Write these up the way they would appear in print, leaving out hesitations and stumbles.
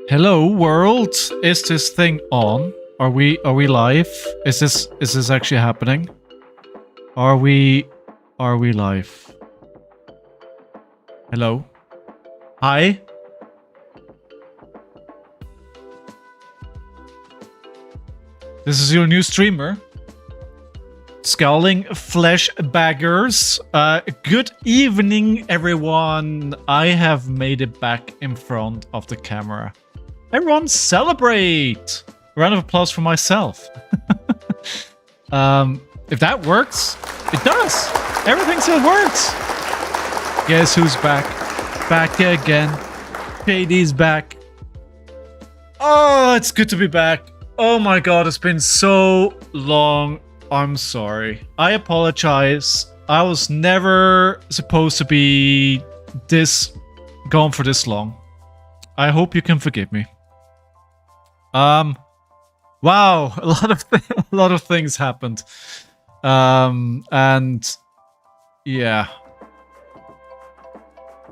Hello world, is this thing on? Are we live? Is this actually happening? Are we live? Hello? Hi? This is your new streamer. Scowling Flesh Baggers. Good evening, everyone. I have made it back in front of the camera. Everyone celebrate! Round of applause for myself. If that works, it does. Everything still works. Guess who's back? Back again. JD's back. Oh, it's good to be back. Oh my god, it's been so long. I'm sorry. I apologize. I was never supposed to be gone for this long. I hope you can forgive me. Wow, a lot of things happened. And yeah.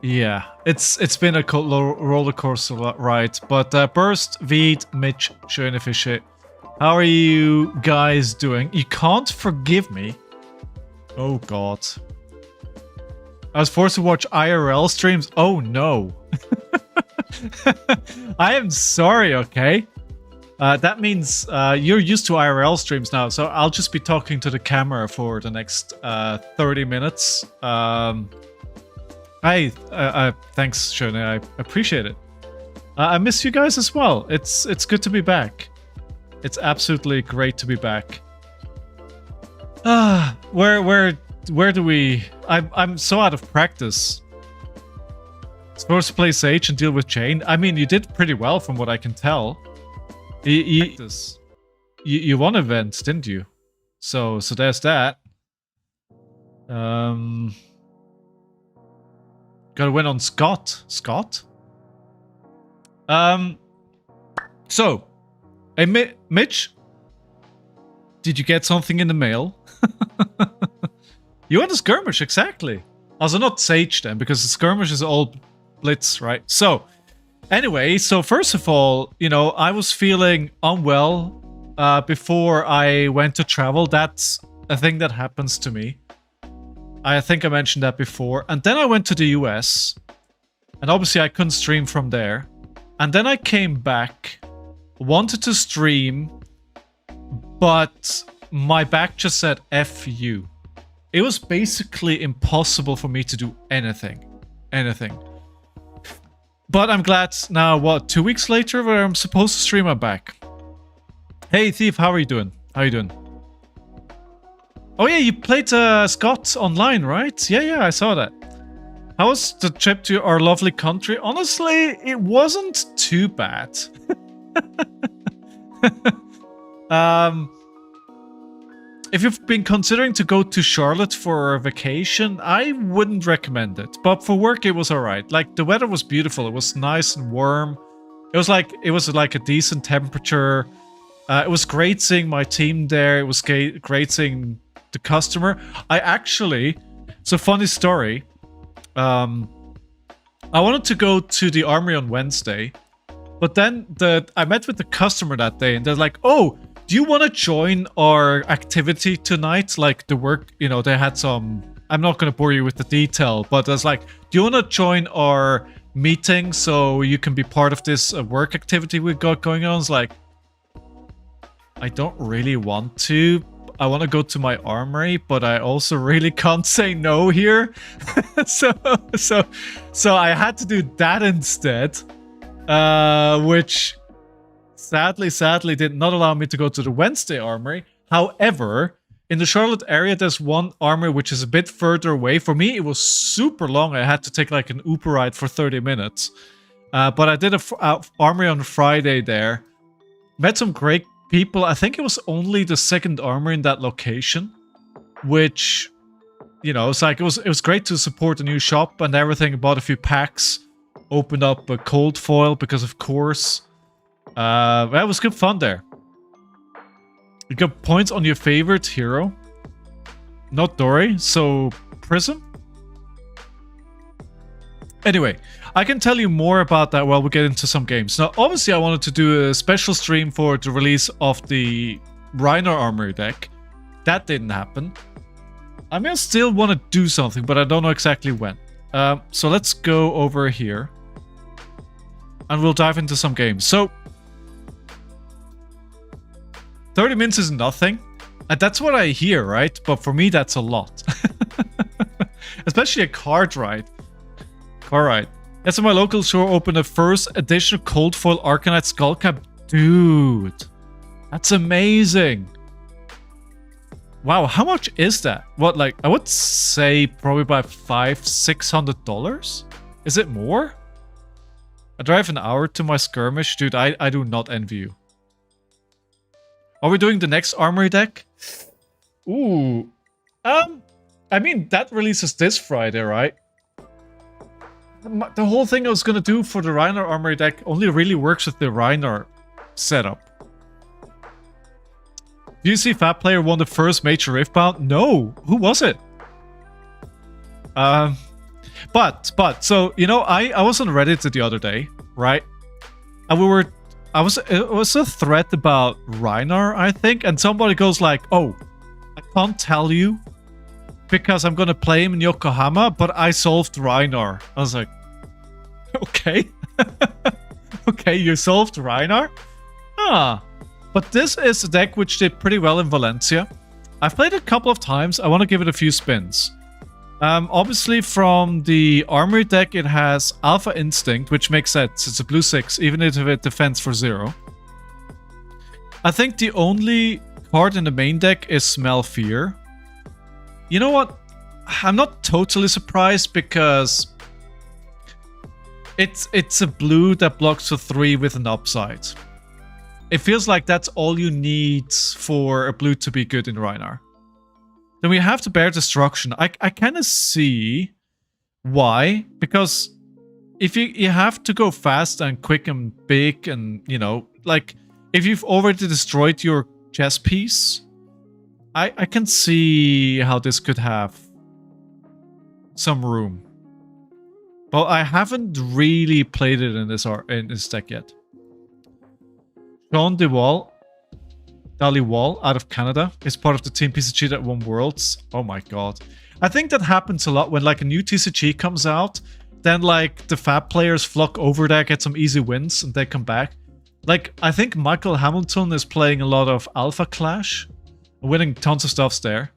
Yeah, it's been a roller coaster ride, but Burst, Veed, Mitch, schöne Fische. How are you guys doing? You can't forgive me. Oh god. I was forced to watch IRL streams. Oh no. I am sorry, okay? That means you're used to IRL streams now, so I'll just be talking to the camera for the next 30 minutes. Thanks, Shone. I appreciate it. I miss you guys as well. It's good to be back. It's absolutely great to be back. Where do we? I'm so out of practice. Supposed to play Sage and deal with Jane. I mean, you did pretty well from what I can tell. You won events, didn't you? So there's that. Gotta win on Scott. Scott? So, hey Mitch, did you get something in the mail? You won a skirmish, exactly. Also not Sage then, because the skirmish is all Blitz, right? So, anyway, so first of all, you know, I was feeling unwell before I went to travel. That's a thing that happens to me. I think I mentioned that before. And then I went to the US. And obviously I couldn't stream from there. And then I came back, wanted to stream, but my back just said F you. It was basically impossible for me to do anything. Anything. But I'm glad now, what, 2 weeks later, where I'm supposed to stream, I'm back. Hey, Thief, how are you doing? How are you doing? Oh yeah, you played Scott online, right? Yeah, I saw that. How was the trip to our lovely country? Honestly, it wasn't too bad. If you've been considering to go to Charlotte for a vacation, I wouldn't recommend it. But for work, it was alright. Like, the weather was beautiful. It was nice and warm. It was like a decent temperature. It was great seeing my team there. It was great seeing the customer. It's a funny story. I wanted to go to the armory on Wednesday, but then I met with the customer that day, and they're like, "Oh, do you want to join our activity tonight?" Like the work, you know, they had some. I'm not going to bore you with the detail, but it's like, "Do you want to join our meeting so you can be part of this work activity we've got going on?" It's like, I don't really want to. I want to go to my armory, but I also really can't say no here. so I had to do that instead, which sadly did not allow me to go to the Wednesday armory. However, in the Charlotte area, there's one armory which is a bit further away. For me, it was super long. I had to take like an Uber ride for 30 minutes. But I did an armory on Friday there. Met some great people. I think it was only the second armor in that location, which, you know, it's like it was great to support the new shop and everything. Bought a few packs, opened up a cold foil because of course. That was good fun there. You got points on your favorite hero, not Dory, so Prism. Anyway, I can tell you more about that while we get into some games. Now, obviously, I wanted to do a special stream for the release of the Rhinar armory deck. That didn't happen. I mean, I still want to do something, but I don't know exactly when. So let's go over here. And we'll dive into some games. So, 30 minutes is nothing. And that's what I hear, right? But for me, that's a lot. Especially a card ride. Alright. Yes, my local store opened a first edition cold foil Arcanite Skullcap. Dude. That's amazing. Wow, how much is that? What, like, I would say probably about $500-600? Is it more? I drive an hour to my skirmish. Dude, I do not envy you. Are we doing the next armory deck? Ooh. I mean, that releases this Friday, right? The whole thing I was gonna do for the Rhinar armory deck only really works with the Rhinar setup. Do you see Fat Player won the first major Riftbound? No! Who was it? But, so, you know, I was on Reddit the other day, right? And it was a thread about Rhinar, I think, and somebody goes like, oh, I can't tell you because I'm gonna play him in Yokohama, but I solved Rhinar. I was like, okay. Okay, you solved Rhinar? Ah. But this is a deck which did pretty well in Valencia. I've played it a couple of times. I want to give it a few spins. Obviously, from the armory deck, it has Alpha Instinct, which makes sense. It's a blue 6, even if it defends for 0. I think the only card in the main deck is Smell Fear. You know what? I'm not totally surprised because it's a blue that blocks for 3 with an upside. It feels like that's all you need for a blue to be good in Rhinar. Then we have to Bear Destruction. I kind of see why. Because if you have to go fast and quick and big and, you know, like, if you've already destroyed your chess piece, I can see how this could have some room. But I haven't really played it in this deck yet. Sean DeWall, Dali Wall, out of Canada, is part of the team TCG that won Worlds. Oh my god. I think that happens a lot when like a new TCG comes out. Then like the Fab players flock over there, get some easy wins, and they come back. Like, I think Michael Hamilton is playing a lot of Alpha Clash, winning tons of stuffs there.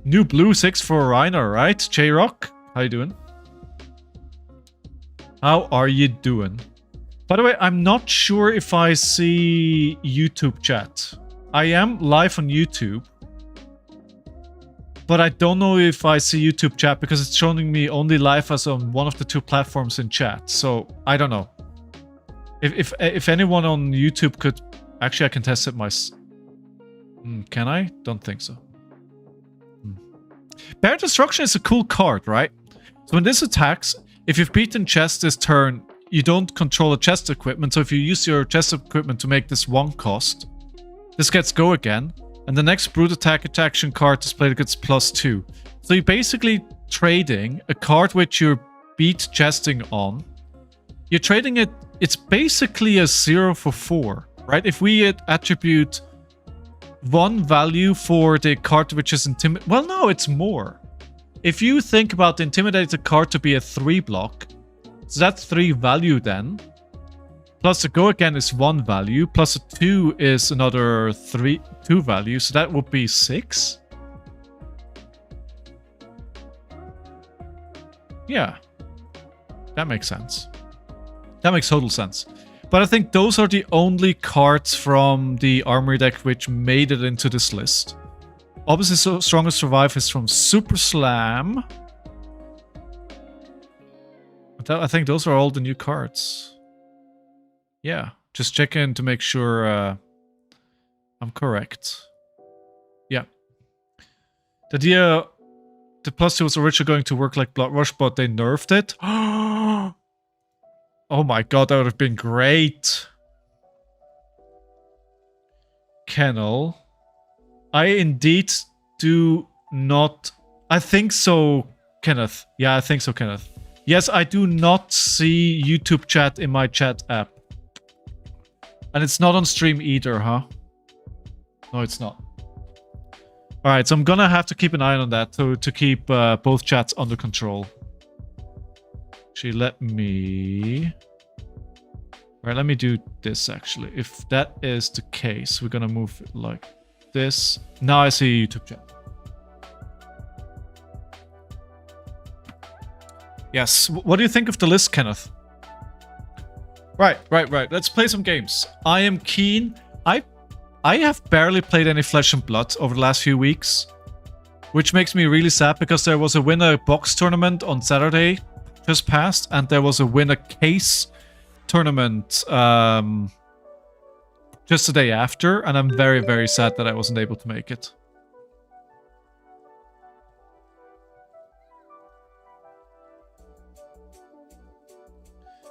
New blue 6 for Rhinar, right? J-Rock, how you doing? How are you doing? By the way, I'm not sure if I see YouTube chat. I am live on YouTube, but I don't know if I see YouTube chat because it's showing me only live as on one of the 2 platforms in chat. So I don't know. If anyone on YouTube could, actually I can test it myself. Can I? Don't think so. Bear Destruction is a cool card, right? So when this attacks, if you've beaten chess this turn, you don't control a chest equipment, so if you use your chest equipment to make this 1 cost, this gets go again, and the next brute attack action card displayed gets +2. So you're basically trading a card which you beat chesting on. You're trading it, it's basically a 0 for 4, right? If we attribute 1 value for the card which is intimidated, well no, it's more. If you think about the intimidated card to be a 3 block, so that's 3 value then. Plus the go again is 1 value. Plus a 2 is another 2 value. So that would be 6. Yeah. That makes sense. That makes total sense. But I think those are the only cards from the armory deck which made it into this list. Obviously, Strongest Survive is from Super Slam. I think those are all the new cards. Yeah, just check in to make sure I'm correct. Yeah. The idea, the +2 was originally going to work like Blood Rush, but they nerfed it. Oh my god, that would have been great. Kennel. I indeed do not... I think so, Kenneth. Yeah, I think so, Kenneth. Yes, I do not see YouTube chat in my chat app. And it's not on stream either, huh? No, it's not. Alright, so I'm gonna have to keep an eye on that to keep both chats under control. Actually, let me... Alright, let me do this, actually. If that is the case, we're gonna move it like this. Now I see YouTube chat. Yes, what do you think of the list, Kenneth? Right. Let's play some games. I am keen. I have barely played any Flesh and Blood over the last few weeks, which makes me really sad because there was a winner box tournament on Saturday just passed, and there was a winner case tournament just the day after, and I'm very, very sad that I wasn't able to make it.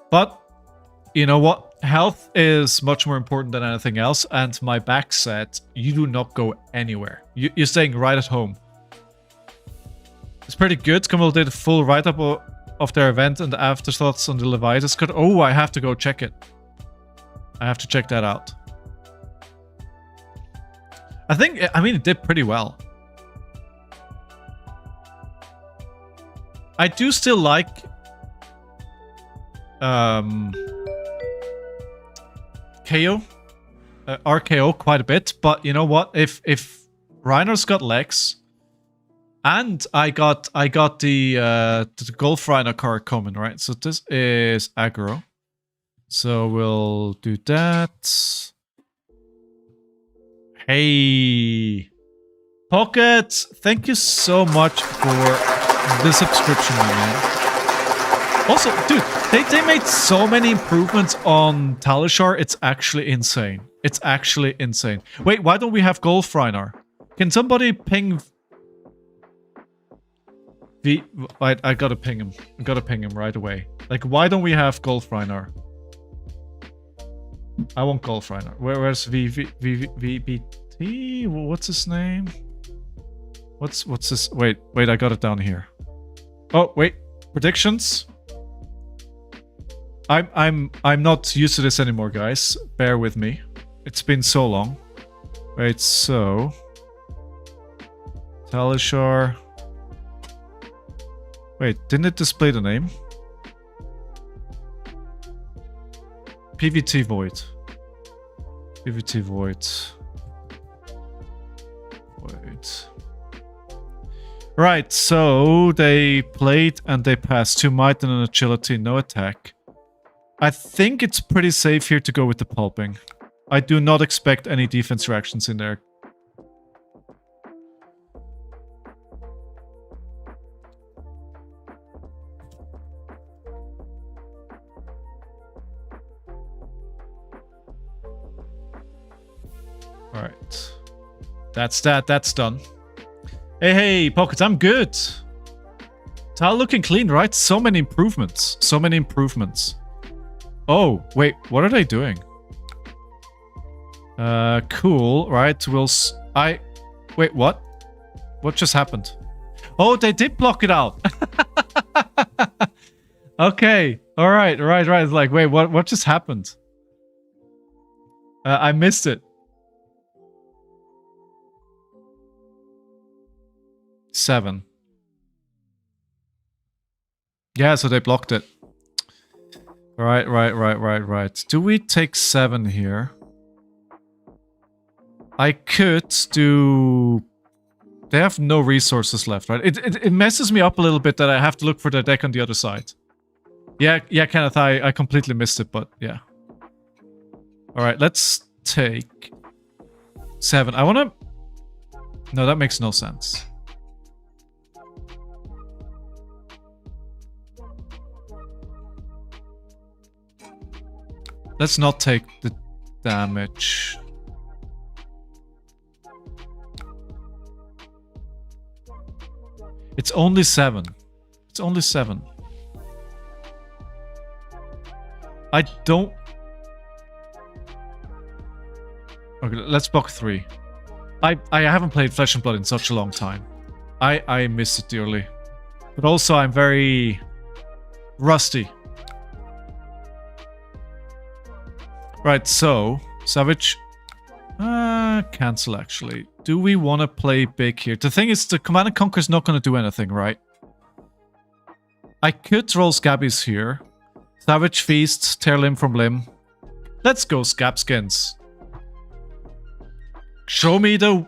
But you know what? Health is much more important than anything else, and my back said, you do not go anywhere. You're staying right at home. It's pretty good. Kumul did a full write-up of their event and the afterthoughts on the Leviathan card. Oh, I have to go check it. I have to check that out. I mean, it did pretty well. I do still like... Kayo, RKO quite a bit, but you know what? If Rhinar's got legs, and I got the Golf Rhino card coming, right? So this is aggro. So we'll do that. Hey, Pocket, thank you so much for the subscription, man. Also, dude, they made so many improvements on Talishar, it's actually insane. It's actually insane. Wait, why don't we have Golf Rhinar? Can somebody ping... I gotta ping him. I gotta ping him right away. Like, why don't we have Golf Rhinar? I want Golf Rhinar. Where's VBT? What's his name? What's this? Wait, I got it down here. Oh, wait. Predictions? I'm not used to this anymore, guys. Bear with me. It's been so long. Wait, so Talishar. Wait, didn't it display the name? PVT Void. PVT Void. Wait. Right, so they played and they passed 2 might and an agility, no attack. I think it's pretty safe here to go with the pulping. I do not expect any defense reactions in there. Alright. That's that. That's done. Hey, Pockets, I'm good. Tal looking clean, right? So many improvements. So many improvements. Oh, wait, what are they doing? Cool, right, wait, what? What just happened? Oh, they did block it out. Okay, alright. It's like, wait, what just happened? I missed it. 7. Yeah, so they blocked it. Right. Do we take 7 here? I could do... They have no resources left, right? It messes me up a little bit that I have to look for the deck on the other side. Yeah, Kenneth, I completely missed it, but yeah. Alright, let's take 7. I wanna... No, that makes no sense. Let's not take the damage. It's only 7. It's only 7. I don't... Okay, let's block 3. I haven't played Flesh and Blood in such a long time. I miss it dearly. But also I'm very... Rusty. Right, so Savage. Cancel actually. Do we want to play big here? The thing is, the Command and Conquer is not going to do anything, right? I could roll Scabbies here. Savage Feast, tear limb from limb. Let's go, Scab Skins. Show me the...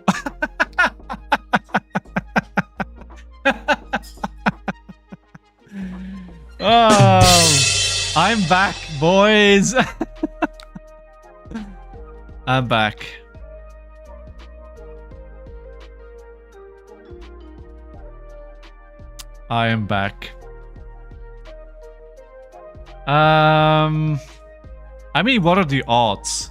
Oh, I'm back, boys. I'm back. I am back. I mean, what are the odds?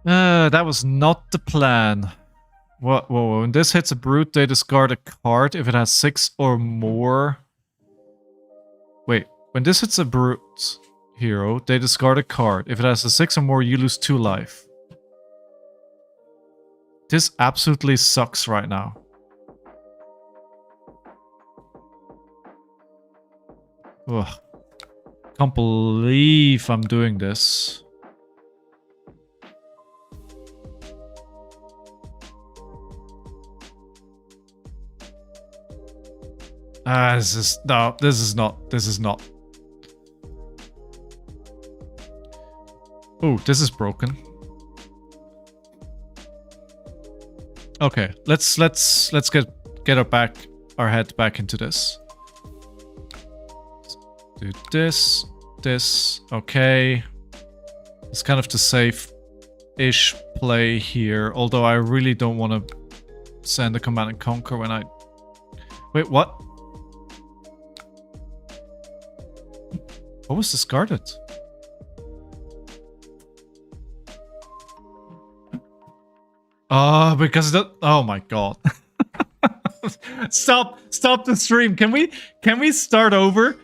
That was not the plan. What? Whoa, when this hits a brute, they discard a card if it has 6 or more. Wait, when this hits a brute hero, they discard a card. If it has a 6 or more, you lose 2 life. This absolutely sucks right now. Ugh. Can't believe I'm doing this. This is no, this is not. Oh, this is broken. Okay, let's get our head back into this. Do this. Okay. It's kind of the safe-ish play here, although I really don't want to send a Command and Conquer when I... Wait, what? What was discarded? Oh, because that... Oh my god. Stop the stream. Can we start over?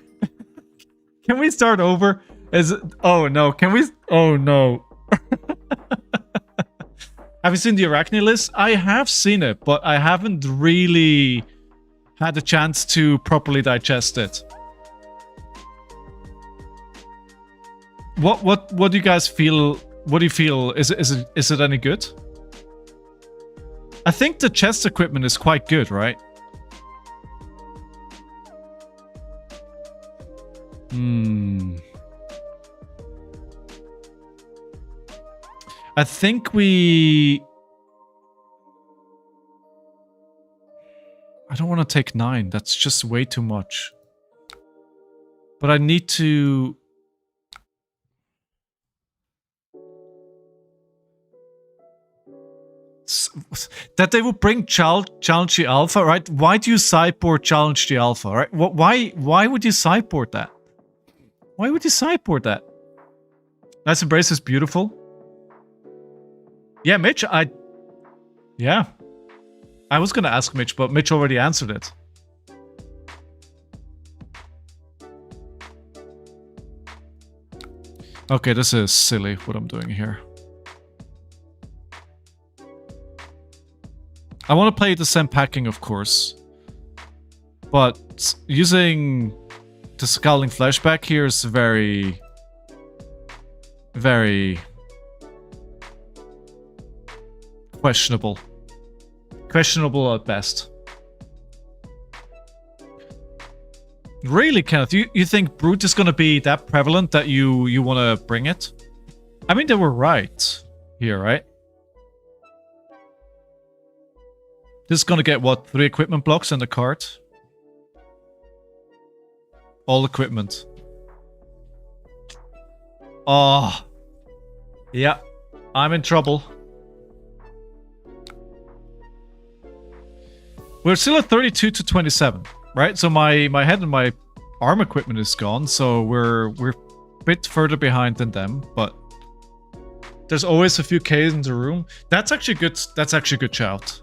Can we start over? Is it... Oh no, can we... Oh no. Have you seen the Arakni list? I have seen it, but I haven't really had a chance to properly digest it. What do you guys feel? What do you feel? Is it any good? I think the chest equipment is quite good, right? I think we... I don't want to take 9. That's just way too much. But I need to... That they would bring challenge the alpha, right? Why do you sideboard challenge the alpha, right? Why would you sideboard that? Why would you sideboard that? Nice Embrace is beautiful. Yeah, Mitch, yeah. I was gonna ask Mitch, but Mitch already answered it. Okay, this is silly what I'm doing here. I want to play the same packing, of course. But using the Scowling Flashback here is very... very... questionable. Questionable at best. Really, Kenneth? You think Brute is going to be that prevalent that you want to bring it? I mean, they were right here, right? This is gonna get, what, 3 equipment blocks and a card? All equipment. Oh. Yeah. I'm in trouble. We're still at 32 to 27, right? So my head and my arm equipment is gone, so we're a bit further behind than them, but there's always a few Ks in the room. That's actually good. That's actually a good shout.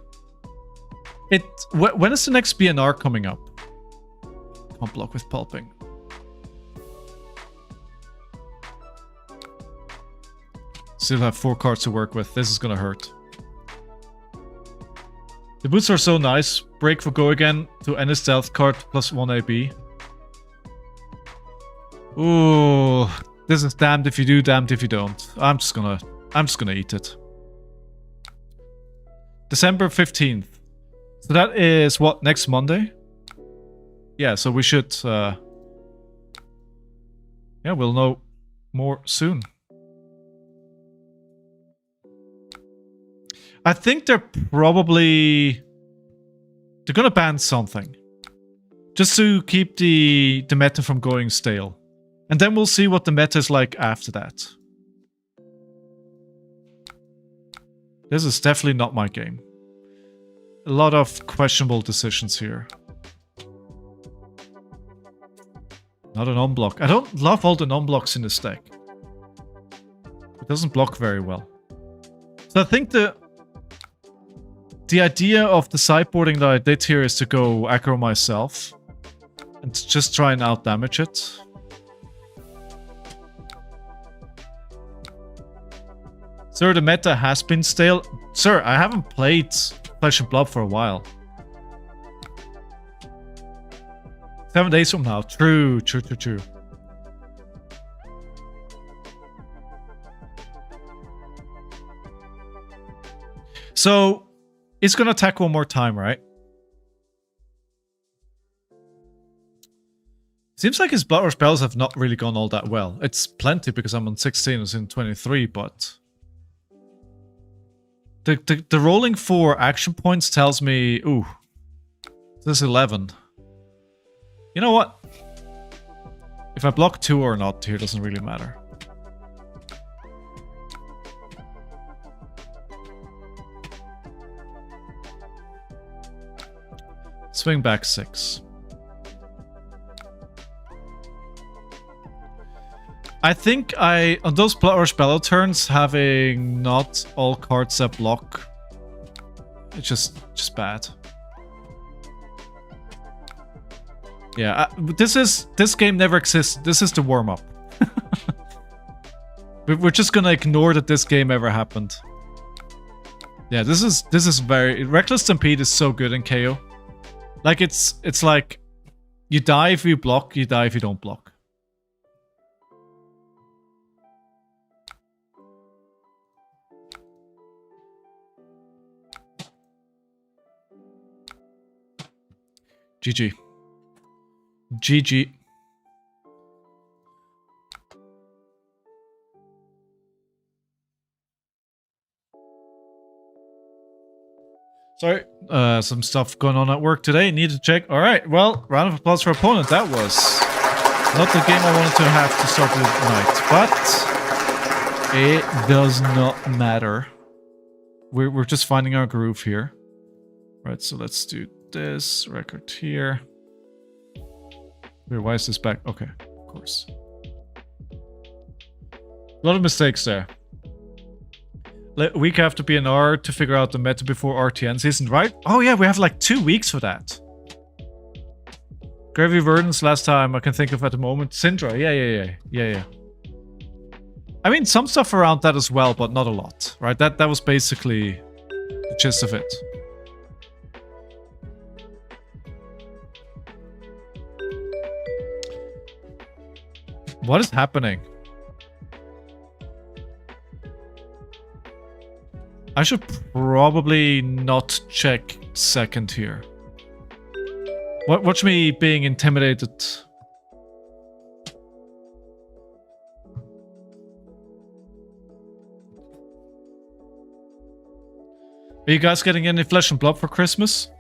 When is the next BNR coming up? Can't block with pulping. Still have 4 cards to work with. This is gonna hurt. The boots are so nice. Break for go again to any stealth card plus 1 AB. Ooh, this is damned if you do, damned if you don't. I'm just gonna eat it. December 15th. So that is what, next Monday? Yeah, so we should yeah, we'll know more soon. I think they're gonna ban something. Just to keep the meta from going stale. And then we'll see what the meta is like after that. This is definitely not my game. A lot of questionable decisions here. Not an unblock. I don't love all the non-blocks in this deck. It doesn't block very well. So I think the idea of the sideboarding that I did here is to go aggro myself. And just try and out-damage it. Sir, the meta has been stale. Sir, I haven't played Flesh and Blood for a while. 7 days from now. True. So, it's gonna attack one more time, right? Seems like his Blood Rush spells have not really gone all that well. It's plenty because I'm on 16, it's in 23, but... The rolling for action points tells me, ooh, this is 11. You know what? If I block 2 or not here doesn't really matter. Swing back 6. I think on those Blood Rush Bellow turns, having not all cards that block, it's just bad. Yeah, this game never exists. This is the warm-up. We're just gonna ignore that this game ever happened. Yeah, this is very... Reckless Stampede is so good in Kayo. Like, it's like, you die if you block, you die if you don't block. GG. GG. Sorry, some stuff going on at work today. Need to check. All right, well, round of applause for opponent. That was not the game I wanted to have to start the night, but it does not matter. We're just finding our groove here. Right, so let's do this record here. Wait, why is this back? Okay, of course. A lot of mistakes there. Week after PNR to figure out the meta before RTN season, right? Oh yeah, we have like 2 weeks for that. Gravy Verdance last time I can think of at the moment. Syndra, yeah. I mean, some stuff around that as well, but not a lot, right? That was basically the gist of it. What is happening? I should probably not check second here. Watch me being intimidated. Are you guys getting any Flesh and Blood for Christmas?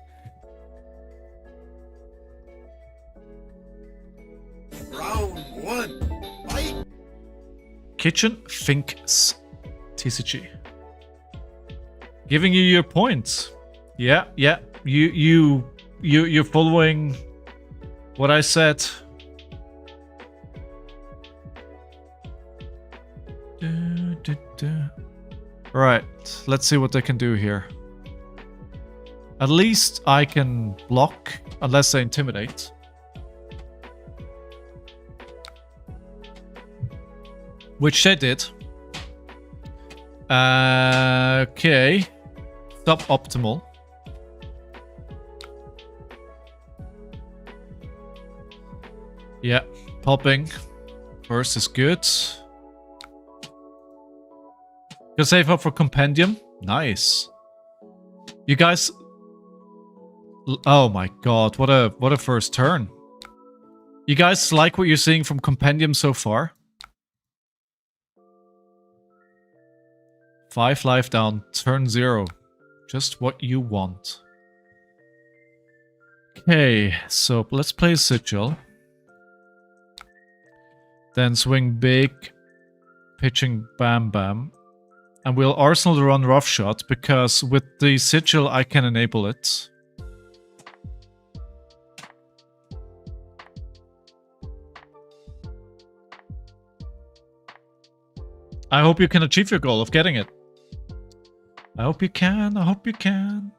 Round 1, fight! Kitchen Finks TCG. Giving you your points. Yeah. You're following what I said. Right, let's see what they can do here. At least I can block, unless they intimidate. Which they did. Okay. Suboptimal. Yeah, popping first is good. Go save up for compendium. Nice. You guys. Oh my god, what a first turn. You guys like what you're seeing from compendium so far? 5 life down, turn 0. Just what you want. Okay, so let's play Sigil. Then swing big, pitching Bam Bam. And we'll Arsenal to run Roughshot, because with the Sigil I can enable it. I hope you can achieve your goal of getting it. I hope you can, I hope you can.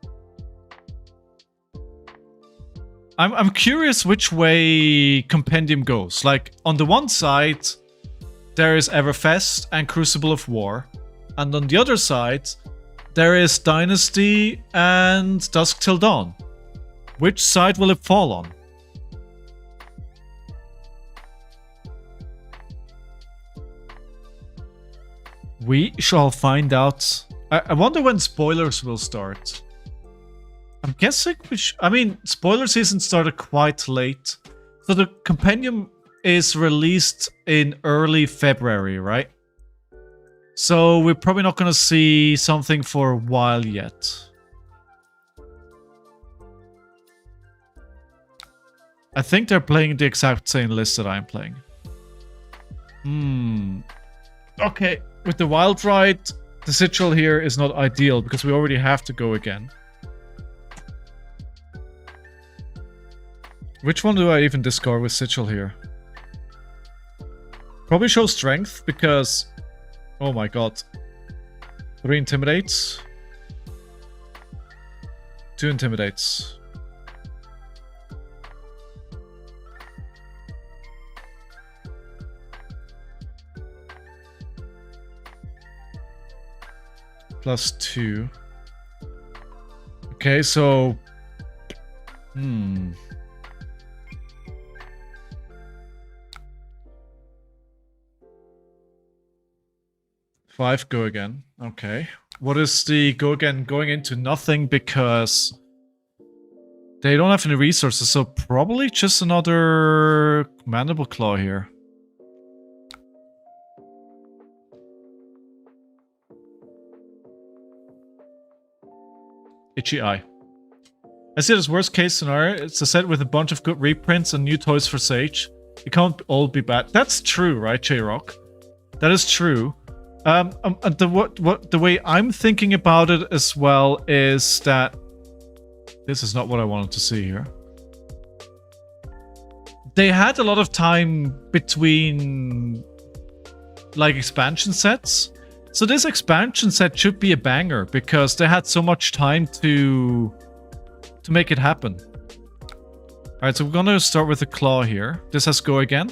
I'm curious which way Compendium goes. Like, on the one side, there is Everfest and Crucible of War. And on the other side, there is Dynasty and Dusk Till Dawn. Which side will it fall on? We shall find out. I wonder when spoilers will start. I'm guessing I mean, spoiler season started quite late. So the compendium is released in early February, right? So we're probably not going to see something for a while yet. I think they're playing the exact same list that I'm playing. Okay, with the Wild Ride, the Sigil here is not ideal because we already have to go again. Which one do I even discard with Sigil here? Probably show Strength because... Oh my god. 3 Intimidates. 2 Intimidates. +2. Okay, so... 5 go again. Okay. What is the go again? Going into nothing because they don't have any resources, so probably just another Mandible Claw here. Itchy Eye. I see it as worst case scenario. It's a set with a bunch of good reprints and new toys for Sage. It can't all be bad. That's true, right, J-Rock? That is true. The way I'm thinking about it as well is that this is not what I wanted to see here. They had a lot of time between like expansion sets. So this expansion set should be a banger because they had so much time to make it happen. Alright, so we're gonna start with the claw here. This has go again.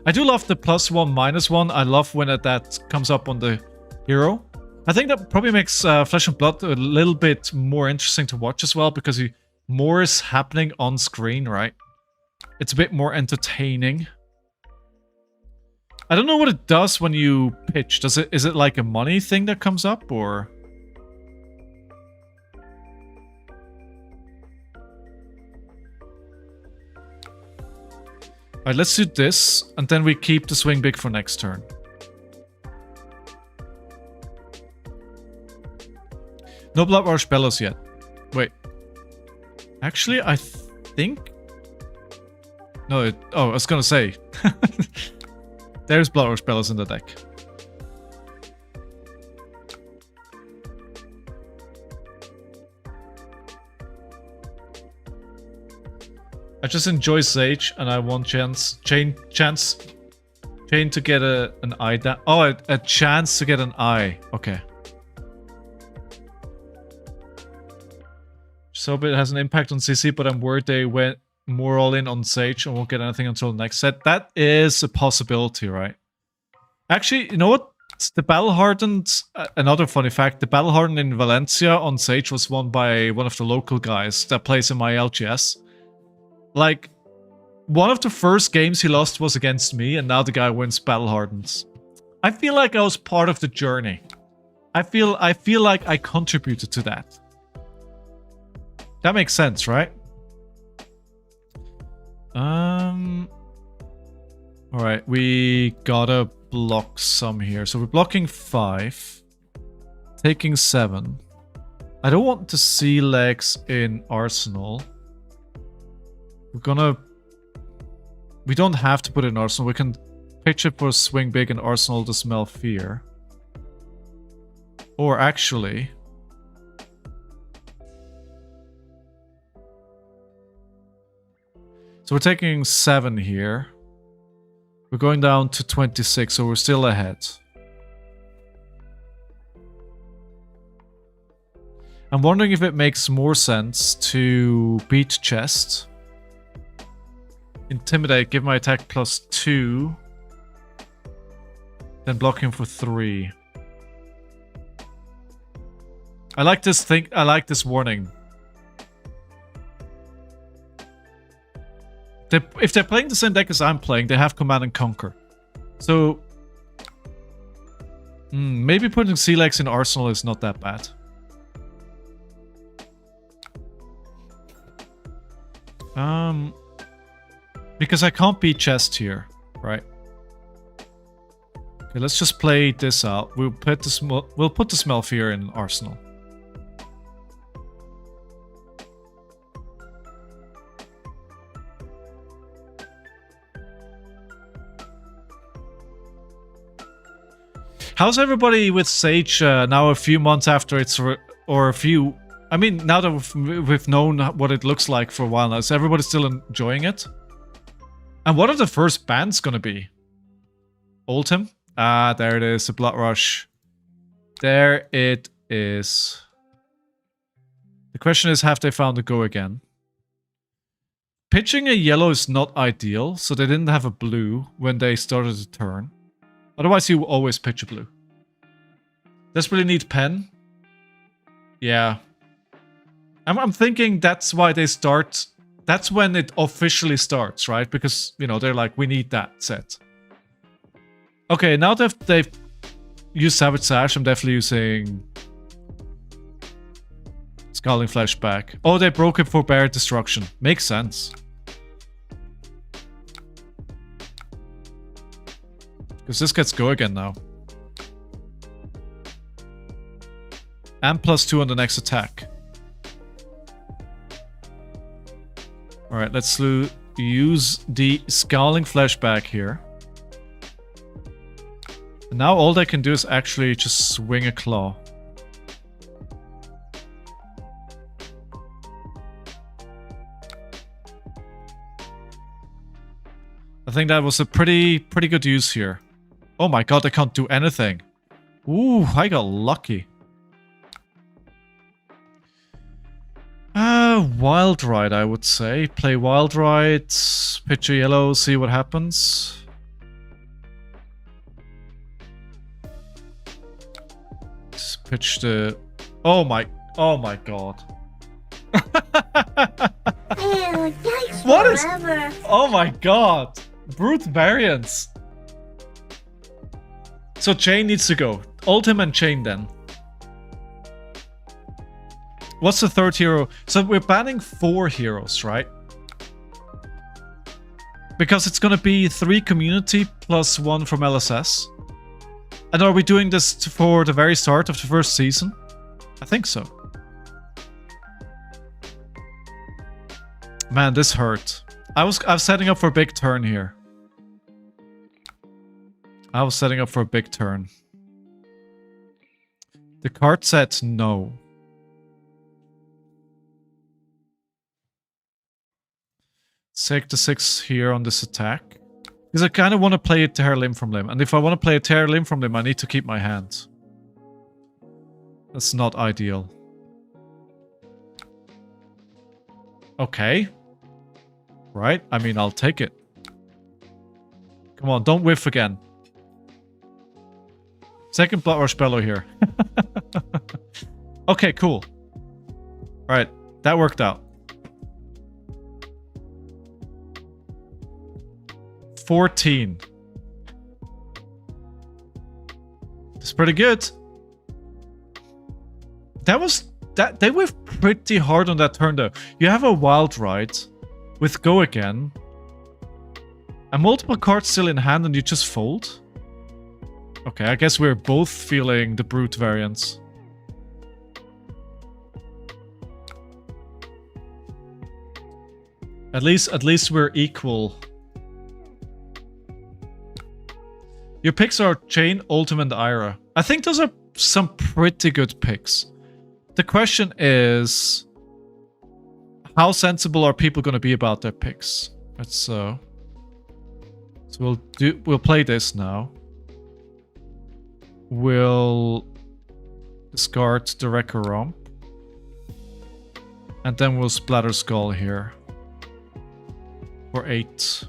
I do love the +1, -1. I love when that comes up on the hero. I think that probably makes Flesh and Blood a little bit more interesting to watch as well because more is happening on screen, right? It's a bit more entertaining. I don't know what it does when you pitch. Is it like a money thing that comes up, or? Alright, let's do this, and then we keep the swing big for next turn. No Blood Rush Bellows yet. Wait. Actually, I think... No, oh, I was gonna say. There's Blood Rush Bellows in the deck. I just enjoy Sage, and I want Chain to get an eye down. Oh, a chance to get an eye. Okay. So it has an impact on CC, but I'm worried they went more all in on Sage and won't get anything until the next set. That is a possibility, right? Actually, you know what? The Battle Hardened, another funny fact, the Battle Hardened in Valencia on Sage was won by one of the local guys that plays in my LGS. Like, one of the first games he lost was against me, and now the guy wins Battle Hardened. I feel like I was part of the journey. I feel like I contributed to that. That makes sense, right? Alright, we gotta block some here. So we're blocking 5. Taking 7. I don't want to see legs in Arsenal. We're gonna... We don't have to put it in Arsenal. We can pitch it for swing big and Arsenal to smell fear. Or actually... So we're taking 7 here. We're going down to 26, so we're still ahead. I'm wondering if it makes more sense to beat chest. Intimidate, give my attack +2. Then block him for 3. I like this thing. I like this warning. If they're playing the same deck as I'm playing, they have Command and Conquer. So... maybe putting sea legs in Arsenal is not that bad. Because I can't beat chest here, right? Okay, let's just play this out. We'll put the Smell Fear in Arsenal. How's everybody with Sage now a few months after it's... or a few... I mean, now that we've known what it looks like for a while now, is everybody still enjoying it? And what are the first bands gonna be? Oldhim? Ah, there it is, the Blood Rush. There it is. The question is, have they found a go again? Pitching a yellow is not ideal, so they didn't have a blue when they started the turn. Otherwise, you always pitch a blue. Desperately need pen. Yeah. I'm thinking that's why they start... That's when it officially starts, right? Because, you know, they're like, we need that set. Okay, now that they've used Savage Sash, I'm definitely using... Scalding Flashback. Oh, they broke it for Bear Destruction. Makes sense. Because this gets go again now. And +2 on the next attack. Alright, let's use the Scowling Flashback here. And now all they can do is actually just swing a claw. I think that was a pretty good use here. Oh my god, I can't do anything. Ooh, I got lucky. Wild Ride, I would say. Play Wild Ride, pitch a yellow, see what happens. Let's pitch the... Oh my god. Ew, thanks What is... forever. Oh my god. Brute variance. So Chain needs to go. Ultim and Chain then. What's the third hero? So we're banning 4 heroes, right? Because it's gonna be 3 community plus 1 from LSS. And are we doing this for the very start of the first season? I think so. Man, this hurt. I was setting up for a big turn here. I was setting up for a big turn. The card said no. Take the 6 here on this attack. Because I kind of want to play a tear limb from limb. And if I want to play a tear limb from limb, I need to keep my hand. That's not ideal. Okay. Right, I mean, I'll take it. Come on, don't whiff again. Second Blood Rush Bellow here. Okay, cool. Alright, that worked out. 14. It's pretty good. They were pretty hard on that turn though. You have a Wild Ride with Go Again. And multiple cards still in hand and you just fold? Okay, I guess we're both feeling the Brute variants. At least we're equal. Your picks are Chain, Ultim, and Ira. I think those are some pretty good picks. The question is, how sensible are people going to be about their picks? So we'll play this now. We'll discard the Wrecker Romp. And then we'll Splatter Skull here. For 8.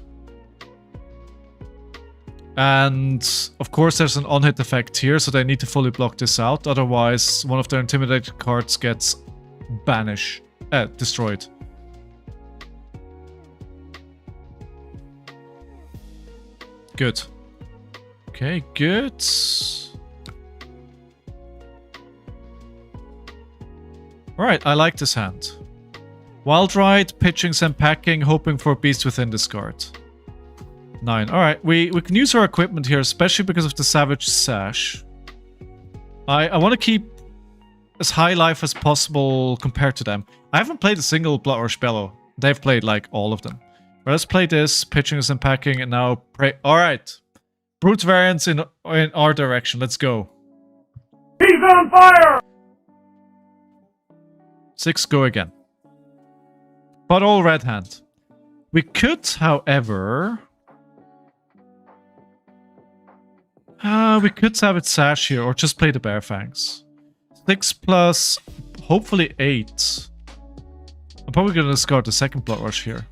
And of course there's an on-hit effect here, so they need to fully block this out. Otherwise, one of their intimidated cards gets banished. Destroyed. Good. Okay, good. Alright, I like this hand. Wild Ride, pitching, send packing, hoping for a beast within discard. 9. Alright, we can use our equipment here, especially because of the Savage Sash. I want to keep as high life as possible compared to them. I haven't played a single Blood Rush Bellow. They've played like all of them. But let's play this, pitching, send packing, and now pray. Alright. Brute variants in our direction. Let's go. He's on fire! 6, Go Again. But all red hand. We could, however... we could have it Sash here, or just play the Bear Fangs. 6 plus, hopefully 8. I'm probably going to discard the second Blood Rush here.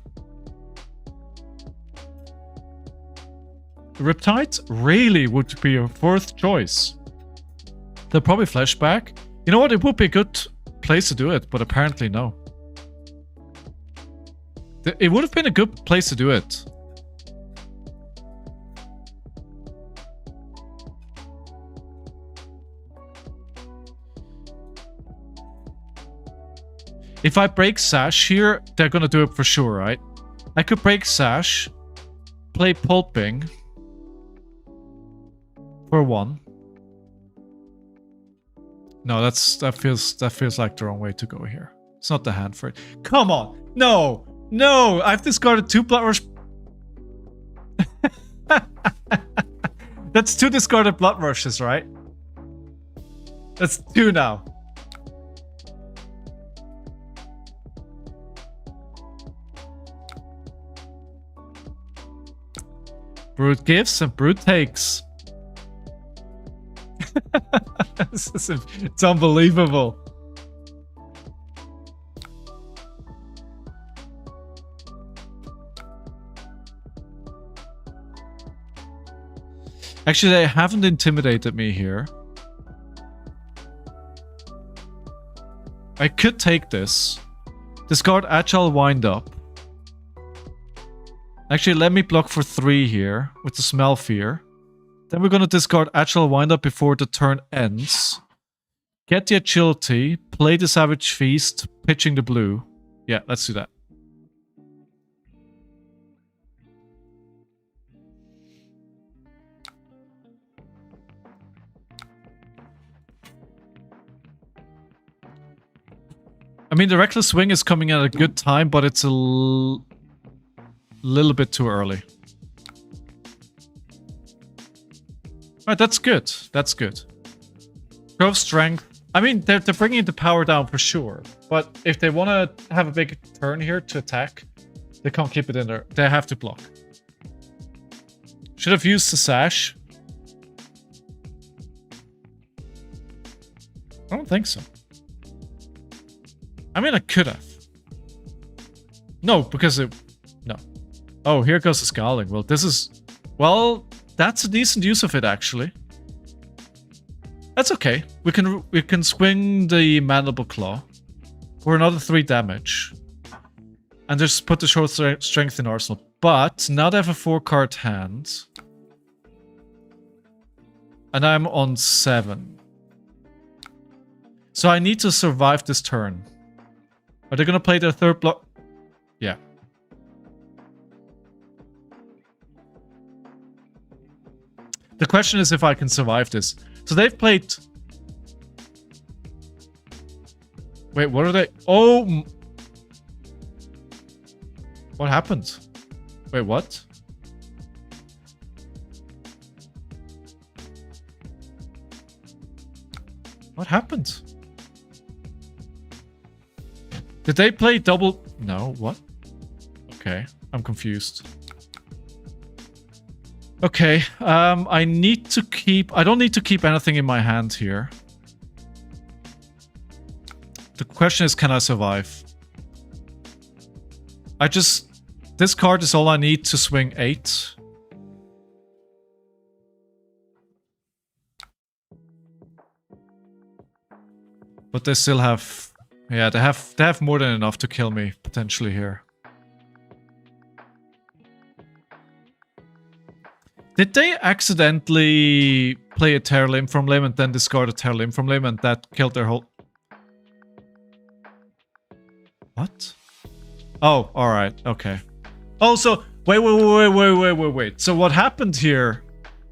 Riptide really would be your fourth choice. They'll probably flashback. You know what? It would be a good place to do it, but apparently no. It would have been a good place to do it. If I break Sash here, they're gonna do it for sure, right? I could break Sash, play Pulping for 1. No, that feels like the wrong way to go here. It's not the hand for it. Come on, no, no! I've discarded 2 Blood Rush. That's 2 discarded Blood Rushes, right? That's 2 now. Brute gives and Brute takes. It's unbelievable. Actually, they haven't intimidated me here. I could take this. Discard Agile Wind Up. Actually, let me block for 3 here with the Smell Fear. Then we're going to discard Agile Wind Up before the turn ends. Get the Agility, play the Savage Feast, pitching the blue. Yeah, let's do that. I mean, the Reckless Swing is coming at a good time, but it's a little bit too early. Alright, that's good. That's good. Show of Strength. I mean, they're bringing the power down for sure. But if they want to have a big turn here to attack, they can't keep it in there. They have to block. Should have used the Sash. I don't think so. I mean, I could have. No, because it... No. Oh, here goes the Scowling. Well, this is... Well, that's a decent use of it, actually. That's okay. We can swing the Mandible Claw for another 3 damage. And just put the short strength in arsenal. But now they have a 4-card hand. And I'm on 7. So I need to survive this turn. Are they gonna play their 3rd block? Yeah. The question is if I can survive this. So they've played... Wait, what are they? Oh! What happened? Wait, what? What happened? Did they play double... No, what? Okay, I'm confused. Okay, I need to keep... I don't need to keep anything in my hand here. The question is, can I survive? I just... This card is all I need to swing 8. But they still have... Yeah, they have more than enough to kill me, potentially, here. Did they accidentally play a Tear Limb from Limb and then discard a Tear Limb from Limb and that killed their whole... What? Oh, alright, okay. Oh, so... Wait. So what happened here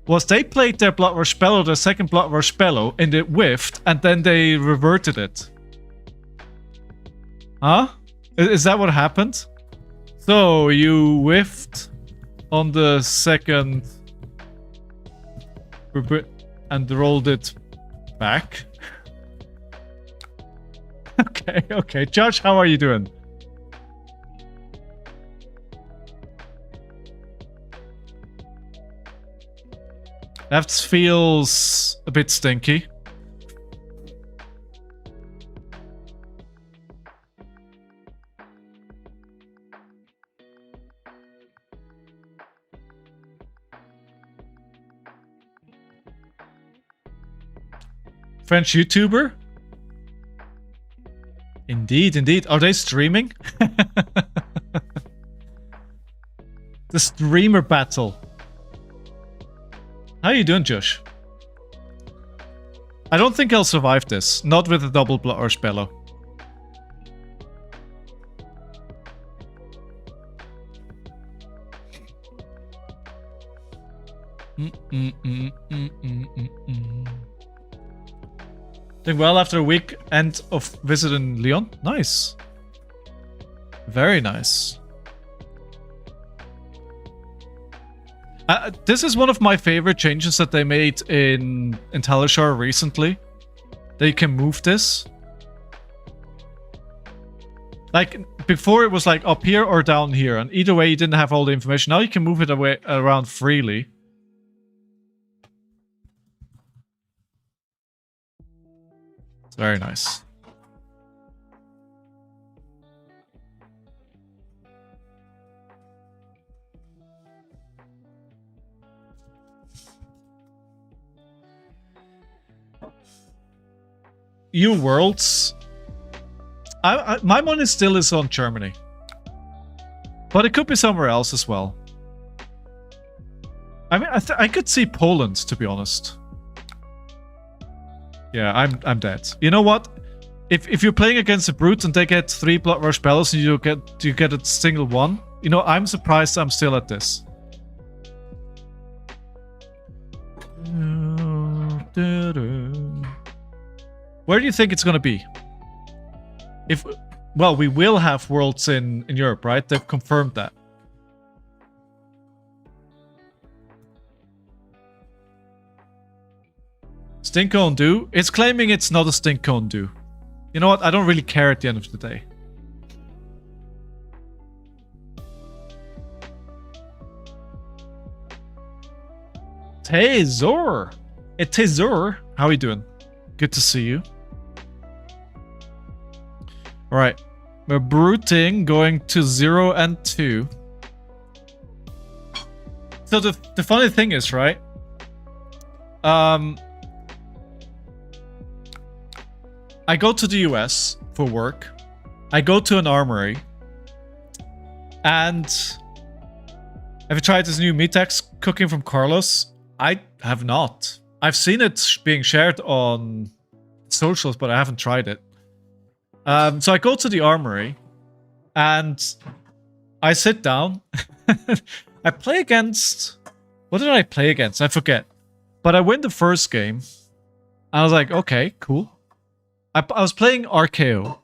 was they played their Blood Rush Bellow, their second Blood Rush Bellow, and it whiffed, and then they reverted it. Huh? Is that what happened? So, you whiffed on the second... and rolled it back? Okay. Josh, how are you doing? That feels a bit stinky. French YouTuber? Indeed. Are they streaming? The streamer battle. How you doing, Josh? I don't think I'll survive this. Not with a double Blood Rush Bellow. Doing well after a week end of visit in Lyon. Nice. Very nice. This is one of my favorite changes that they made in Talishar recently. They can move this. Like, before it was like up here or down here, and either way you didn't have all the information. Now you can move it away around freely. It's very nice. You Worlds. My money still is on Germany. But it could be somewhere else as well. I mean, I could see Poland, to be honest. Yeah, I'm dead. You know what? If you're playing against a brute and they get 3 Blood Rush Bellows and you get a single one, you know, I'm surprised I'm still at this. Where do you think it's gonna be? Well, we will have Worlds in Europe, right? They've confirmed that. Stinkone do? It's claiming it's not a Stinkone do. You know what? I don't really care at the end of the day. Tezor! Tezor! How are you doing? Good to see you. Alright. We're bruting, going to 0 and 2. So the funny thing is, right? I go to the US for work. I go to an armory. And have you tried this new Meatex cooking from Carlos? I have not. I've seen it being shared on socials, but I haven't tried it. So I go to the armory and I sit down. I play against... What did I play against? I forget. But I win the first game. I was like, okay, cool. I was playing RKO.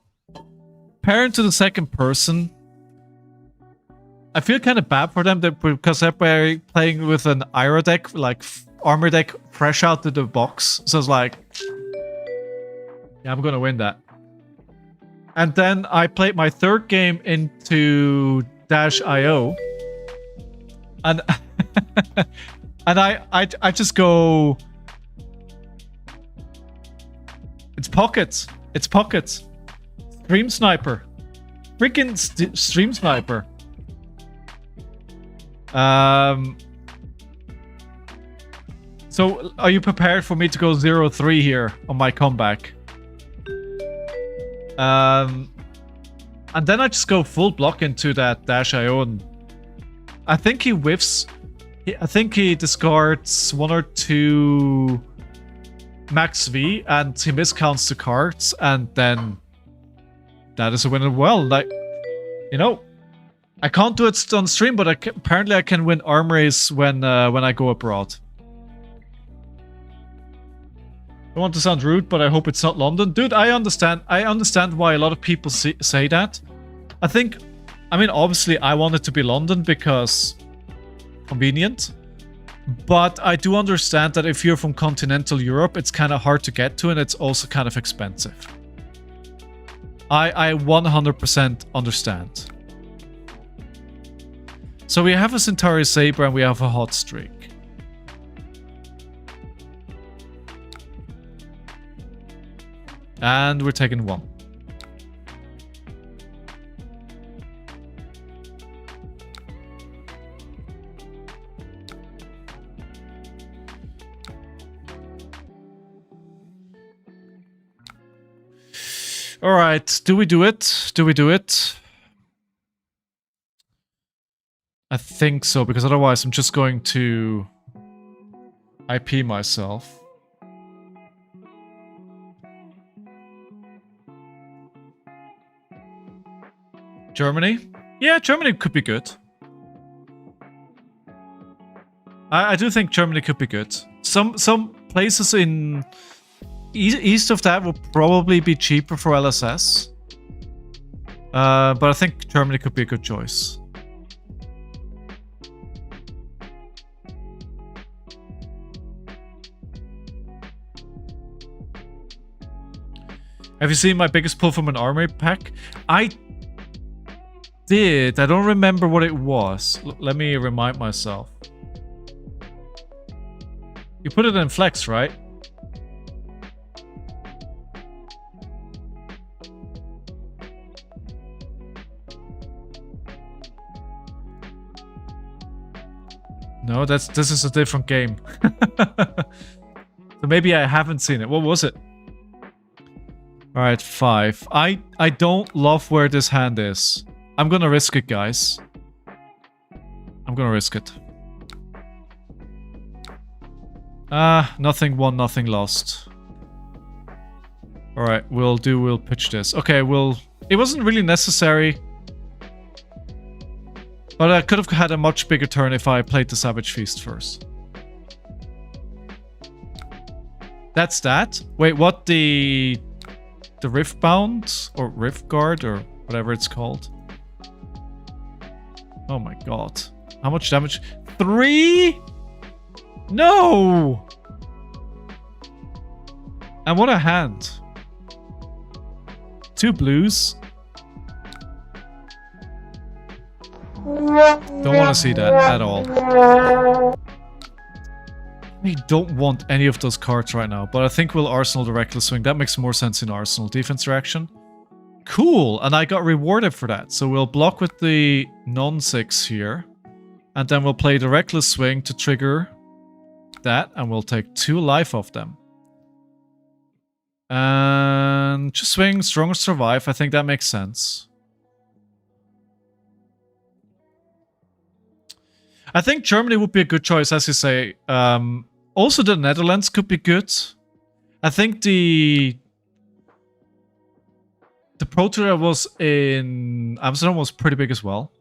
Pairing to the second person. I feel kind of bad for them because they're playing with an Ira deck, like armor deck, fresh out of the box. So it's like, yeah, I'm gonna win that. And then I played my third game into -IO, and and I just go. It's pockets. It's pockets. Stream sniper, freaking stream sniper. So, are you prepared for me to go 0-3 here on my comeback? And then I just go full block into that -IO, and I think he whiffs. I think he discards 1 or 2 max V, and he miscounts the cards, and then that is a win as well. Like, you know, I can't do it on stream, but apparently I can win armories when I go abroad. I don't want to sound rude, but I hope it's not London. Dude, I understand. I understand why a lot of people say that. I mean, obviously I want it to be London because convenient. But I do understand that if you're from continental Europe, it's kind of hard to get to, and it's also kind of expensive. I 100% understand. So we have a Centauri Saber and we have a Hot Streak. And we're taking 1. All right, do we do it? Do we do it? I think so, because otherwise I'm just going to IP myself. Germany? Yeah, Germany could be good. I do think Germany could be good. Some places in east of that will probably be cheaper for LSS. But I think Germany could be a good choice. Have you seen my biggest pull from an armory pack? I did. I don't remember what it was. Let me remind myself. You put it in flex, right? No, this is a different game. So maybe I haven't seen it. What was it? All right, 5. I don't love where this hand is. I'm gonna risk it, guys. I'm gonna risk it. Nothing won, nothing lost. All right, we'll pitch this. Okay, it wasn't really necessary. But I could have had a much bigger turn if I played the Savage Feast first. That's that? Wait, what? The Riftbound? Or Rift Guard? Or whatever it's called? Oh my god. How much damage? 3? No! And what a hand. 2 blues. Don't want to see that at all. I don't want any of those cards right now, but I think we'll Arsenal the Reckless Swing. That makes more sense in Arsenal. Defense reaction. Cool, and I got rewarded for that. So we'll block with the non-6 here. And then we'll play the Reckless Swing to trigger that, and we'll take 2 life off them. And just swing, stronger survive. I think that makes sense. I think Germany would be a good choice, as you say. Also, the Netherlands could be good. I think the Pro Tour that was in Amsterdam was pretty big as well.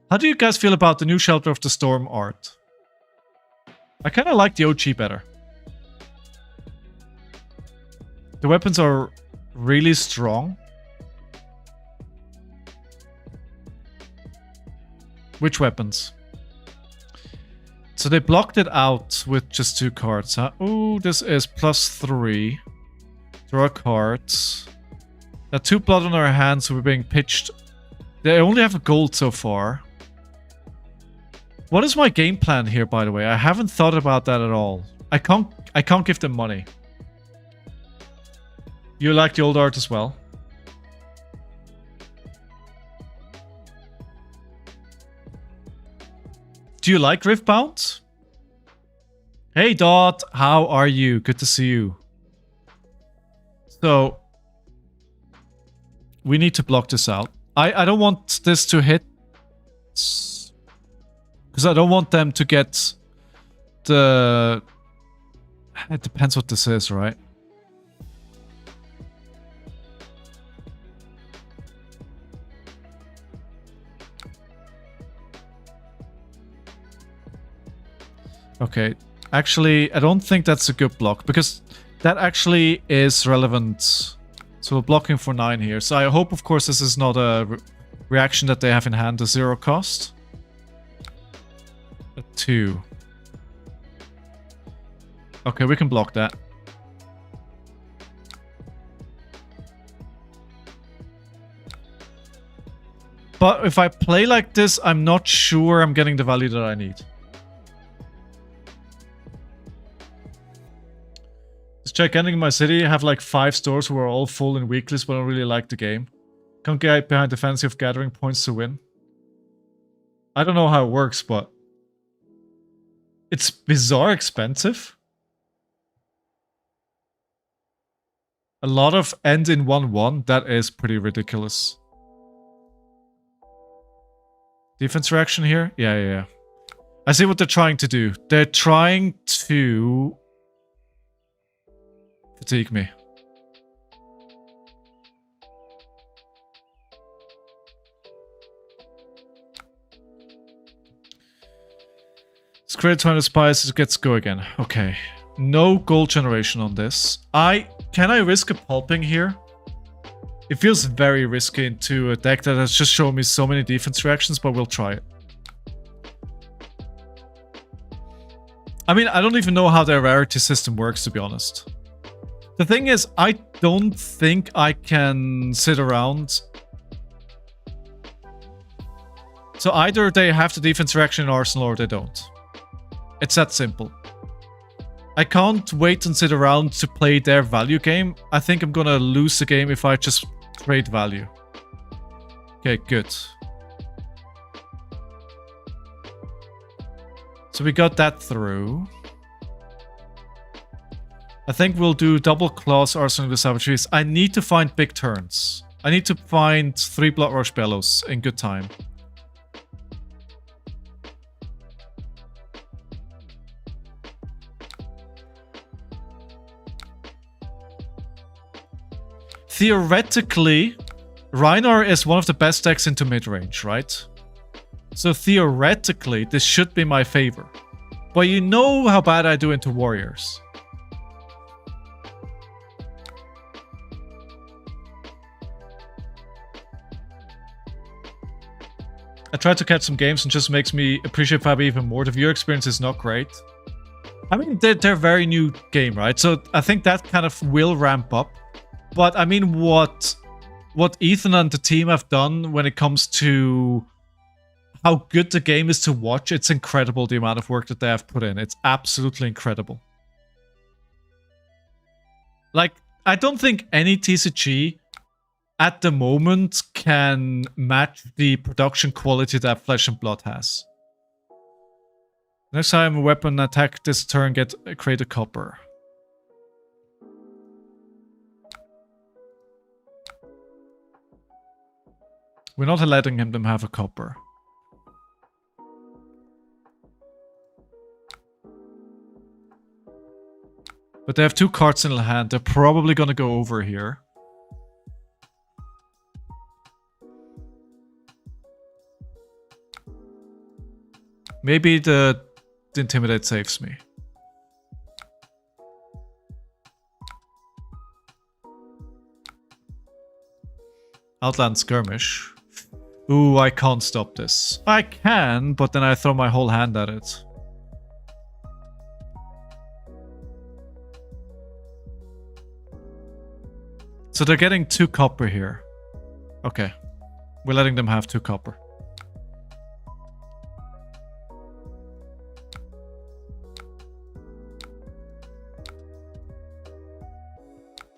How do you guys feel about the new Shelter of the Storm art? I kind of like the OG better. The weapons are really strong. Which weapons? So they blocked it out with just 2 cards, huh? Oh, this is +3. Draw cards. There are 2 blood on our hands, so we're being pitched. They only have a gold so far. What is my game plan here, by the way? I haven't thought about that at all. I can't give them money. You like the old art as well? Do you like Riftbound? Hey Dot, how are you? Good to see you. So, we need to block this out. I don't want this to hit. Because I don't want them to get the... It depends what this is, right? Okay, actually, I don't think that's a good block, because that actually is relevant. So we're blocking for 9 here. So I hope, of course, this is not a reaction that they have in hand, a 0 cost. A 2. Okay, we can block that. But if I play like this, I'm not sure I'm getting the value that I need. Gigantic in my city. I have like 5 stores who are all full in weeklies, but I don't really like the game. Can't get behind the fancy of gathering points to win. I don't know how it works, but it's bizarre expensive. A lot of end in 1-1. That is pretty ridiculous. Defense reaction here? Yeah. I see what they're trying to do. They're trying to fatigue me. Let's create 200 spies. Let's go again. Okay. No gold generation on this. Can I risk a pulping here? It feels very risky into a deck that has just shown me so many defense reactions, but we'll try it. I mean, I don't even know how their rarity system works, to be honest. The thing is, I don't think I can sit around. So either they have the defense reaction in Arsenal or they don't. It's that simple. I can't wait and sit around to play their value game. I think I'm gonna lose the game if I just trade value. Okay, good. So we got that through. I think we'll do double claws, Arsenal with Savageries. I need to find big turns. I need to find 3 Blood Rush Bellows in good time. Theoretically, Rhinar is one of the best decks into mid-range, right? So theoretically, this should be my favor. But you know how bad I do into warriors. I tried to catch some games and just makes me appreciate Fabi even more. The viewer experience is not great. I mean, they're a very new game, right? So I think that kind of will ramp up. But I mean, what Ethan and the team have done when it comes to how good the game is to watch, it's incredible the amount of work that they have put in. It's absolutely incredible. Like, I don't think any TCG at the moment can match the production quality that Flesh and Blood has. Next time a weapon attack this turn, create a copper. We're not letting them have a copper. But they have 2 cards in the hand. They're probably gonna go over here. Maybe the Intimidate saves me. Outland Skirmish. Ooh, I can't stop this. I can, but then I throw my whole hand at it. So they're getting 2 copper here. Okay. We're letting them have 2 copper.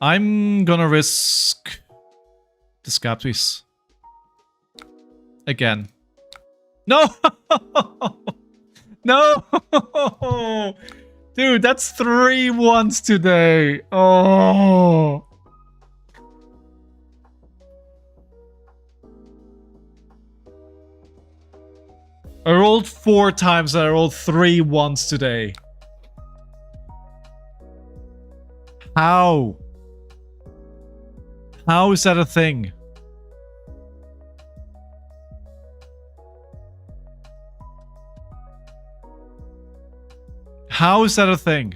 I'm gonna risk the Scappies. Again. No! No! Dude, that's 3 ones today. Oh! I rolled 4 times and I rolled 3 ones today. How? How is that a thing? How is that a thing?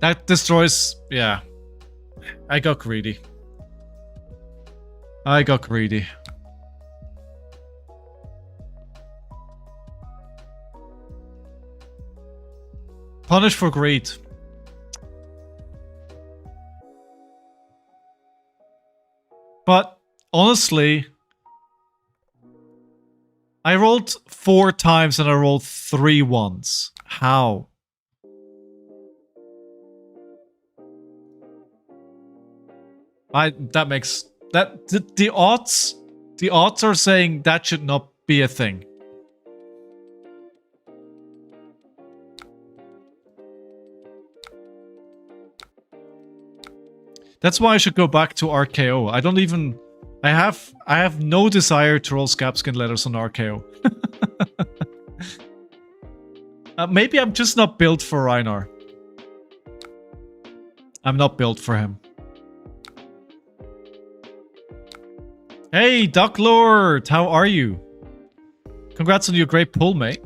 That destroys... Yeah. I got greedy. I got greedy. Punish for greed. But honestly, I rolled 4 times and I rolled 3 ones. How? That makes that the odds are saying that should not be a thing. That's why I should go back to RKO. I don't even... I have no desire to roll Scabskin letters on RKO. Maybe I'm just not built for Rhinar. I'm not built for him. Hey, Duck Lord! How are you? Congrats on your great pull, mate.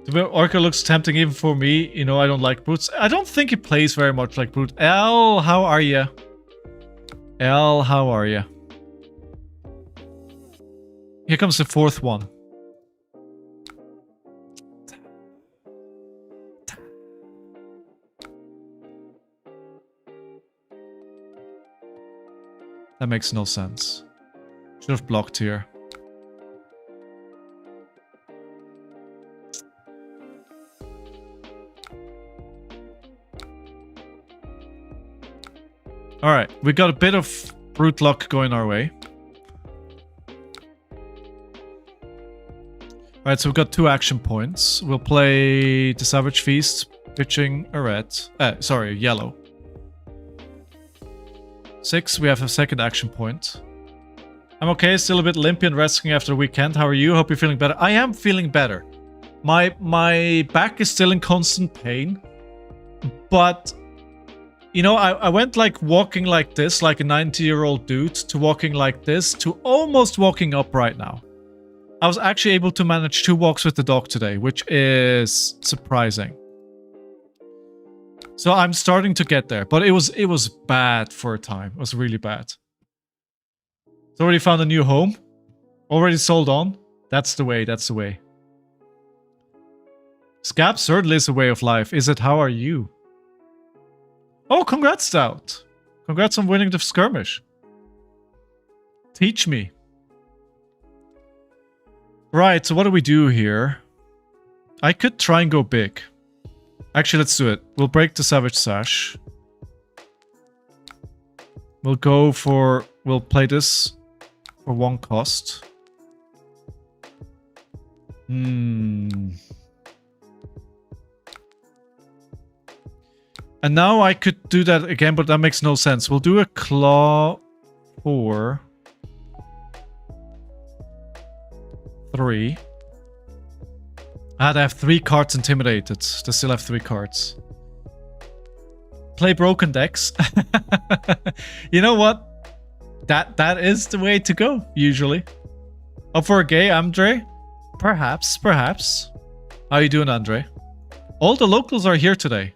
The Orca looks tempting even for me. You know, I don't like brutes. I don't think he plays very much like brute. L, how are ya? L, how are ya? Here comes the 4th one. That makes no sense. Should have blocked here. Alright, we got a bit of brute luck going our way. Alright, so we've got 2 action points. We'll play the Savage Feast, pitching a red. Sorry, yellow. 6, we have a 2nd action point. I'm okay, still a bit limpy and resting after the weekend. How are you? Hope you're feeling better. I am feeling better. My back is still in constant pain. But... you know, I went like walking like this, like a 90-year-old dude, to walking like this, to almost walking up right now. I was actually able to manage 2 walks with the dog today, which is surprising. So I'm starting to get there, but it was bad for a time. It was really bad. It's already found a new home. Already sold on. That's the way, that's the way. Scab certainly is a way of life. Is it? How are you? Oh, congrats, Stout. Congrats on winning the skirmish. Teach me. Right, so what do we do here? I could try and go big. Actually, let's do it. We'll break the Savage Sash. We'll go for... we'll play this. for 1 cost. And now I could do that again, but that makes no sense. We'll do a claw for 3. They have 3 cards intimidated. They still have 3 cards. Play broken decks. You know what? That is the way to go, usually. Up for a gay, Andre? Perhaps. How you doing, Andre? All the locals are here today.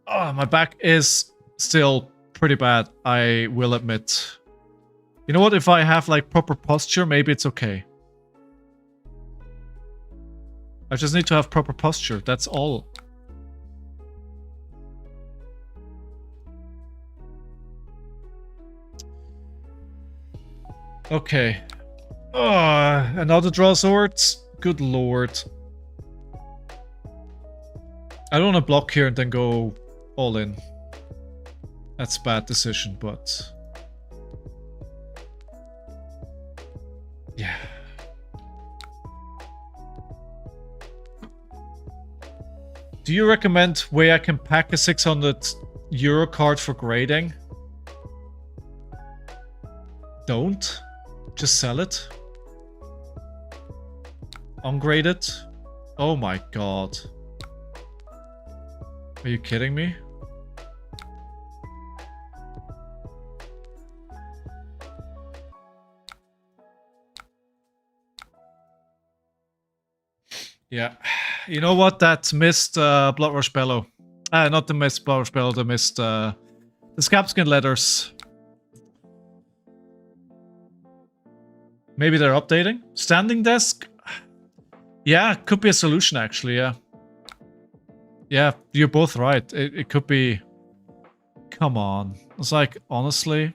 Oh, my back is still pretty bad, I will admit. You know what? If I have like proper posture, maybe it's okay. I just need to have proper posture, that's all. Okay. Another draw swords? Good lord. I don't want to block here and then go all in. That's a bad decision, but... yeah. Do you recommend where I can pack a 600 euro card for grading? Don't. Just sell it. Ungrade it. Oh my god. Are you kidding me? Yeah. You know what? That missed Bloodrush Bellow. Not the missed Bloodrush Bellow, the missed the Scabskin letters. Maybe they're updating? Standing desk? Yeah, could be a solution actually, yeah. Yeah, you're both right. It could be... come on. It's like, honestly...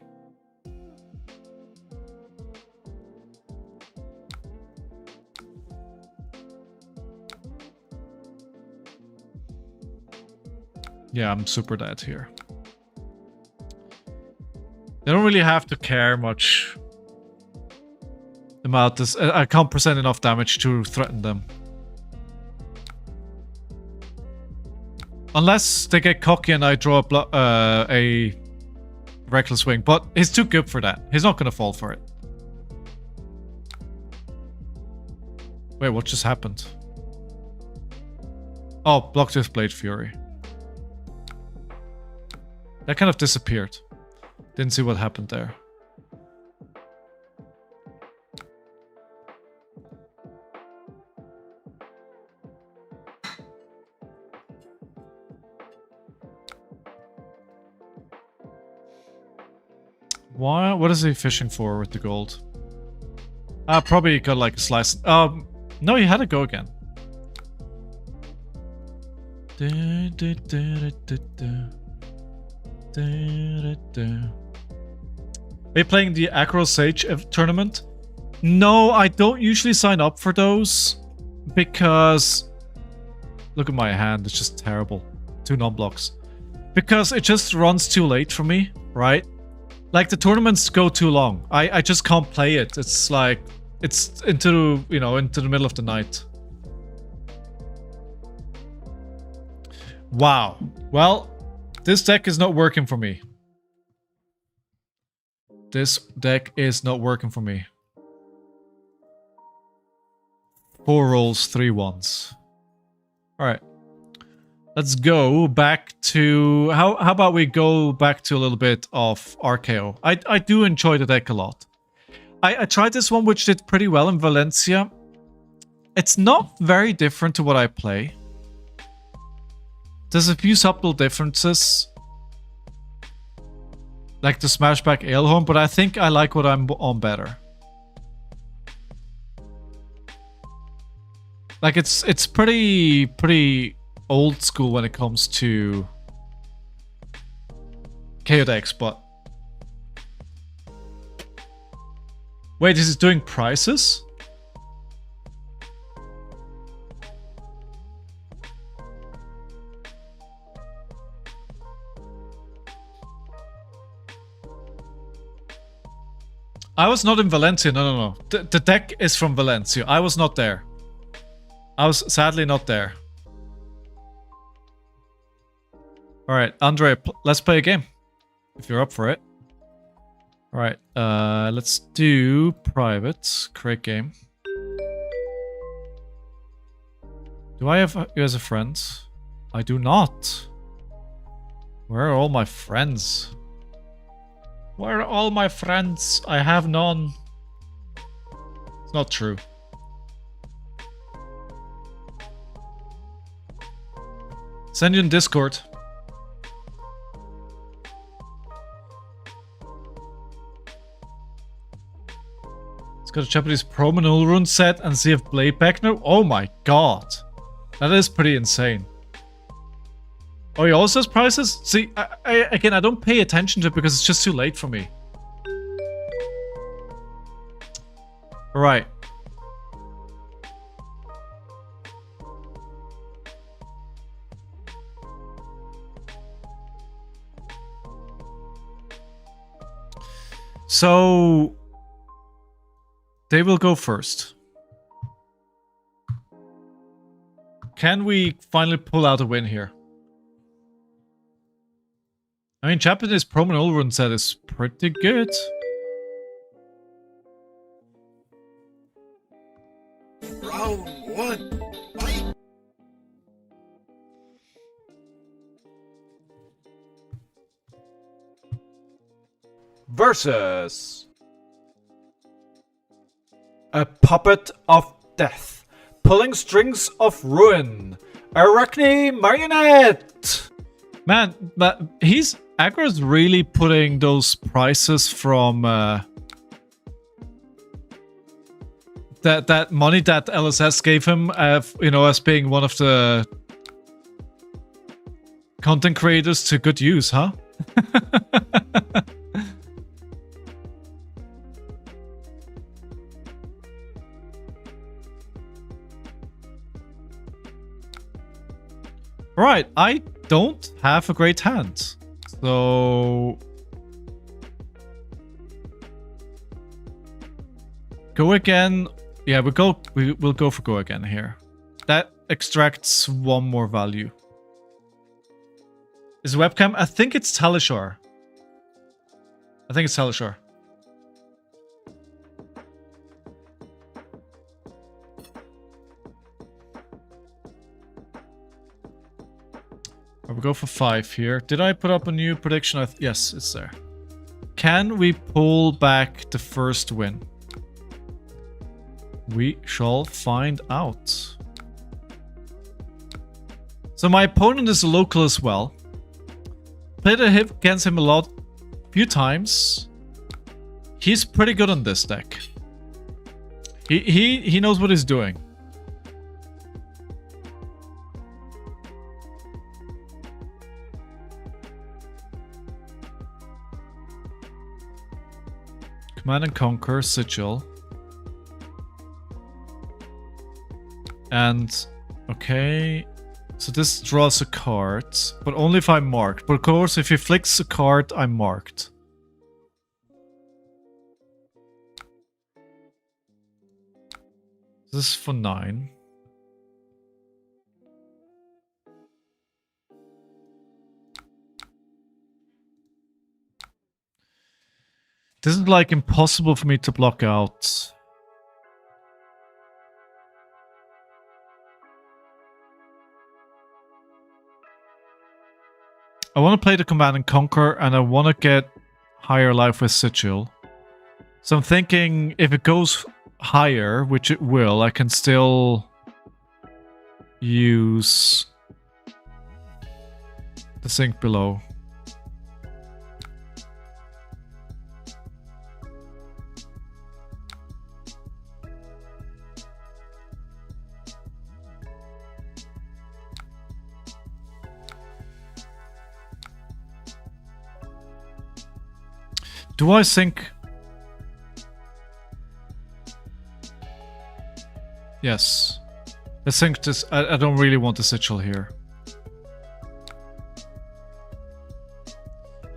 yeah, I'm super dead here. They don't really have to care much about this. I can't present enough damage to threaten them. Unless they get cocky and I draw a Reckless Wing. But he's too good for that. He's not gonna fall for it. Wait, what just happened? Oh, blocked with Blade Fury. That kind of disappeared. Didn't see what happened there. Why? What is he fishing for with the gold? Probably got like a slice. No, he had to go again. Are you playing the Acro Sage tournament? No, I don't usually sign up for those because look at my hand, it's just terrible. 2 non-blocks. Because it just runs too late for me, right? Like the tournaments go too long. I just can't play it. It's like it's into, you know, into the middle of the night. Wow. Well, this deck is not working for me. This deck is not working for me. 4 rolls, 3 ones. Alright. Let's go back to... How about we go back to a little bit of RKO? I do enjoy the deck a lot. I tried this one, which did pretty well in Valencia. It's not very different to what I play. There's a few subtle differences. Like the Smashback Alehorn, but I think I like what I'm on better. Like it's pretty old school when it comes to Kayo decks, but... Wait, this is doing prices? I was not in Valencia. No, no, no. The deck is from Valencia. I was not there. I was sadly not there. Alright, Andre, let's play a game. If you're up for it. Alright, let's do private. Create game. Do I have you as a friend? I do not. Where are all my friends? Where are all my friends? I have none. It's not true. Send you in Discord. Let's go to Japanese Pro Manul rune set and see if Blade back now. Oh my god. That is pretty insane. Oh, he also has prices? See, again, I don't pay attention to it because it's just too late for me. Alright. So they will go first. Can we finally pull out a win here? I mean, Japanese Pro Manul rune set is pretty good. Round one. Fight. Versus a puppet of death, pulling strings of ruin, Arakni Marionette. Man, but Aggro's really putting those prices from that money that LSS gave him, you know, as being one of the content creators to good use, huh? Right, I don't have a great hand, so go again. Yeah, we'll go for go again here. That extracts one more value. Is webcam? I think it's Talishar. I think it's Talishar. We'll go for 5 here. Did I put up a new prediction? Yes, it's there. Can we pull back the first win? We shall find out. So my opponent is a local as well. Played against him a few times. He's pretty good on this deck. He knows what he's doing. Command and Conquer, Sigil. And, okay. So this draws a card, but only if I'm marked. But of course, if he flicks a card, I'm marked. This is for 9. This is like impossible for me to block out. I want to play the Command and Conquer, and I want to get higher life with Sigil. So I'm thinking if it goes higher, which it will, I can still use the sink below. Do I think? Yes. I think this. I don't really want the Sigil here.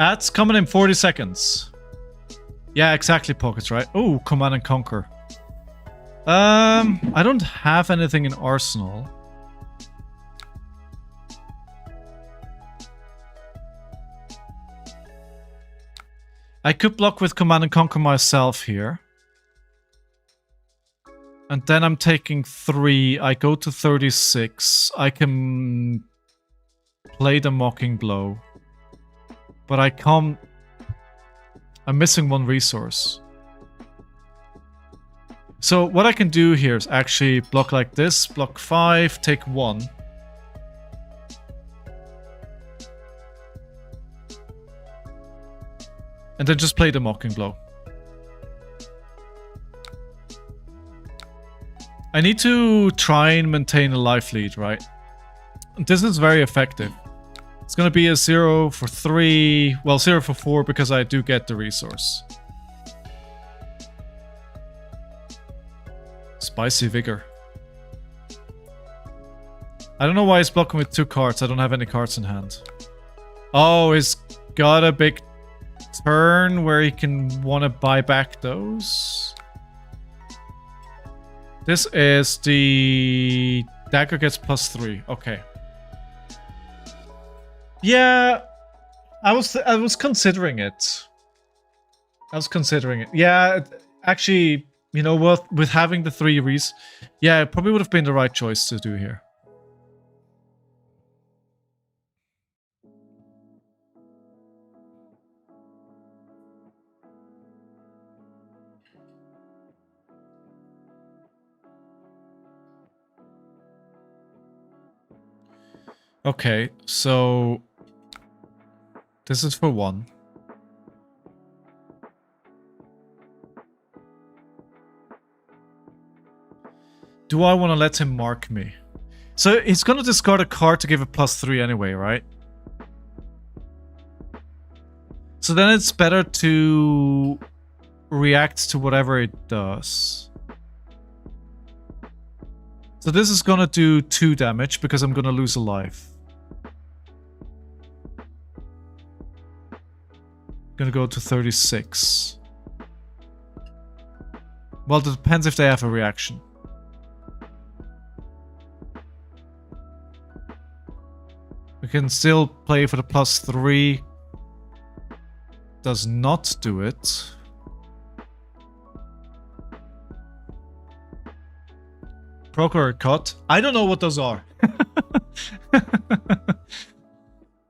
Ads coming in 40 seconds. Yeah, exactly, pockets, right? Oh, Command and Conquer. I don't have anything in Arsenal. I could block with Command and Conquer myself here. And then I'm taking 3. I go to 36. I can play the Mocking Blow. But I can't... I'm missing 1 resource. So what I can do here is actually block like this. Block 5, take 1. And then just play the Mocking Blow. I need to try and maintain a life lead, right? This is very effective. It's gonna be a 0 for 3. Well, 0 for 4 because I do get the resource. Spicy Vigor. I don't know why he's blocking with 2 cards. I don't have any cards in hand. Oh, he's got a big turn where he can want to buy back those. This is the dagger gets +3. Okay. Yeah, I was considering it. Yeah, actually, you know what? With having the 3 yeah, it probably would have been the right choice to do here. Okay, so this is for 1. Do I want to let him mark me? So he's going to discard a card to give it +3 anyway, right? So then it's better to react to whatever it does. So this is going to do 2 damage because I'm going to lose a life. Gonna go to 36. Well, it depends if they have a reaction. We can still play for the +3. Does not do it. Procure cut. I don't know what those are.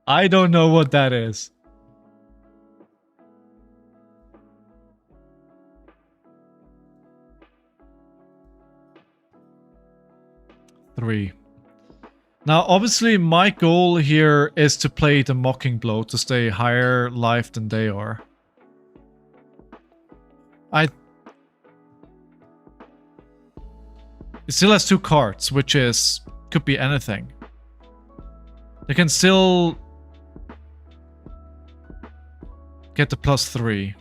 I don't know what that is. Three. Now, obviously, my goal here is to play the Mocking Blow to stay higher life than they are. It still has 2 cards, which is... could be anything. They can still... get the +3.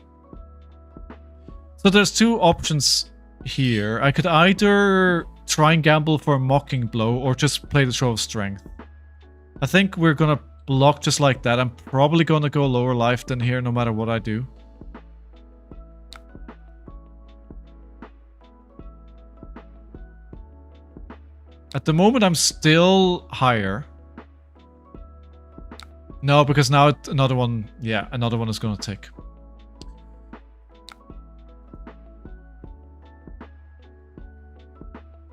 So there's 2 options here. I could either try and gamble for a Mocking Blow or just play the Show of Strength. I think we're gonna block just like that. I'm probably gonna go lower life than here no matter what I do. At the moment I'm still higher. No, because now another one, yeah, another one is gonna tick.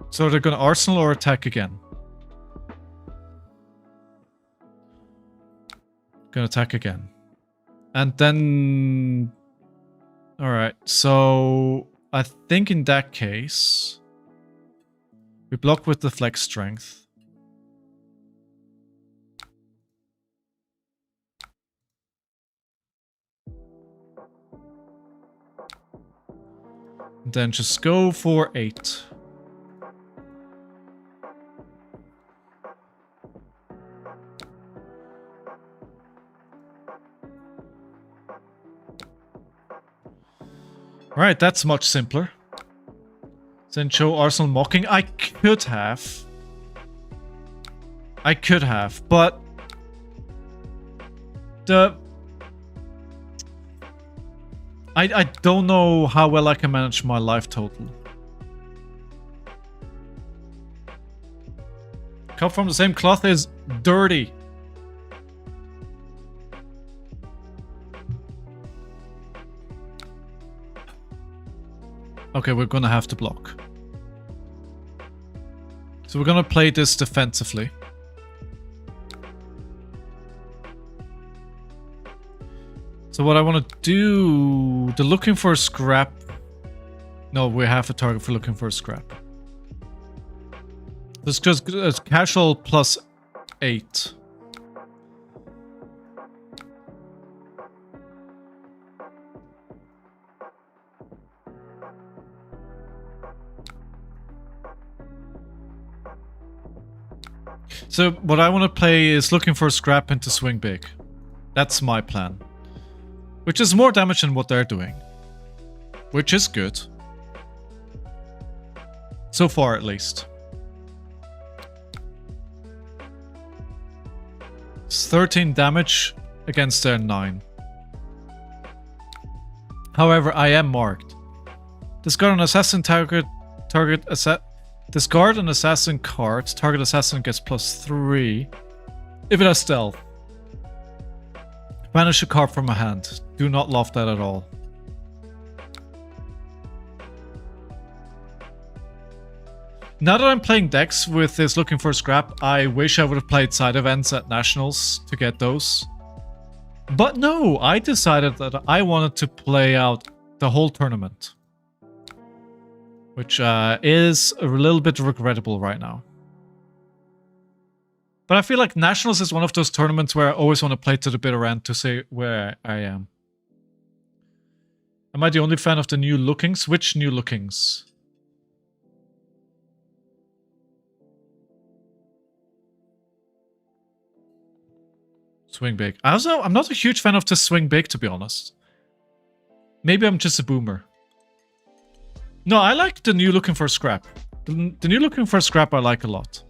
So they're gonna Arsenal or attack again? Gonna attack again. And then... Alright, so... I think in that case... we block with the Flex Strength. And then just go for 8. Alright, that's much simpler. Then show Arsenal Mocking. I could have, but... I don't know how well I can manage my life total. Cut from the same cloth is dirty. Okay, we're gonna have to block. So we're gonna play this defensively. So what I want to do... The looking for a scrap... No, we have a target for looking for a scrap. This just it's casual plus 8. So what I want to play is looking for a scrap into swing big. That's my plan. Which is more damage than what they're doing. Which is good. So far, at least. It's 13 damage against their 9. However, I am marked. Discard an assassin discard an assassin card. Target assassin gets +3 if it has stealth. Banish a card from a hand. Do not love that at all. Now that I'm playing decks with this looking for a scrap, I wish I would have played side events at Nationals to get those. But no, I decided that I wanted to play out the whole tournament. Which is a little bit regrettable right now. But I feel like Nationals is one of those tournaments where I always want to play to the bitter end to say where I am. Am I the only fan of the new lookings? Which new lookings? Swing big. I'm not a huge fan of the swing big, to be honest. Maybe I'm just a boomer. No, I like the new looking for scrap. The new looking for scrap I like a lot.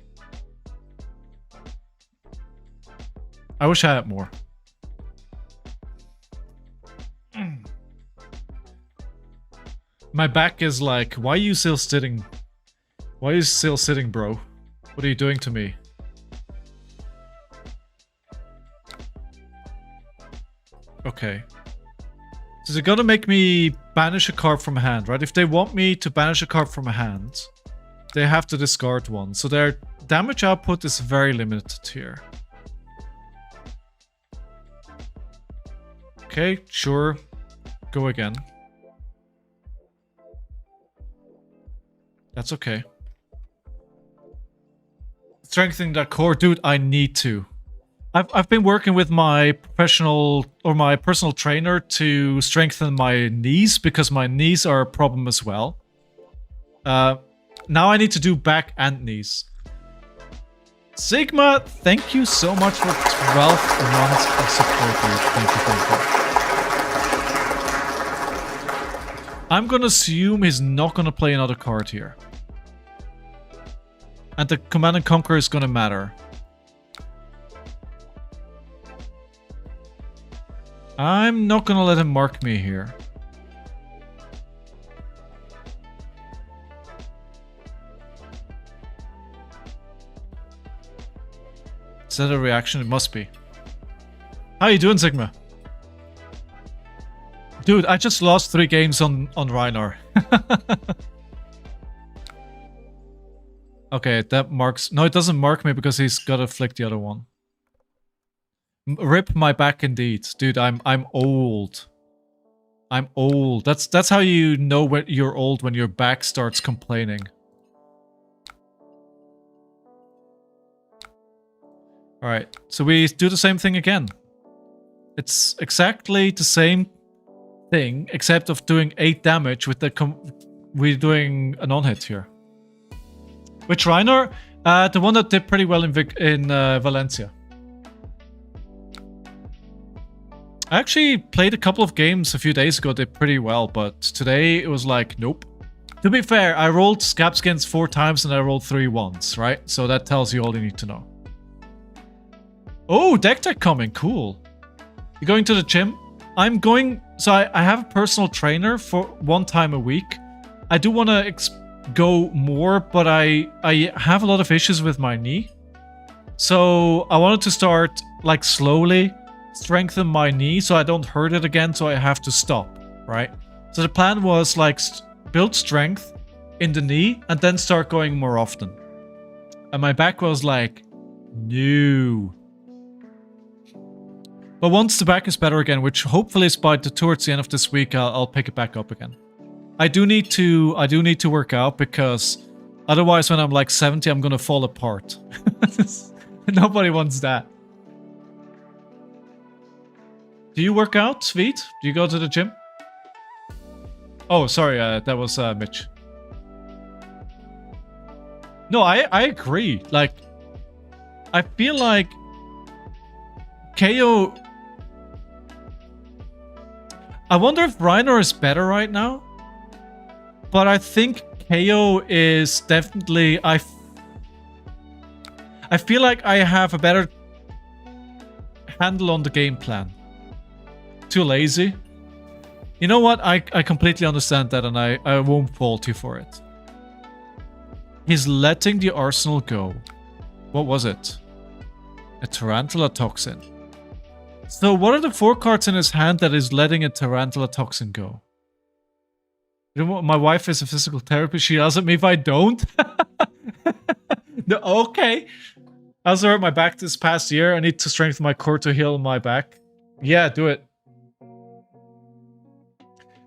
I wish I had more. My back is like, why are you still sitting? Why are you still sitting, bro? What are you doing to me? Okay. So they're gonna make me banish a card from hand, right? If they want me to banish a card from a hand, they have to discard one. So their damage output is very limited here. Okay, sure. Go again. That's okay. Strengthening that core. Dude, I need to. I've been working with my professional or my personal trainer to strengthen my knees because my knees are a problem as well. Now I need to do back and knees. Sigma, thank you so much for 12 months of support, dude. Thank you. I'm gonna assume he's not gonna play another card here. And the Command and Conquer is gonna matter. I'm not gonna let him mark me here. Is that a reaction? It must be. How you doing, Sigma? Dude, I just lost 3 games on Rhinar. Okay, that marks... No, it doesn't mark me because he's gotta flick the other one. Rip my back indeed. Dude, I'm old. I'm old. That's how you know when you're old, when your back starts complaining. Alright, so we do the same thing again. It's exactly the same thing, except of doing 8 damage with the... We're doing a non-hit here. Which Rhinar? The one that did pretty well in Valencia. I actually played a couple of games a few days ago, did pretty well, but today it was like, nope. To be fair, I rolled Scabskins 4 times and I rolled 3 once, right? So that tells you all you need to know. Oh, deck coming, cool. You going to the gym? I'm going... So I have a personal trainer for 1 time a week. I do want to go more, but I have a lot of issues with my knee. So I wanted to start, like, slowly strengthen my knee so I don't hurt it again, so I have to stop, right? So the plan was, like, build strength in the knee and then start going more often. And my back was like, no. But once the back is better again, which hopefully is towards the end of this week, I'll pick it back up again. I do need to work out because otherwise when I'm like 70, I'm gonna fall apart. Nobody wants that. Do you work out, Sweet? Do you go to the gym? Oh, sorry, that was Mitch. No, I agree. Like, I feel like Kayo... I wonder if Rhinar is better right now. But I think Kayo is definitely... I feel like I have a better handle on the game plan. Too lazy. You know what? I completely understand that and I won't fault you for it. He's letting the arsenal go. What was it? A tarantula toxin. So what are the 4 cards in his hand that is letting a tarantula toxin go? You know what? My wife is a physical therapist. She yells at me if I don't. No, okay. I also hurt my back this past year. I need to strengthen my core to heal my back. Yeah, do it.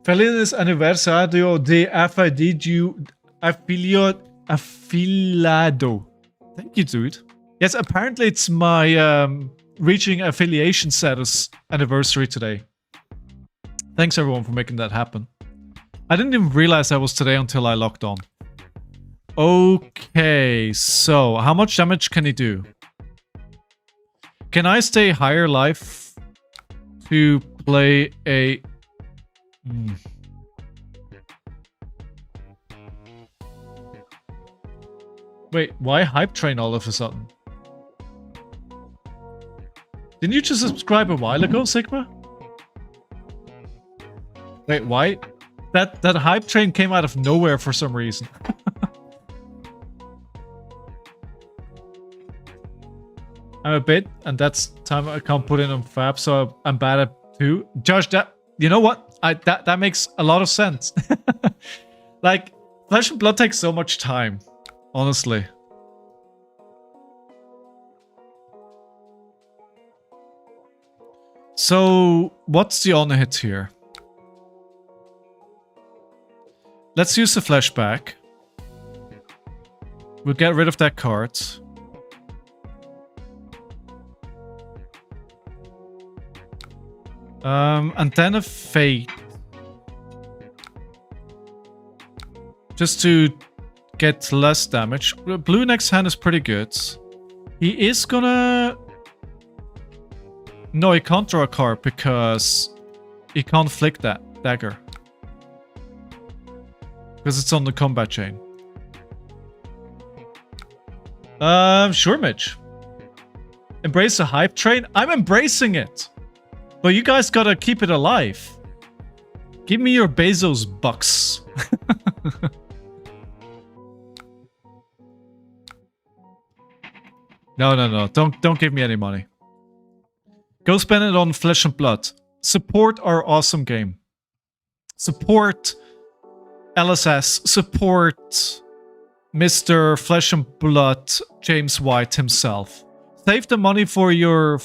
Feliz aniversario de afiliado. Thank you, dude. Yes, apparently it's my reaching affiliation status anniversary today. Thanks everyone for making that happen. I didn't even realize that was today until I logged on. Okay, so how much damage can he do? Can I stay higher life to play a... Wait, why hype train all of a sudden? Didn't you just subscribe a while ago, Sigma? Wait, why? That hype train came out of nowhere for some reason. I'm a bit, and that's time I can't put in on Fab, so I'm bad at 2. Josh, you know what? That makes a lot of sense. Like, Flesh and Blood takes so much time, honestly. So, what's the on hit here? Let's use the flashback. We'll get rid of that card. And then a fate. Just to get less damage. Blue next hand is pretty good. He is gonna... No, he can't draw a card because he can't flick that dagger. Because it's on the combat chain. Sure, Mitch. Embrace the hype train? I'm embracing it! But you guys gotta keep it alive. Give me your Bezos bucks. No. Don't give me any money. Go spend it on Flesh and Blood. Support our awesome game. Support LSS. Support Mr. Flesh and Blood James White himself. Save the money for your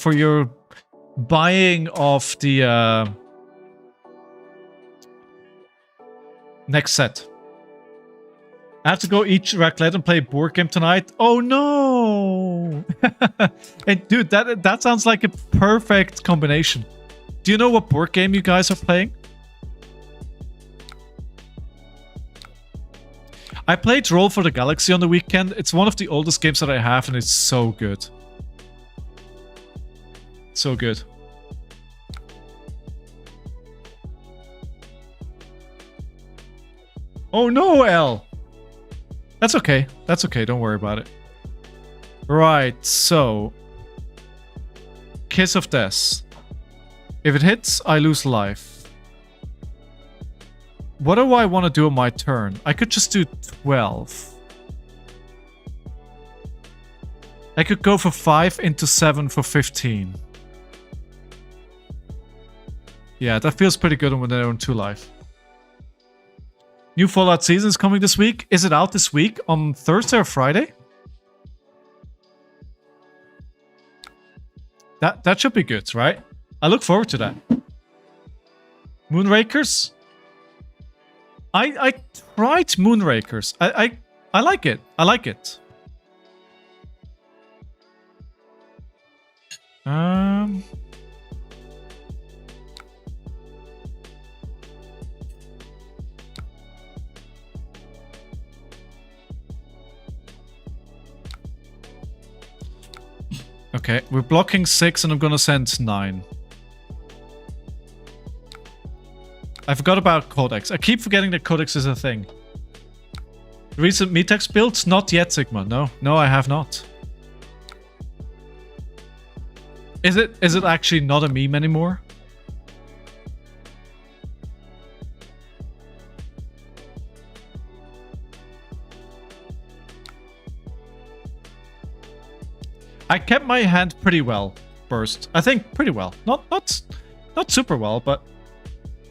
buying of the next set. I have to go eat raclette and play a board game tonight. Oh no! And dude, that sounds like a perfect combination. Do you know what board game you guys are playing? I played Roll for the Galaxy on the weekend. It's one of the oldest games that I have and it's so good. So good. Oh no, L! That's okay. That's okay. Don't worry about it. Right, so... Kiss of Death. If it hits, I lose life. What do I want to do on my turn? I could just do 12. I could go for 5 into 7 for 15. Yeah, that feels pretty good when they're on 2 life. New Fallout season is coming this week. Is it out this week on Thursday or Friday? That should be good, right? I look forward to that. Moonrakers? I tried Moonrakers. I like it. I like it. Okay, we're blocking 6 and I'm gonna send 9. I forgot about Codex. I keep forgetting that Codex is a thing. Recent Metex builds? Not yet, Sigma. No, I have not. Is it actually not a meme anymore? I kept my hand pretty well, Burst. I think pretty well. Not super well, but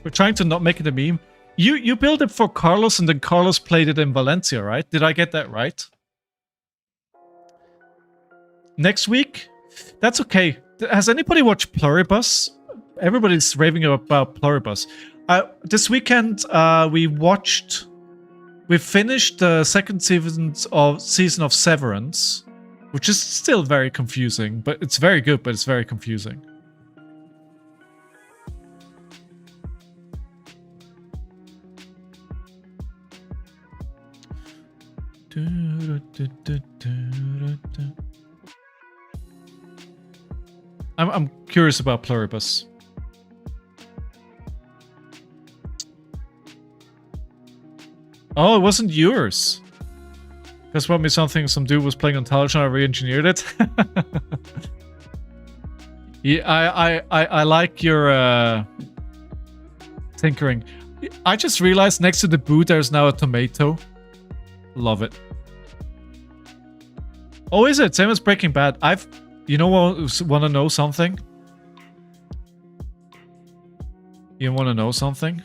we're trying to not make it a meme. You built it for Carlos and then Carlos played it in Valencia, right? Did I get that right? Next week? That's okay. Has anybody watched Pluribus? Everybody's raving about Pluribus. This weekend, we finished the second season of Severance, which is still very confusing, but it's very good, but it's very confusing. I'm curious about Pluribus. Oh, it wasn't yours. Guess brought me something some dude was playing on television. I re-engineered it. Yeah, I like your tinkering. I just realized next to the boot there's now a tomato. Love it. Oh, is it? Same as Breaking Bad. You know what? Want to know something? You want to know something?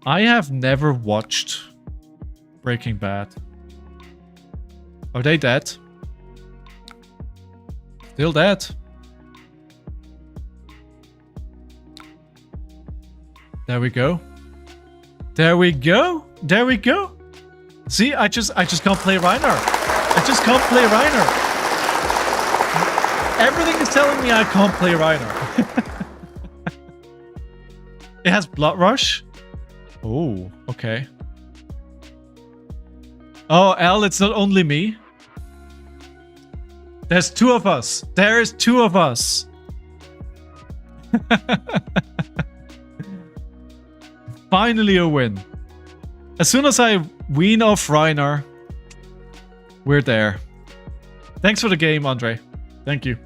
I have never watched Breaking Bad. Are they dead? Still dead. There we go. There we go. There we go. See, I just can't play Rhinar. I just can't play Rhinar. Everything is telling me I can't play Rhinar. It has Blood Rush. Oh, okay. Oh, L, it's not only me. There's 2 of us. There is 2 of us. Finally a win. As soon as I wean off Rhinar, we're there. Thanks for the game, Andre. Thank you.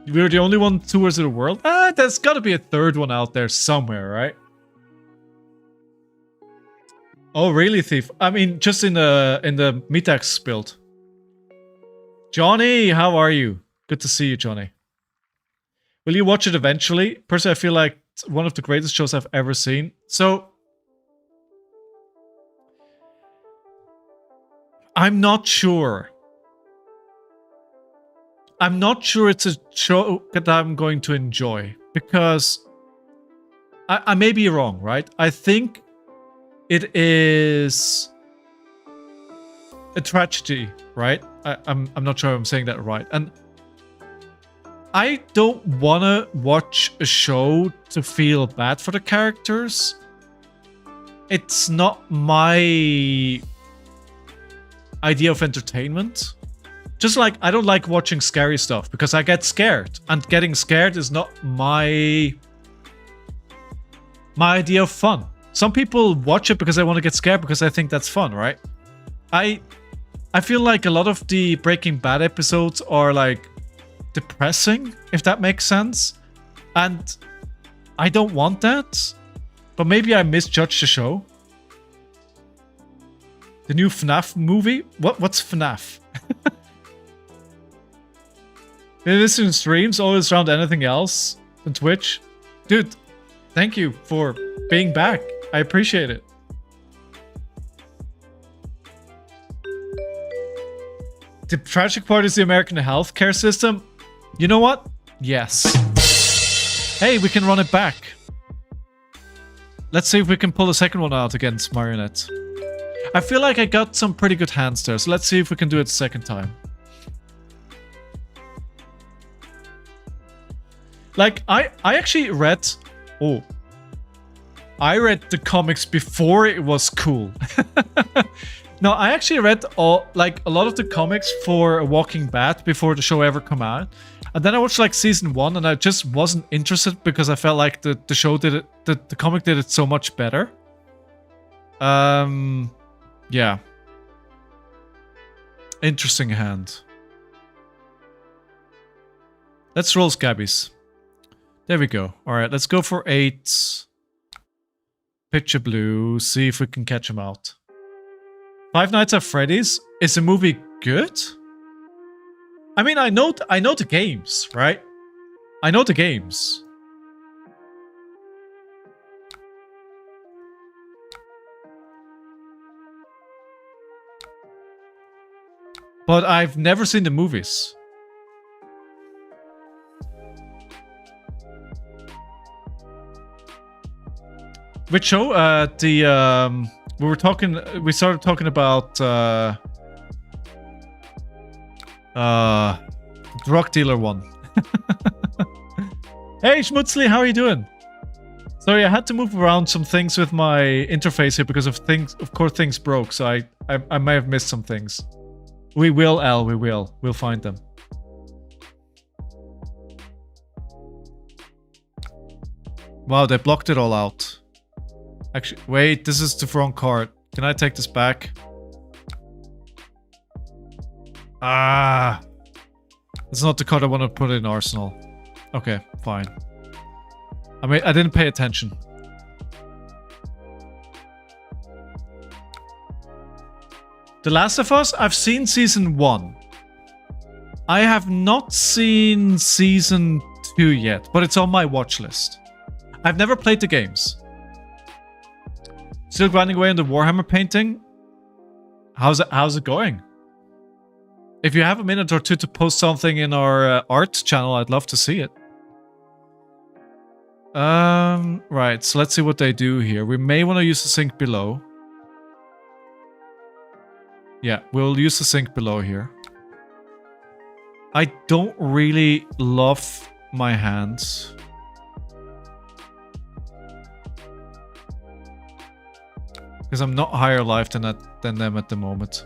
We're the only one tours of the world? There's gotta be a third one out there somewhere, right? Oh, really, Thief? I mean, just in the Metax build. Johnny, how are you? Good to see you, Johnny. Will you watch it eventually? Personally, I feel like it's one of the greatest shows I've ever seen. So, I'm not sure. I'm not sure it's a show that I'm going to enjoy. Because I may be wrong, right? I think it is a tragedy, right? I'm not sure I'm saying that right. And I don't want to watch a show to feel bad for the characters. It's not my idea of entertainment. Just like I don't like watching scary stuff because I get scared. And getting scared is not my idea of fun. Some people watch it because they want to get scared because I think that's fun, right? I feel like a lot of the Breaking Bad episodes are like depressing, if that makes sense. And I don't want that. But maybe I misjudged the show. The new FNAF movie? What's FNAF? They listen to streams, always around anything else on Twitch. Dude, thank you for being back. I appreciate it. The tragic part is the American healthcare system. You know what? Yes. Hey, we can run it back. Let's see if we can pull the second one out against Marionette. I feel like I got some pretty good hands there, so let's see if we can do it the second time. Like, I actually read... Oh. I read the comics before it was cool. No, I actually read a lot of the comics for Walking Bad before the show ever come out. And then I watched like season 1 and I just wasn't interested because I felt like the show did it, the comic did it so much better. Yeah. Interesting hand. Let's roll Scabbies. There we go. Alright, let's go for 8. Picture blue. See if we can catch him out. Five Nights at Freddy's? Is the movie good? I mean, I know the games, right? I know the games. But I've never seen the movies. Which show? We started talking about drug dealer one. Hey Schmutzli, how are you doing? Sorry, I had to move around some things with my interface here because of course things broke, so I may have missed some things. We will, Al, we will. We'll find them. Wow, they blocked it all out. Actually, wait, this is the wrong card. Can I take this back? Ah! It's not the card I want to put in Arsenal. Okay, fine. I mean, I didn't pay attention. The Last of Us, I've seen season 1. I have not seen season 2 yet, but it's on my watch list. I've never played the games. Still grinding away on the Warhammer painting? How's it going? If you have a minute or two to post something in our art channel, I'd love to see it. Right, so let's see what they do here. We may want to use the sink below. Yeah, we'll use the sink below here. I don't really love my hands. Because I'm not higher life than them at the moment.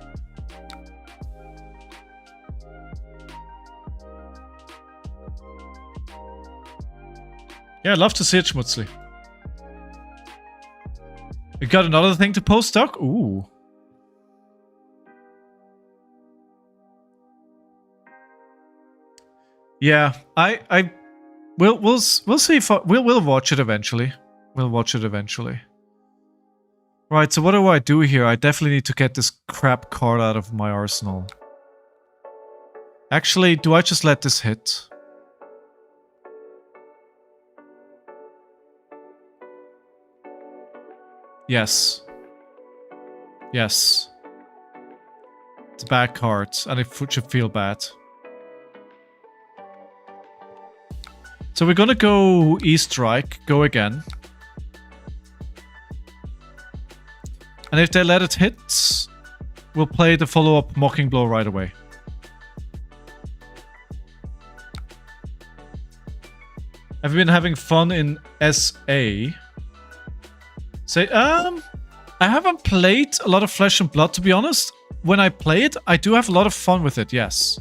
Yeah, I'd love to see it, Schmutzli. You got another thing to post, Doc? Ooh. Yeah, we'll see if we'll watch it eventually. We'll watch it eventually. Right, so what do I do here? I definitely need to get this crap card out of my arsenal. Actually, do I just let this hit? Yes. Yes. It's a bad card, and it should feel bad. So we're gonna go E-Strike, go again. And if they let it hit, we'll play the follow-up Mocking Blow right away. Have you been having fun in SA? Say, I haven't played a lot of Flesh and Blood, to be honest. When I play it, I do have a lot of fun with it, yes.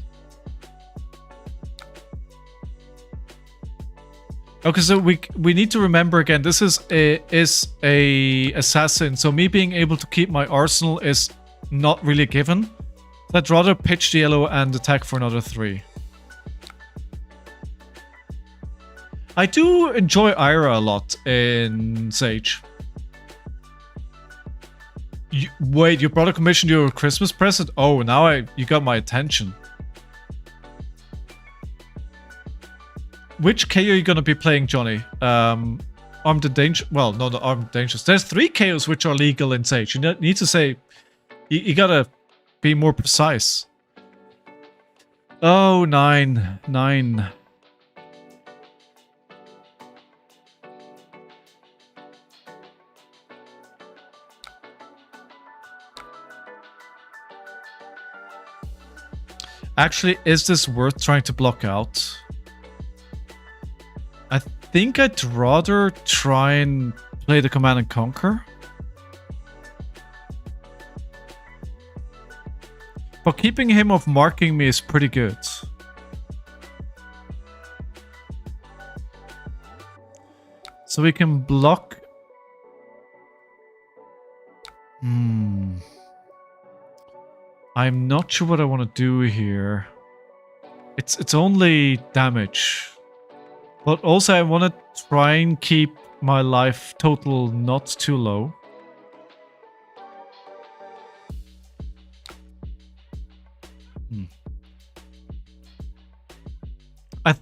Okay, so we need to remember again, this is a assassin, so me being able to keep my arsenal is not really a given. I'd rather pitch the yellow and attack for another 3. I do enjoy Ira a lot in Sage. Wait, your brother commissioned you a Christmas present? Oh, now you got my attention. Which KO are you gonna be playing, Johnny? Armed and Dangerous? Well, no, not Armed and Dangerous. There's 3 KOs which are legal in Sage. You need to say... You gotta be more precise. Oh, 9. 9. Actually, is this worth trying to block out? I think I'd rather try and play the Command and Conquer. But keeping him off marking me is pretty good. So we can block... I'm not sure what I want to do here. It's only damage. But also I want to try and keep my life total not too low. I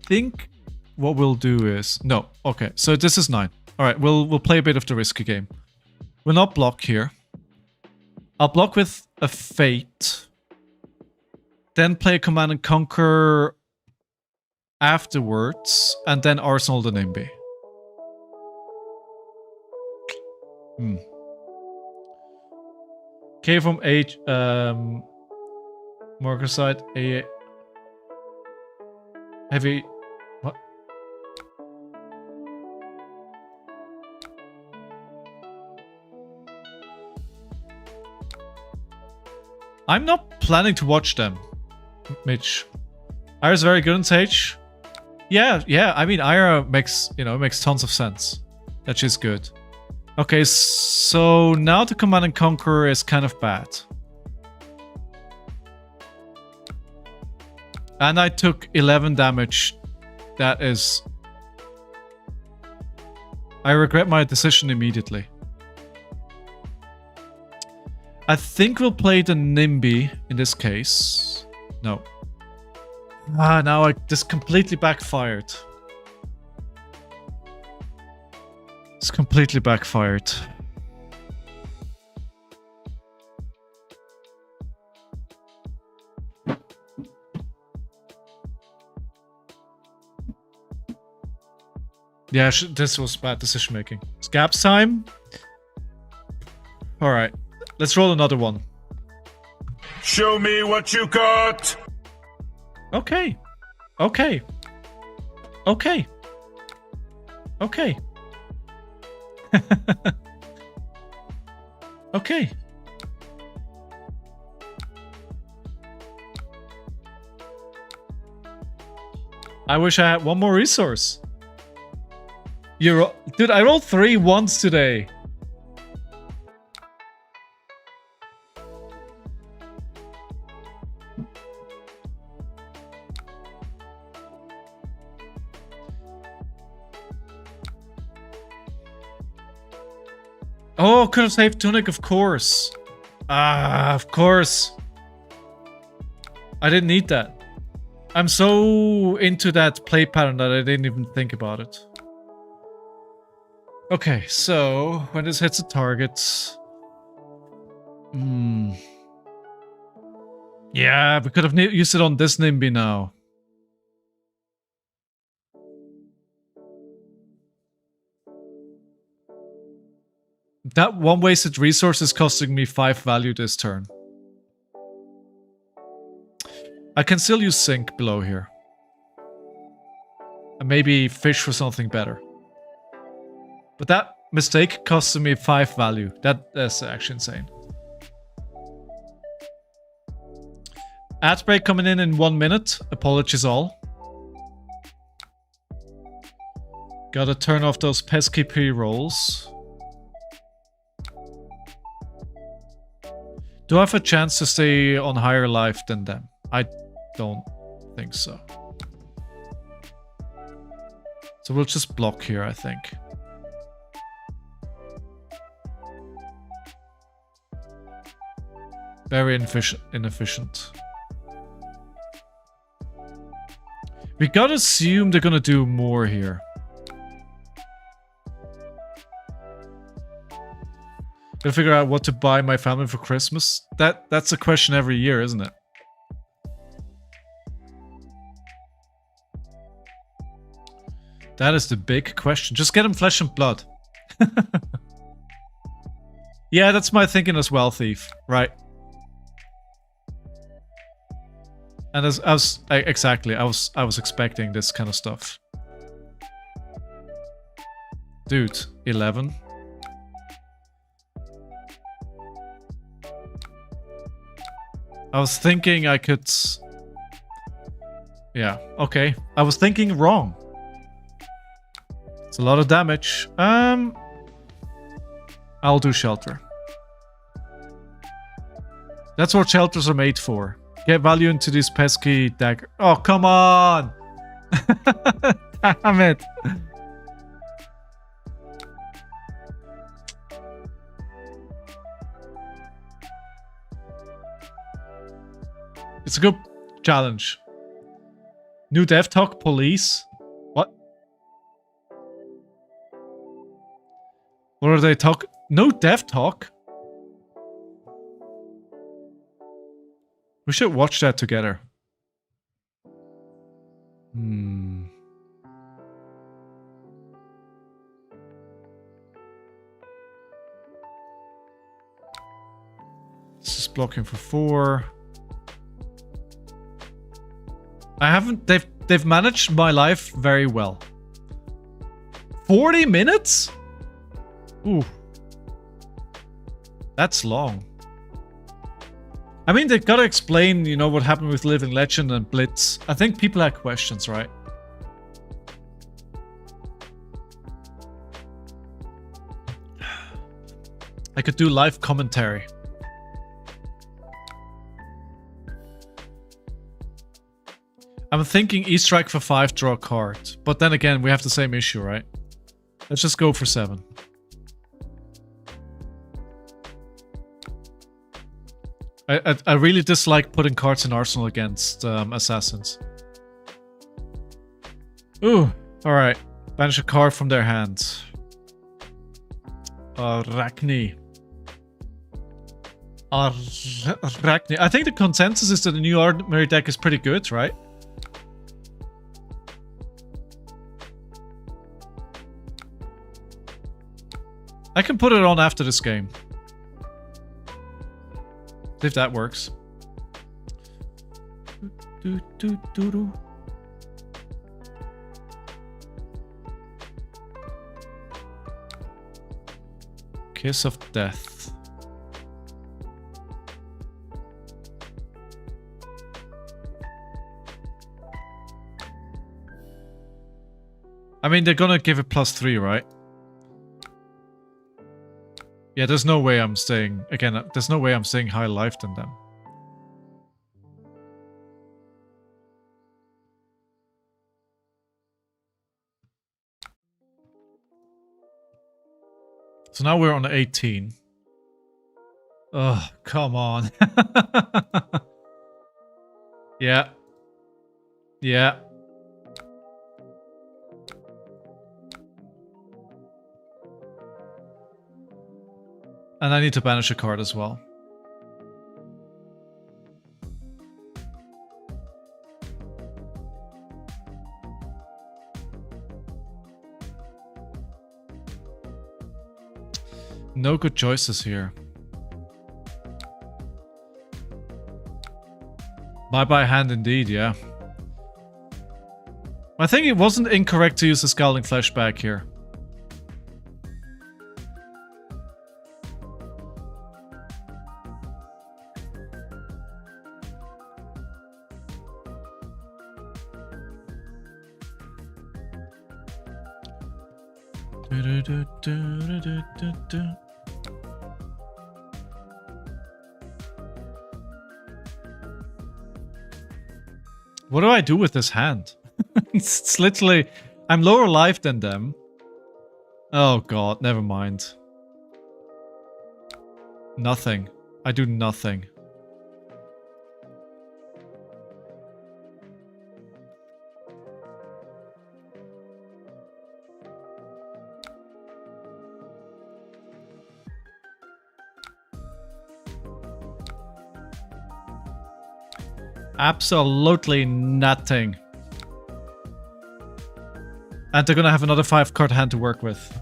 think what we'll do is... No, okay, so this is 9. Alright, we'll play a bit of the risky game. We'll not block here. I'll block with a Fate. Then play a Command and Conquer afterwards. And then Arsenal the NIMBY. K from H... Marker side, A... Heavy... What? I'm not planning to watch them, Mitch. Ira's very good in Sage. Yeah, I mean, Ira makes, makes tons of sense. That she's good. Okay, so now the Command and Conquer is kind of bad. And I took 11 damage. That is... I regret my decision immediately. I think we'll play the NIMBY in this case. No. Now this completely backfired. It's completely backfired. Yeah, this was bad decision making. Scabs time. All right, let's roll another one. Show me what you got. Okay. Okay. Okay. Okay. Okay. I wish I had one more resource. Dude, I rolled 3 once today. Oh, could have saved Tunic, of course. Of course. I didn't need that. I'm so into that play pattern that I didn't even think about it. Okay, so when this hits a target... Yeah, we could have used it on this NIMBY now. That one wasted resource is costing me 5 value this turn. I can still use Sync below here. And maybe fish for something better. But that mistake costed me 5 value. That's actually insane. Ad break coming in 1 minute. Apologies all. Gotta turn off those pesky pre-rolls. Do I have a chance to stay on higher life than them? I don't think so. So we'll just block here, I think. Very inefficient. We gotta assume they're gonna do more here. Gotta figure out what to buy my family for Christmas. That's a question every year, isn't it? That is the big question. Just get him flesh and blood. Yeah, that's my thinking as well, Thief. Right. And as I was expecting this kind of stuff. Dude, 11. I was thinking I could... Yeah, okay. I was thinking wrong. It's a lot of damage. I'll do shelter. That's what shelters are made for. Get value into these pesky dagger. Oh, come on! Damn it! It's a good challenge. New dev talk police? What? What are they talk? No dev talk? We should watch that together. This is blocking for 4. I haven't... They've managed my life very well. 40 minutes? Ooh. That's long. I mean, they've got to explain, you know, what happened with Living Legend and Blitz. I think people had questions, right? I could do live commentary. I'm thinking E-Strike for 5, draw a card. But then again, we have the same issue, right? Let's just go for 7. I really dislike putting cards in Arsenal against assassins. Ooh, alright. Banish a card from their hands. Arakni. Arakni. I think the consensus is that the new Ordinary deck is pretty good, right? I can put it on after this game. If that works. Kiss of Death. I mean, they're gonna give it +3, right? Yeah, there's no way I'm staying... Again, there's no way I'm staying high life than them. So now we're on 18. Oh, come on. Yeah. Yeah. And I need to banish a card as well. No good choices here. Bye-bye hand indeed, yeah. I think it wasn't incorrect to use the Scalding Flashback here. What do I do with this hand? It's literally... I'm lower life than them. Oh god, never mind. Nothing. I do nothing. Absolutely nothing. And they're gonna have another 5-card hand to work with.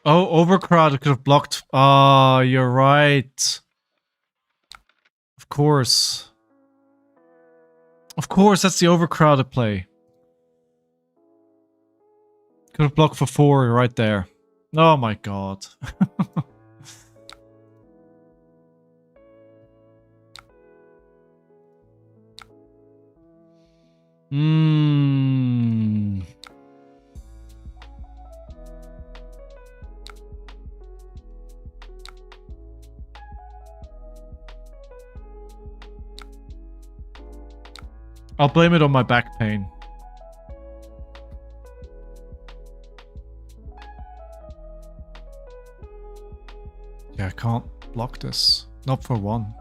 Oh, overcrowded could have blocked. Ah, you're right. Of course. Of course, that's the overcrowded play. Could have blocked for 4 right there. Oh my god. Hmm. I'll blame it on my back pain. Yeah, I can't block this. Not for 1.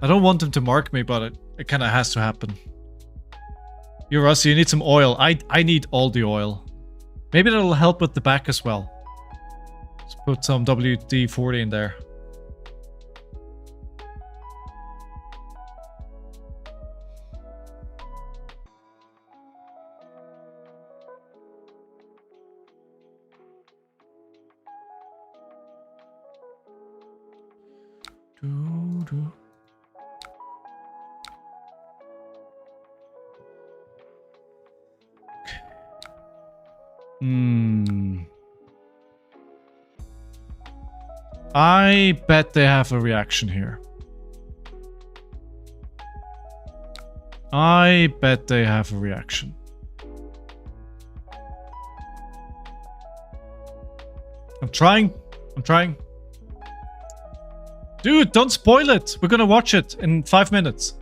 I don't want him to mark me, but it kind of has to happen. You're Rusty, you need some oil. I need all the oil. Maybe that'll help with the back as well. Let's put some WD-40 in there. I bet they have a reaction here. I bet they have a reaction. I'm trying. Dude, don't spoil it. We're gonna watch it in 5 minutes.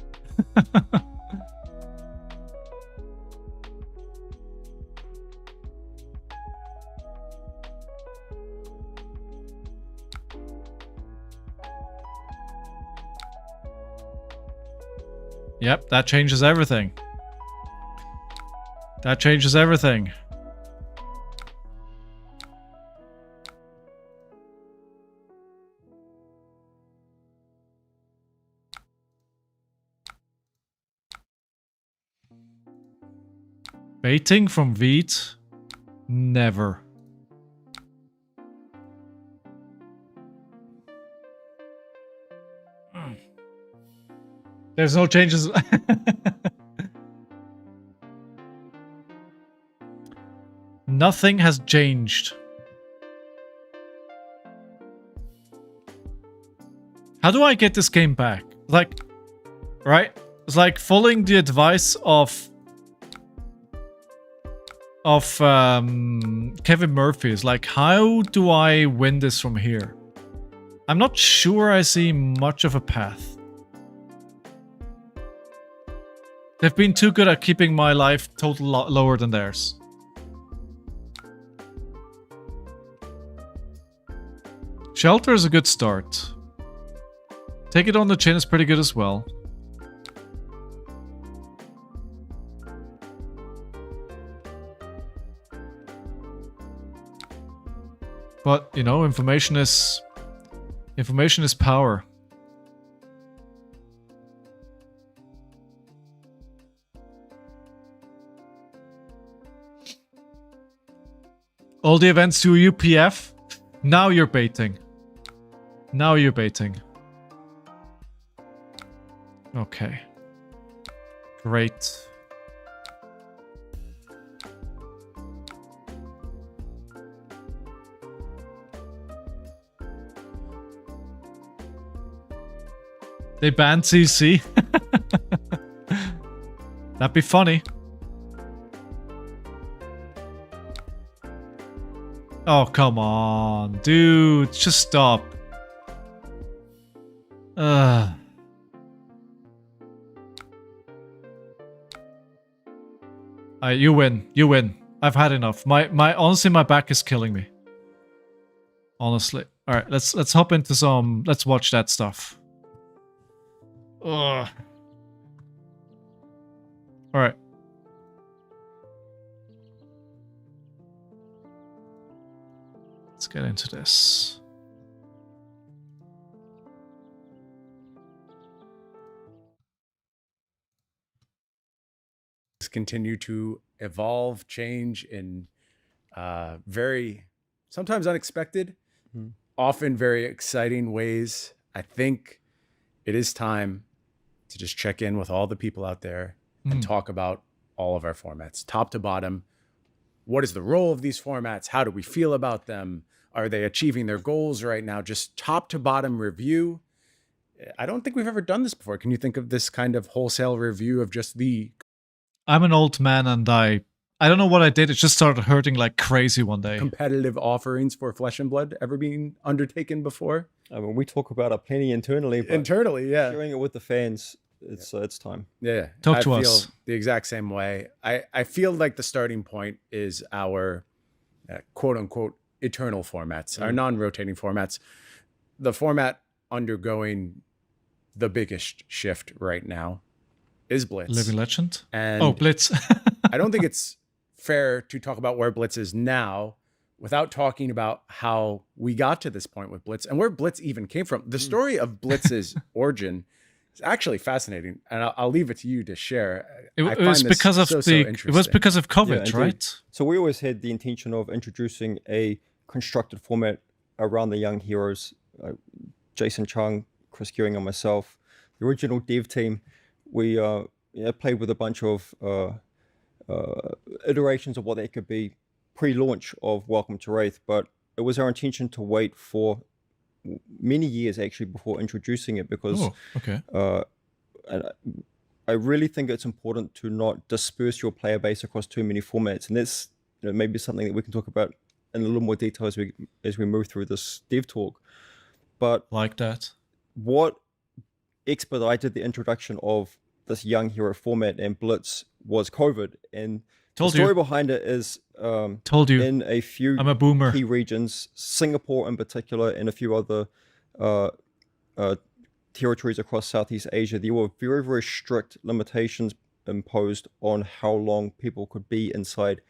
Yep, that changes everything. That changes everything. Baiting from Veet? Never. There's no changes. Nothing has changed. How do I get this game back? Like, right? It's like following the advice of Kevin Murphy. Is like, how do I win this from here? I'm not sure I see much of a path. They've been too good at keeping my life total lower than theirs. Shelter is a good start. Take it on the chin is pretty good as well. But, you know, information is power. All the events to UPF. Now you're baiting. Now you're baiting. Okay. Great. They banned CC. That'd be funny. Oh, come on, dude. Just stop. You win. You win. I've had enough. Honestly, my back is killing me. Honestly. Alright, let's hop into some... Let's watch that stuff. Ugh. Alright. Let's get into this. Continue to evolve, change in very, sometimes unexpected, often very exciting ways. I think it is time to just check in with all the people out there and talk about all of our formats, top to bottom. What is the role of these formats? How do we feel about them? Are they achieving their goals right now? Just top to bottom review. I don't think we've ever done this before. Can you think of this kind of wholesale review of just the... I'm an old man and I don't know what I did. It just started hurting like crazy one day. Competitive offerings for Flesh and Blood ever being undertaken before? I mean, we talk about it plenty internally. But internally, yeah. Sharing it with the fans, it's time. Yeah. Talk to I us. feel the exact same way. I feel like the starting point is our quote unquote eternal formats, our non-rotating formats. The format undergoing the biggest shift right now is Blitz. Living Legend? And Blitz. I don't think it's fair to talk about where Blitz is now without talking about how we got to this point with Blitz and where Blitz even came from. The story of Blitz's origin is actually fascinating, and I'll leave it to you to share. It was because of COVID, Yeah, right? So we always had the intention of introducing a constructed format around the young heroes. Jason Chung, Chris Gearing, and myself, the original dev team. We played with a bunch of iterations of what they could be pre-launch of Welcome to Wraith, but it was our intention to wait for many years actually before introducing it because and I really think it's important to not disperse your player base across too many formats, and that's maybe something that we can talk about in a little more detail as we move through this dev talk. But like that, what expedited the introduction of this young hero format and Blitz was COVID, and the story behind it is in a few I'm a boomer. key regions, Singapore in particular, and a few other territories across Southeast Asia, there were very, very strict limitations imposed on how long people could be inside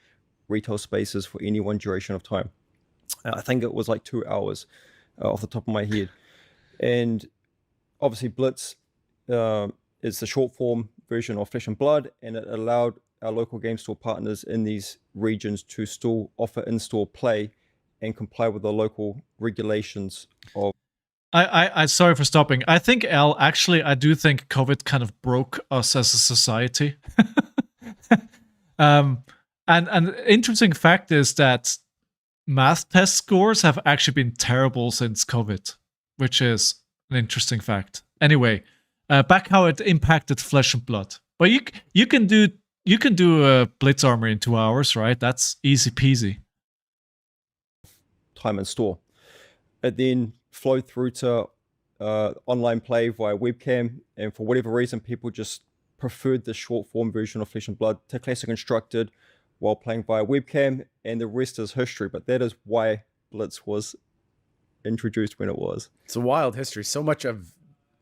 retail spaces for any one duration of time. I think it was like 2 hours off the top of my head. And obviously Blitz is the short form version of Flesh and Blood, and it allowed our local game store partners in these regions to still offer in-store play and comply with the local regulations of... I sorry for stopping. I think, actually, I do think COVID kind of broke us as a society. And an interesting fact is that math test scores have actually been terrible since COVID, which is an interesting fact. Anyway, back how it impacted Flesh and Blood. But you can do a Blitz armor in 2 hours, right? That's easy peasy. Time in store. It then flowed through to online play via webcam, and for whatever reason, people just preferred the short form version of Flesh and Blood to Classic Constructed while playing via webcam, and the rest is history. But that is why Blitz was introduced when it was. It's a wild history. So much of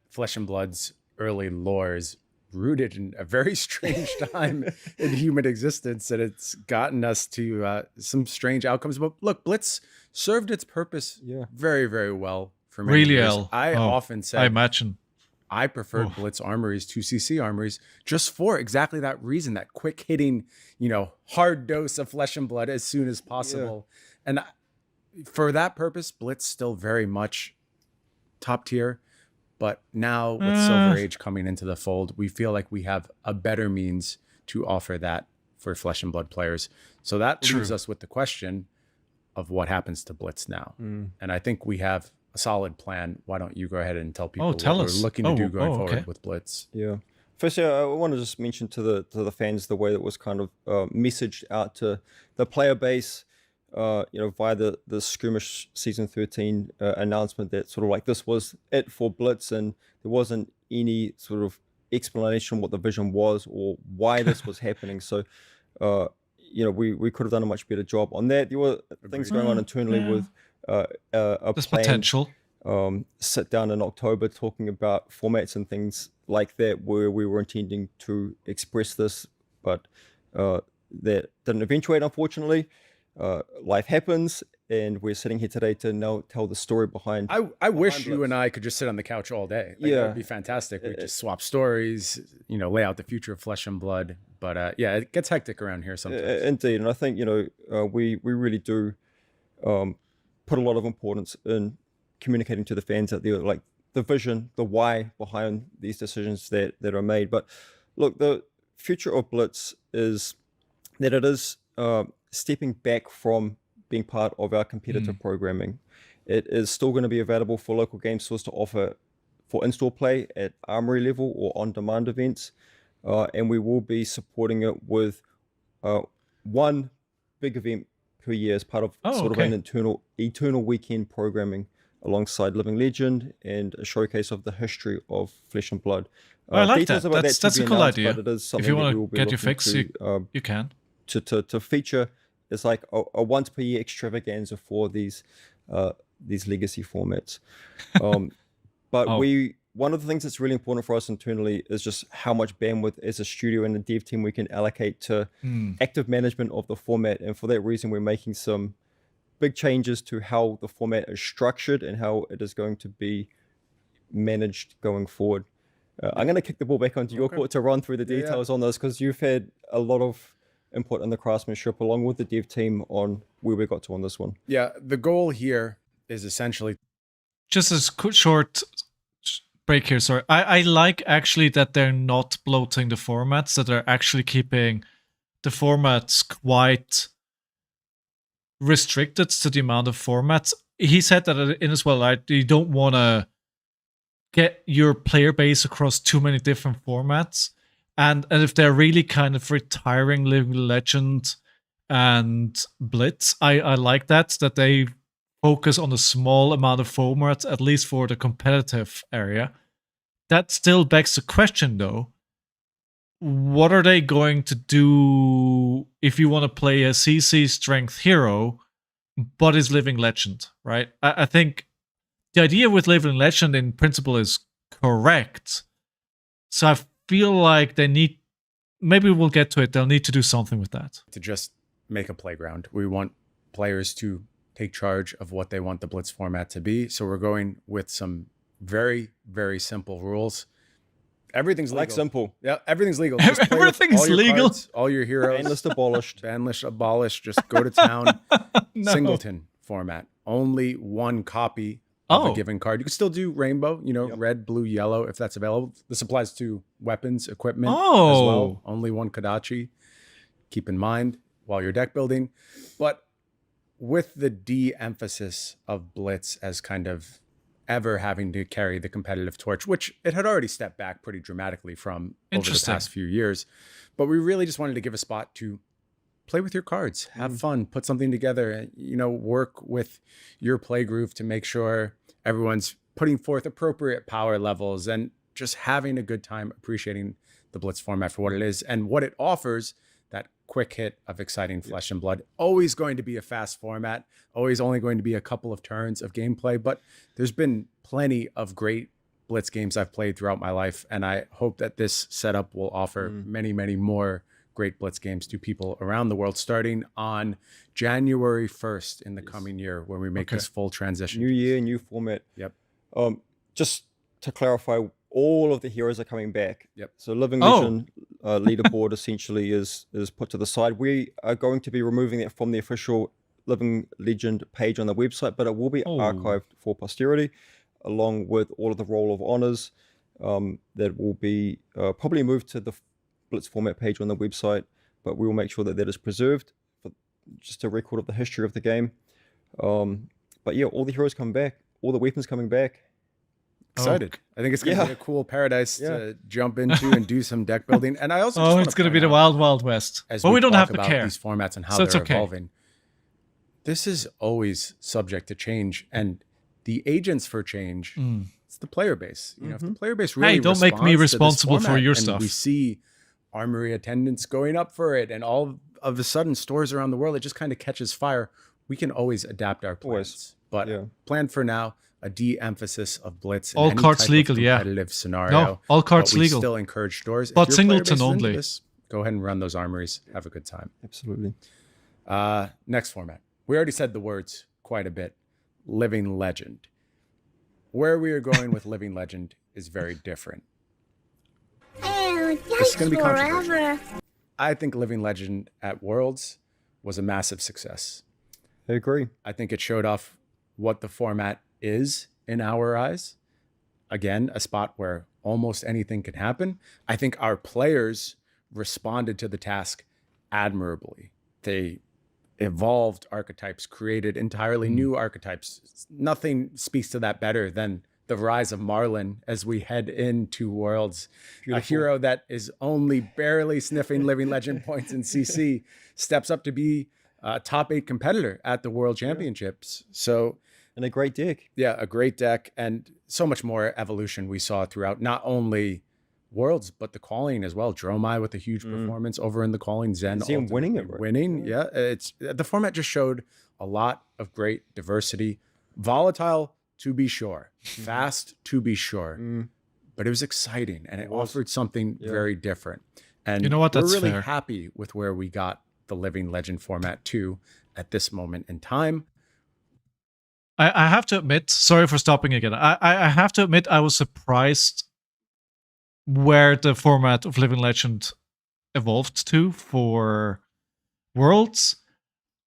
Flesh and Blood's early lore is rooted in a very strange time in human existence, and it's gotten us to some strange outcomes. But look, Blitz served its purpose very, very well for many years. I often said, I imagine, I preferred Blitz armories to CC armories just for exactly that reason, that quick hitting, hard dose of Flesh and Blood as soon as possible. And for that purpose, Blitz still very much top tier. But now with Silver Age coming into the fold, we feel like we have a better means to offer that for Flesh and Blood players. So that leaves us with the question of what happens to Blitz now. And I think we have a solid plan, why don't you go ahead and tell people tell what us. we're looking to do going okay. forward with Blitz? Yeah. Firstly, I want to just mention to the fans the way that was kind of messaged out to the player base, via the skirmish season 13 announcement that sort of like this was it for Blitz, and there wasn't any sort of explanation what the vision was or why this was happening. So, we could have done a much better job on that. There were things going on internally with a There's plan, potential. sit down in October talking about formats and things like that, where we were intending to express this, but that didn't eventuate, unfortunately. Life happens, and we're sitting here today to now tell the story behind. I wish you and I could just sit on the couch all day. Like, that would be fantastic. We just swap stories, lay out the future of Flesh and Blood. But it gets hectic around here sometimes. Indeed, and I think we really do put a lot of importance in communicating to the fans out there, like the vision, the why behind these decisions that are made. But look, the future of Blitz is that it is stepping back from being part of our competitive programming. It is still going to be available for local game stores to offer for in-store play at Armory level or on-demand events, and we will be supporting it with one big event per year as part of of an eternal weekend programming alongside Living Legend and a showcase of the history of Flesh and Blood. I like that. About That's to a be cool announced, idea. but it is something If you that we will want be to get your looking fix, to, you can. to feature. It's like a once per year extravaganza for these legacy formats. But one of the things that's really important for us internally is just how much bandwidth as a studio and a dev team we can allocate to active management of the format. And for that reason, we're making some big changes to how the format is structured and how it is going to be managed going forward. I'm going to kick the ball back onto your court to run through the details on this, because you've had a lot of input in the craftsmanship along with the dev team on where we got to on this one. Yeah, the goal here is essentially Just a short break here, sorry. I like actually that they're not bloating the formats, that they're actually keeping the formats quite restricted to the amount of formats. He said that in as well, right? You don't want to get your player base across too many different formats. And if they're really kind of retiring Living Legend and Blitz, I like that they focus on a small amount of formats, at least for the competitive area. That still begs the question, though. What are they going to do if you want to play a CC strength hero, but is Living Legend, right? I think the idea with Living Legend in principle is correct. So I feel like they need, maybe we'll get to it, they'll need to do something with that. to just make a playground. We want players to take charge of what they want the Blitz format to be. So we're going with some very, very simple rules. Everything's legal. Like simple. Yeah, everything's legal. Just play with Everything's all your legal. cards, all your heroes. Ban list abolished. Ban list abolished. Just go to town. No. Singleton format. Only one copy of a given card. You can still do rainbow, red, blue, yellow, if that's available. This applies to weapons, equipment as well. Only one Kodachi. Keep in mind while you're deck building. But with the de-emphasis of Blitz as kind of ever having to carry the competitive torch, which it had already stepped back pretty dramatically from over the past few years. But we really just wanted to give a spot to play with your cards, have fun, put something together, work with your play groove to make sure everyone's putting forth appropriate power levels and just having a good time appreciating the Blitz format for what it is and what it offers. That quick hit of exciting Flesh and Blood. Always going to be a fast format, always only going to be a couple of turns of gameplay, but there's been plenty of great Blitz games I've played throughout my life, and I hope that this setup will offer many, many more great Blitz games to people around the world, starting on January 1st in the coming year when we make this full transition. New year, new format. Yep. Just to clarify, all of the heroes are coming back. Yep. So Living Legend leaderboard essentially is put to the side. We are going to be removing that from the official Living Legend page on the website, but it will be archived for posterity, along with all of the Roll of Honors that will be probably moved to the Blitz format page on the website, but we will make sure that that is preserved for just a record of the history of the game. But yeah, all the heroes come back. all the weapons coming back. Excited. I think it's going to Yeah. be a cool paradise to jump into and do some deck building. And I also just Oh, wanna it's going to point be the out, wild, wild west. as But we don't talk have to about care. these formats and how So it's they're okay. evolving. This is always subject to change, and the agents for change. It's the player base. You know, if the player base really don't make me responds to this responsible for format your and stuff. we see armory attendance going up for it, and all of a sudden stores around the world, it just kind of catches fire. We can always adapt our plans, but plan for now a de-emphasis of blitz. In All any cards type legal, of yeah. competitive scenario. No, all cards but we legal. still encourage stores, But if your player base singleton is into only. this, go ahead and run those armories. Have a good time. Absolutely. Next format. We already said the words quite a bit. Living Legend. Where we are going with Living Legend is very different. And This is yikes gonna be controversial. forever. I think Living Legend at Worlds was a massive success. I agree. I think it showed off what the format is in our eyes. Again, a spot where almost anything can happen. I think our players responded to the task admirably. They evolved archetypes, created entirely new archetypes. Nothing speaks to that better than the rise of Marlin as we head into Worlds. A hero that is only barely sniffing Living Legend points in CC steps up to be a top 8 competitor at the World Championships. So, And a great deck. yeah, a great deck and so much more evolution we saw throughout not only Worlds, but the calling as well. Dromai with a huge performance over in the calling. Zen Zen winning it, ultimately right? winning. Yeah, it's the format just showed a lot of great diversity. Volatile to be sure, fast to be sure, but it was exciting and it offered something very different. And You know what? That's we're really fair. happy with where we got the Living Legend format to at this moment in time. I have to admit, sorry for stopping again. I have to admit, I was surprised where the format of Living Legend evolved to for Worlds.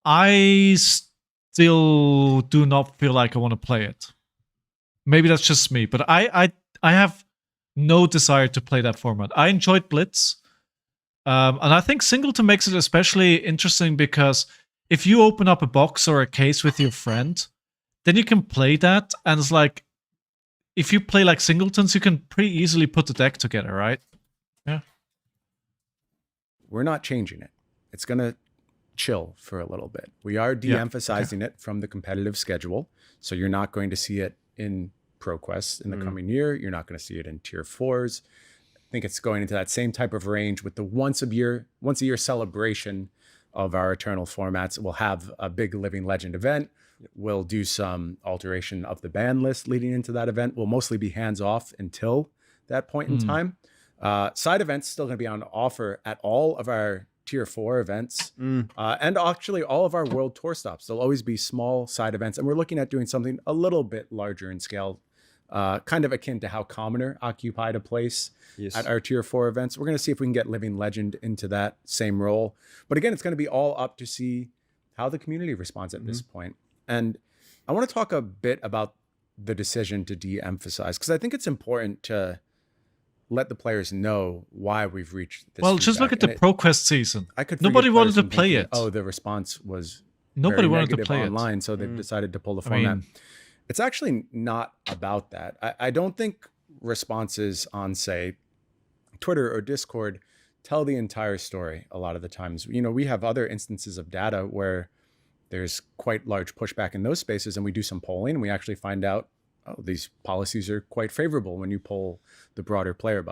I still do not feel like I want to play it. Maybe that's just me, but I have no desire to play that format. I enjoyed Blitz, and I think Singleton makes it especially interesting because if you open up a box or a case with your friend, then you can play that, and it's like, if you play like Singletons, you can pretty easily put the deck together, right? Yeah. We're not changing it. It's going to chill for a little bit. We are de-emphasizing it from the competitive schedule. So you're not going to see it in ProQuest in the coming year. You're not going to see it in tier 4s. I think it's going into that same type of range with the once a year celebration of our Eternal formats. We'll have a big Living Legend event. We'll do some alteration of the ban list leading into that event. We'll mostly be hands off until that point in time. Side events still going to be on offer at all of our tier 4 events and actually all of our world tour stops. There'll always be small side events, and we're looking at doing something a little bit larger in scale, kind of akin to how Commoner occupied a place at our tier 4 events. We're going to see if we can get Living Legend into that same role. But again, it's going to be all up to see how the community responds at this point. And I want to talk a bit about the decision to de-emphasize, because I think it's important to let the players know why we've reached this. Well, just look at the ProQuest season. Nobody wanted to play it. Oh, the response was Nobody very wanted to negative play online, it. so they've decided to pull the format. mean- It's actually not about that. I don't think responses on, say, Twitter or Discord tell the entire story a lot of the times. You know, we have other instances of data where there's quite large pushback in those spaces, and we do some polling and we actually find out, oh, these policies are quite favorable when you poll the broader player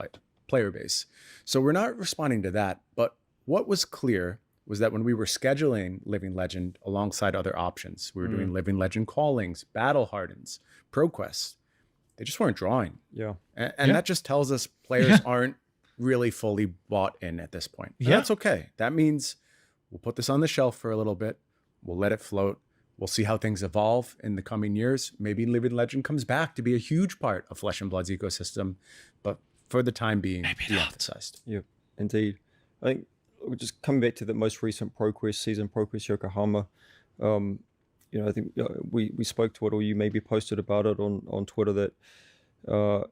base. So we're not responding to that. But what was clear was that when we were scheduling Living Legend alongside other options, we were doing Living Legend callings, Battle Hardens, ProQuest, they just weren't drawing. Yeah. And that just tells us players aren't really fully bought in at this point. And that's okay. That means we'll put this on the shelf for a little bit. We'll let it float. We'll see how things evolve in the coming years. Maybe Living Legend comes back to be a huge part of Flesh and Blood's ecosystem, but for the time being, de-emphasized. Yeah, indeed. I think just coming back to the most recent ProQuest season, ProQuest Yokohama, you know, I think we spoke to it, or you maybe posted about it on Twitter, that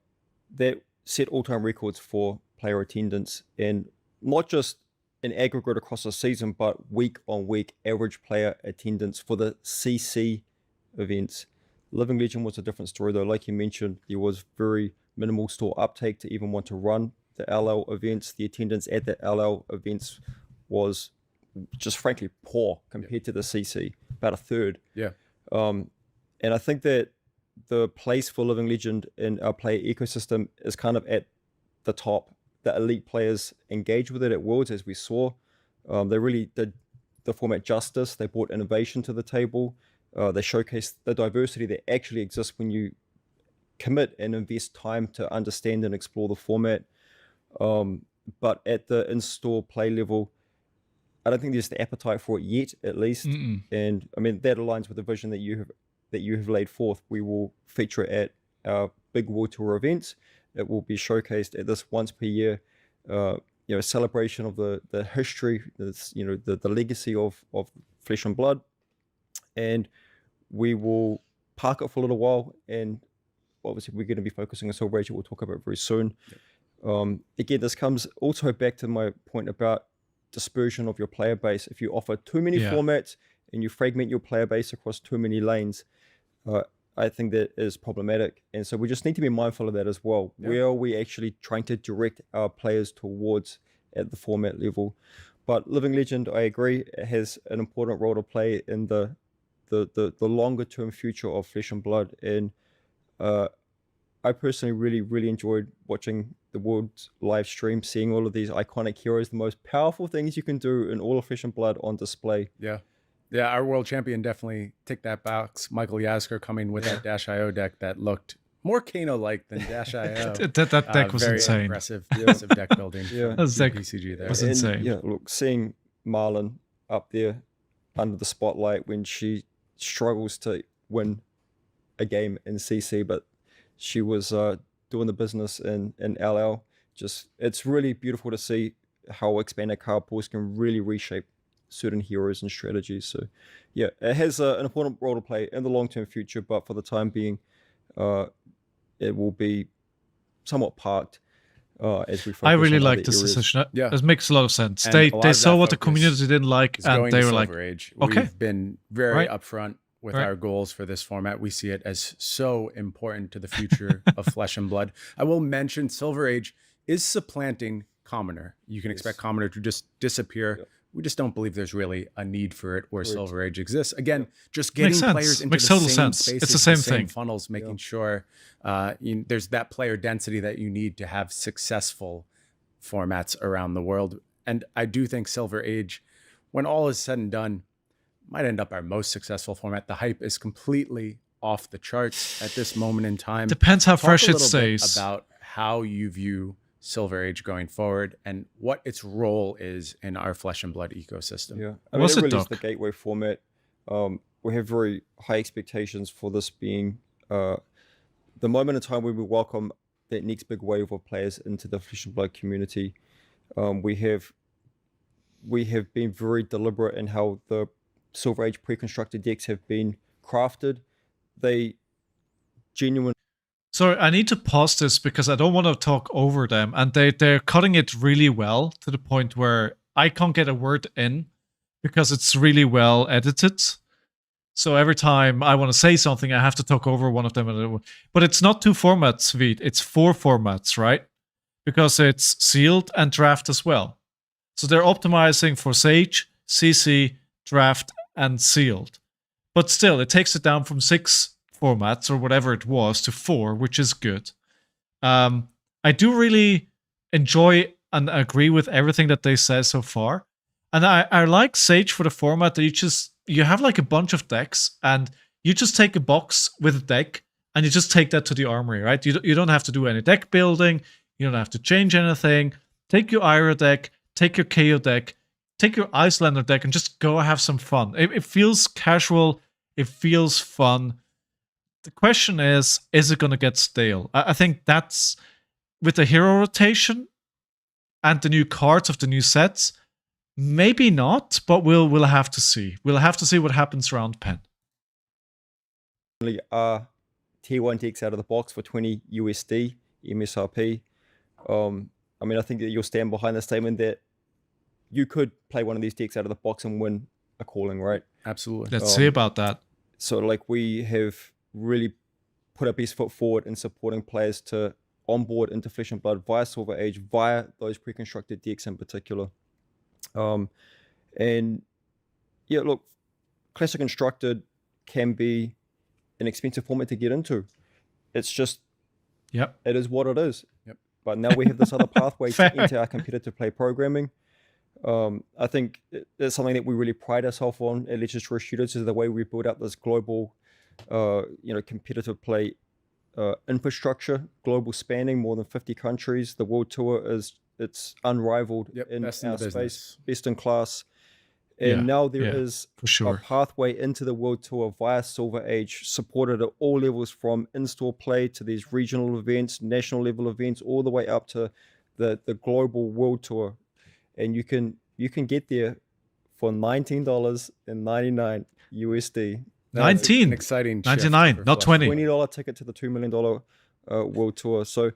that set all-time records for player attendance, and not just in aggregate across the season, but week on week average player attendance for the CC events. Living Legend was a different story though. Like you mentioned, there was very minimal store uptake to even want to run the LL events. The attendance at the LL events was just frankly poor compared to the CC, about a third. Yeah. And I think that the place for Living Legend in our player ecosystem is kind of at the top. The elite players engage with it at Worlds, as we saw. They really did the format justice. They brought innovation to the table. They showcased the diversity that actually exists when you commit and invest time to understand and explore the format. But at the in-store play level, I don't think there's the appetite for it yet, at least. And I mean, that aligns with the vision that you have laid forth. We will feature it at our big World Tour events. It will be showcased at this once per year, celebration of the history, the legacy of Flesh and Blood. And we will park it for a little while, and obviously we're going to be focusing on Silver Age, we'll talk about very soon. Again, this comes also back to my point about dispersion of your player base. If you offer too many formats and you fragment your player base across too many lanes, I think that is problematic. And so we just need to be mindful of that as well. Where are we actually trying to direct our players towards at the format level? But Living Legend, I agree, it has an important role to play in the longer term future of Flesh and Blood. And I personally really enjoyed watching the World's live stream, seeing all of these iconic heroes, the most powerful things you can do in all of Flesh and Blood on display. Yeah, our world champion definitely ticked that box. Michael Yasker coming with that Dash.io deck that looked more Kano-like than Dash.io. that deck was very insane. Impressive deck building. That deck TCG there was insane. Yeah, look, seeing Marlon up there under the spotlight when she struggles to win a game in CC, but she was doing the business in LL. Just, it's really beautiful to see how expanded card pools can really reshape certain heroes and strategies. So yeah, it has an important role to play in the long-term future, but for the time being, it will be somewhat parked as we focus I really on like other this areas. decision. Yeah. It makes a lot of sense. And They a lot they of saw that what the focus community didn't like, is and going they to were like, Silver Age. okay. We've been very Right. upfront with Right. our goals for this format. We see it as so important to the future of Flesh and Blood. I will mention Silver Age is supplanting Commoner. You can expect Commoner to just disappear. Yep. We just don't believe there's really a need for it where Correct. Silver Age exists. Again, just Makes getting sense. players into Makes the total same sense. spaces, It's the same same thing. funnels, making sure there's that player density that you need to have successful formats around the world. And I do think Silver Age, when all is said and done, might end up our most successful format. The hype is completely off the charts at this moment in time. Depends how Talk fresh a it little bit stays. about how you view Silver Age going forward and what its role is in our Flesh and Blood ecosystem. Yeah, I mean, What's it it, really is Doc? the gateway format. We have very high expectations for this being the moment in time when we welcome that next big wave of players into the Flesh and Blood community. We have been very deliberate in how the Silver Age pre-constructed decks have been crafted. They genuinely. Sorry, I need to pause this because I don't want to talk over them, and they're cutting it really well to the point where I can't get a word in because it's really well edited. So every time I want to say something, I have to talk over one of them. But it's not 2 formats, Veet. It's 4 formats, right? Because it's sealed and draft as well. So they're optimizing for Sage, CC, draft, and sealed. But still, it takes it down from 6 formats or whatever it was to 4, which is good. I do really enjoy and agree with everything that they say so far. And I like Sage for the format that you have like a bunch of decks and you just take a box with a deck and you just take that to the armory, right? You don't have to do any deck building. You don't have to change anything. Take your Ira deck, take your Kayo deck, take your Icelander deck and just go have some fun. It feels casual. It feels fun. The question is it going to get stale? I think that's with the hero rotation and the new cards of the new sets, maybe not, but we'll have to see. We'll have to see what happens around Pen. Are tier 1 decks out of the box for 20 USD MSRP. I mean, I think that you'll stand behind the statement that you could play one of these decks out of the box and win a calling, right? Absolutely. Let's see about that. So like we have really put our best foot forward in supporting players to onboard into Flesh and Blood via Silver Age, via those pre-constructed decks in particular. And yeah, look, Classic Constructed can be an expensive format to get into. It's just, Yep. it is what it is. Yep. But now we have this other pathway Fair. to enter our competitive play programming. I think it's something that we really pride ourselves on at Legends for Shooters, is the way we build up this global, competitive play infrastructure, global spanning more than 50 countries. The World Tour it's unrivaled in best our in the space, business. best in class. And Yeah, now there yeah, is for sure. a pathway into the World Tour via Silver Age, supported at all levels, from in-store play to these regional events, national level events, all the way up to the global World Tour. And you can get there for $19.99 USD. That is 19. an exciting shift 99, for not Flush. 20. $20 ticket to the $2 million World Tour. So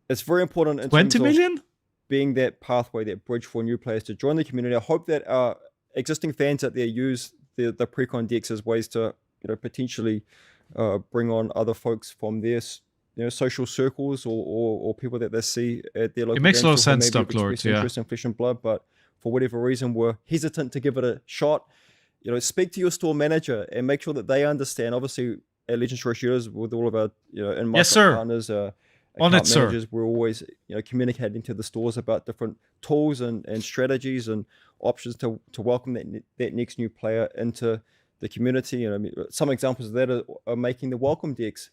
it's very important in 20 terms of million? being that pathway, that bridge for new players to join the community. I hope that our existing fans out there use the pre-con decks as ways to potentially bring on other folks from their social circles or people that they see at their local. It makes a lot of games who sense, maybe Doc have Lord, expressed yeah. interest in Flesh and Blood, but for whatever reason were hesitant to give it a shot. Speak to your store manager and make sure that they understand. Obviously, at Legends for Shooters, with all of our in-market Yes, sir. partners, On account it, sir. managers, we're always communicating to the stores about different tools and strategies and options to welcome that next new player into the community. And I mean, some examples of that are making the welcome decks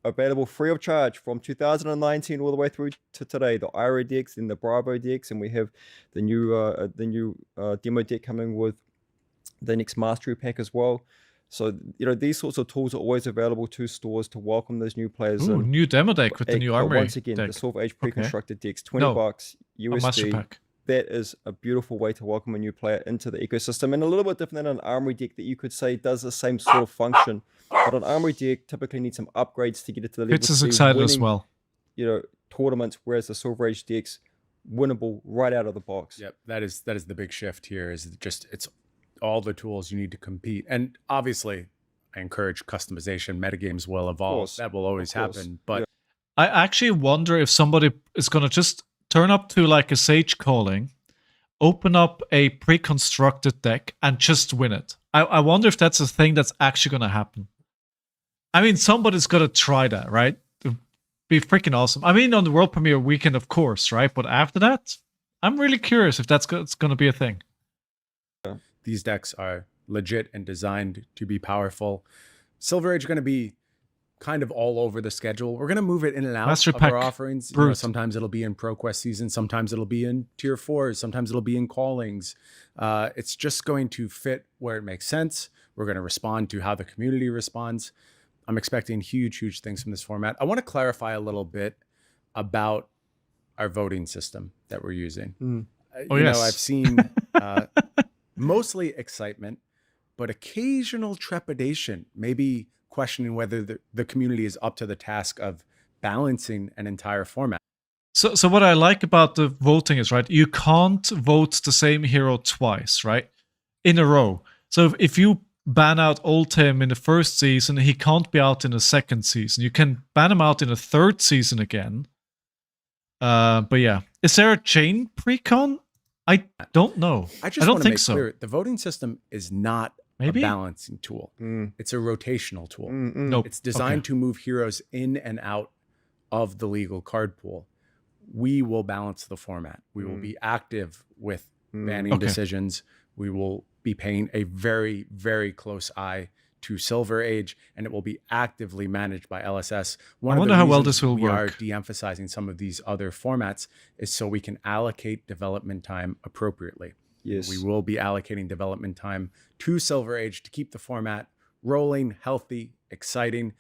available free of charge from 2019 all the way through to today. The Ira decks and the Bravo decks, and we have the new demo deck coming with the next Mastery pack as well. So these sorts of tools are always available to stores to welcome those new players. Ooh, in. new demo deck with the new armory Once again, deck. the Silver Age pre-constructed decks, $20 No, Master USD. Pack. That is a beautiful way to welcome a new player into the ecosystem, and a little bit different than an armory deck that you could say does the same sort of function. But an armory deck typically needs some upgrades to get it to the level. Fitz is to be excited as winning, well. Tournaments, whereas the Silver Age decks winnable right out of the box. Yep, that is the big shift here. Is just it's all the tools you need to compete, and obviously, I encourage customization. Metagames will evolve. That will always happen. But I actually wonder if somebody is going to just turn up to like a Sage Calling, open up a pre-constructed deck, and just win it. I wonder if that's a thing that's actually going to happen. I mean, somebody's got to try that, right? It'd be freaking awesome. I mean, on the World Premiere weekend, of course, right? But after that, I'm really curious if it's going to be a thing. these decks are legit and designed to be powerful. Silver Age is going to be kind of all over the schedule. We're going to move it in and out Master of Pack our offerings. Sometimes it'll be in ProQuest season. Sometimes it'll be in Tier 4s. Sometimes it'll be in Callings. It's just going to fit where it makes sense. We're going to respond to how the community responds. I'm expecting huge, huge things from this format. I want to clarify a little bit about our voting system that we're using. I've seen mostly excitement, but occasional trepidation, maybe questioning whether the community is up to the task of balancing an entire format. So what I like about the voting is, right, you can't vote the same hero twice, right, in a row. So if you ban out Old Tim in the first season, he can't be out in the second season. You can ban him out in the third season again. But yeah, is there a chain pre-con? I don't know. I don't want to think make so. clear, the voting system is not Maybe a balancing tool. It's a rotational tool. Nope. It's designed Okay. to move heroes in and out of the legal card pool. We will balance the format. We will be active with banning Okay. decisions. We will be paying a very, very close eye to Silver Age, and it will be actively managed by LSS. I wonder how well this will we are work. de-emphasizing some of these other formats is so we can allocate development time appropriately. Yes. We will be allocating development time to Silver Age to keep the format rolling, healthy, exciting,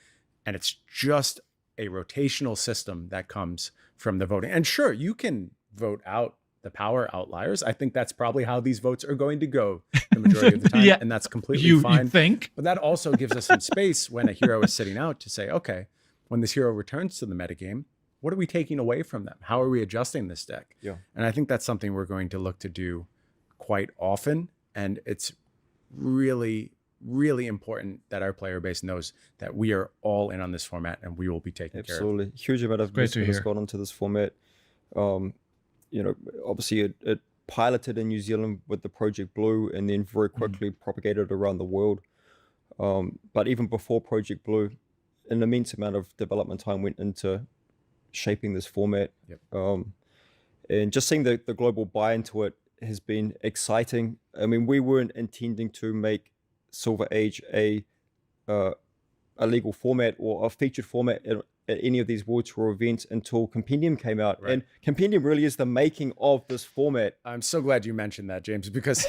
and it's just a rotational system that comes from the voting. And sure, you can vote out the power outliers. I think that's probably how these votes are going to go the majority of the time, Yeah. and that's completely You fine. think? But that also gives us some space when a hero is sitting out to say, okay, when this hero returns to the metagame, what are we taking away from them? How are we adjusting this deck? Yeah. And I think that's something we're going to look to do quite often. And it's really really important that our player base knows that we are all in on this format and we will be taking care of it. Absolutely. Huge amount of Great to investment has hear. gone into this format. Obviously it piloted in New Zealand with the Project Blue and then very quickly propagated around the world. But even before Project Blue, an immense amount of development time went into shaping this format. And just seeing the global buy into it has been exciting. I mean, we weren't intending to make Silver Age a legal format or a featured format at any of these World Tour events until Compendium came out. Right. And Compendium really is the making of this format. I'm so glad you mentioned that, James, because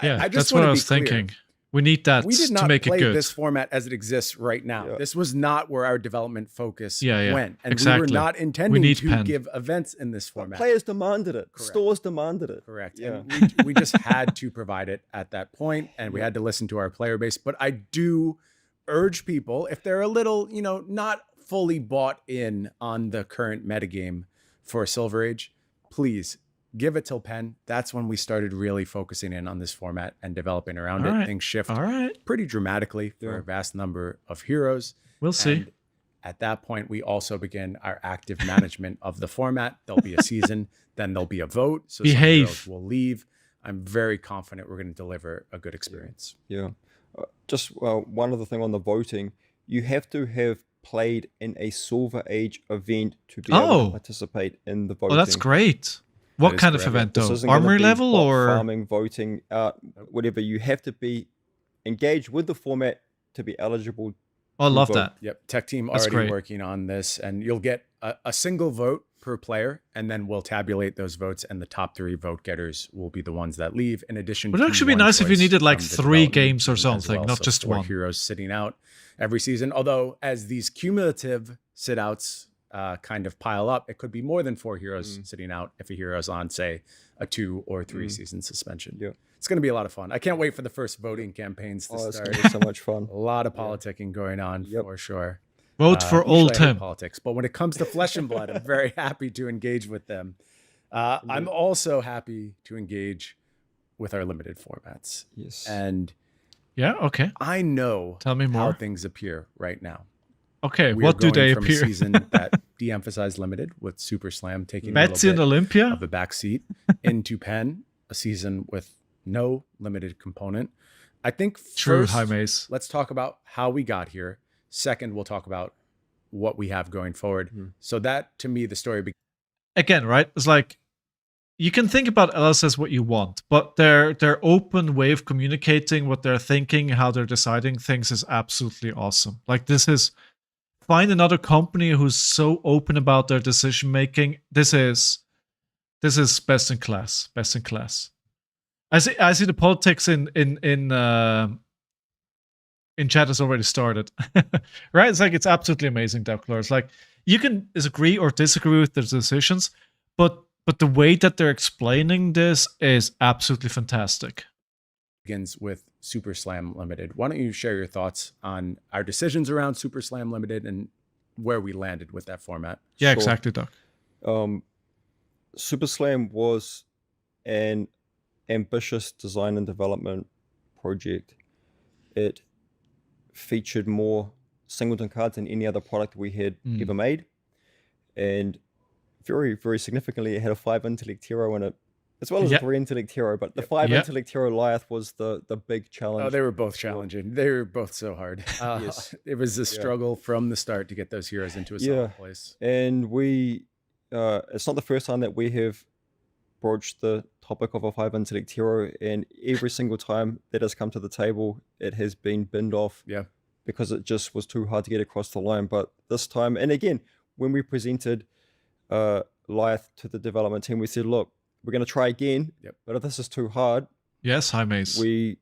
Yeah, I just that's want what to I be was clear. thinking. We need that We did to not make it play good. this format as it exists right now. Yeah. This was not where our development focus Yeah, went. And we exactly. were not intending need to pen. give events in this format. Players demanded it. Correct. Stores demanded it. Correct. Yeah. And we just had to provide it at that point, and we had to listen to our player base. But I do urge people, if they're a little, not fully bought in on the current metagame for Silver Age, please give it till Pen. That's when we started really focusing in on this format and developing around All it. right. Things shift All right. pretty dramatically for Yeah. a vast number of heroes. We'll see. And at that point, we also begin our active management of the format. There'll be a season, then there'll be a vote. So some Behave. heroes will leave. I'm very confident we're going to deliver a good experience. Yeah. Just one other thing on the voting. You have to have played in a Silver Age event to be able Oh. to participate in the voting. Oh, that's great. What is kind of correct. event This though? isn't gonna Armory be level bot or? farming, voting, whatever. You have to be engaged with the format to be eligible. Oh, I love vote. that. Yep. Tech team That's already great. working on this, and you'll get a single vote per player, and then we'll tabulate those votes, and the top 3 vote getters will be the ones that leave. In addition, Would it to actually be one nice if you choice needed, like, from the 3 development games or team as something, not So just 4 one. heroes sitting out every season. Although, as these cumulative sit outs kind of pile up, it could be more than 4 heroes sitting out if a hero is on, say, a 2 or 3 season suspension. Yeah. It's going to be a lot of fun. I can't wait for the first voting campaigns to Oh, it's start. gonna be so much fun. A lot of politicking going on Yep. for sure. Vote for Usually old I hate Tim. politics, but when it comes to Flesh and Blood, I'm very happy to engage with them. I'm also happy to engage with our limited formats. Yes. And Yeah. Okay. I know Tell me how more. things appear right now. Okay. We What are do going they from appear? a season that de-emphasized limited with Super Slam taking a Betsy and little bit Olympia. of a backseat into Pen, a season with no limited component. I think True, first, High Mace. let's talk about how we got here. Second, we'll talk about what we have going forward. So that, to me, the story Again, right? It's like you can think about LS as what you want, but their open way of communicating what they're thinking, how they're deciding things is absolutely awesome. Like this is find another company who's so open about their decision making. This is best in class. Best in class. I see the politics in chat has already started. Right? It's like it's absolutely amazing, Dowclar. It's like you can agree or disagree with their decisions, but the way that they're explaining this is absolutely fantastic. begins with Super Slam Limited. Why don't you share your thoughts on our decisions around Super Slam Limited and where we landed with that format? Yeah, Sure. exactly, Doc. Super Slam was an ambitious design and development project. It featured more singleton cards than any other product we had ever made. And very, very significantly, it had a 5 intellect hero in it, as well as Yep. a 3 intellect hero. But the 5 Yep. intellect hero Lyeth was the big challenge. Oh, they were both challenging. They were both so hard. Yes. It was a struggle from the start to get those heroes into a solid place. And we, it's not the first time that we have broached the topic of a 5 intellect hero, and every single time that has come to the table, it has been binned off. Yeah. Because it just was too hard to get across the line. But this time, and again, when we presented Lyeth to the development team, we said, look, we're going to try again, but if this is too hard, Yes, High Mace. we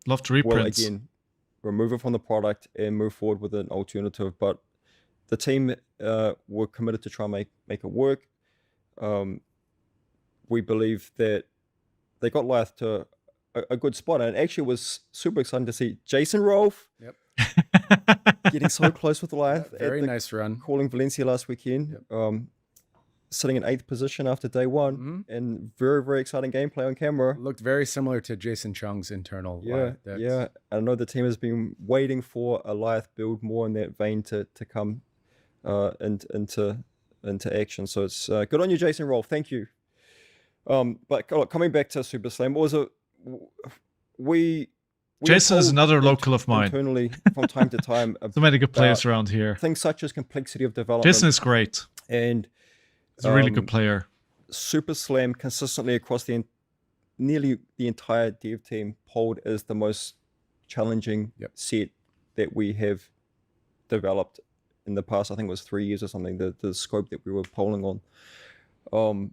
Love to will reprints. again remove it from the product and move forward with an alternative. But the team were committed to try and make it work. We believe that they got Lyeth to a good spot, and it actually was super exciting to see Jason Rolfe getting so close with Lyeth. Very nice run. Calling Valencia last weekend. sitting in 8th position after day one, and very, very exciting gameplay on camera. Looked very similar to Jason Chung's internal. Yeah. I know the team has been waiting for a Lyeth build more in that vein to come into action. So it's good on you, Jason Rolf. Thank you. But look, coming back to Super Slam, we Jason is told another local of mine. Internally, from time to time, So many good players about around here. things such as complexity of development. Jason is great. And He's a really good player. Super Slam consistently across nearly the entire dev team polled as the most challenging set that we have developed in the past. I think it was 3 years or something, the scope that we were polling on.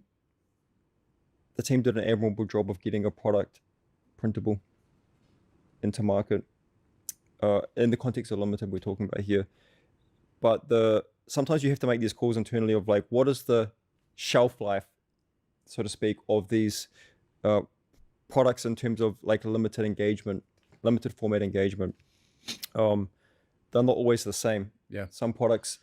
The team did an admirable job of getting a product printable into market in the context of limited we're talking about here. But sometimes you have to make these calls internally of like, what is the shelf life, so to speak, of these products in terms of like limited format engagement. They're not always the same. Yeah. Some products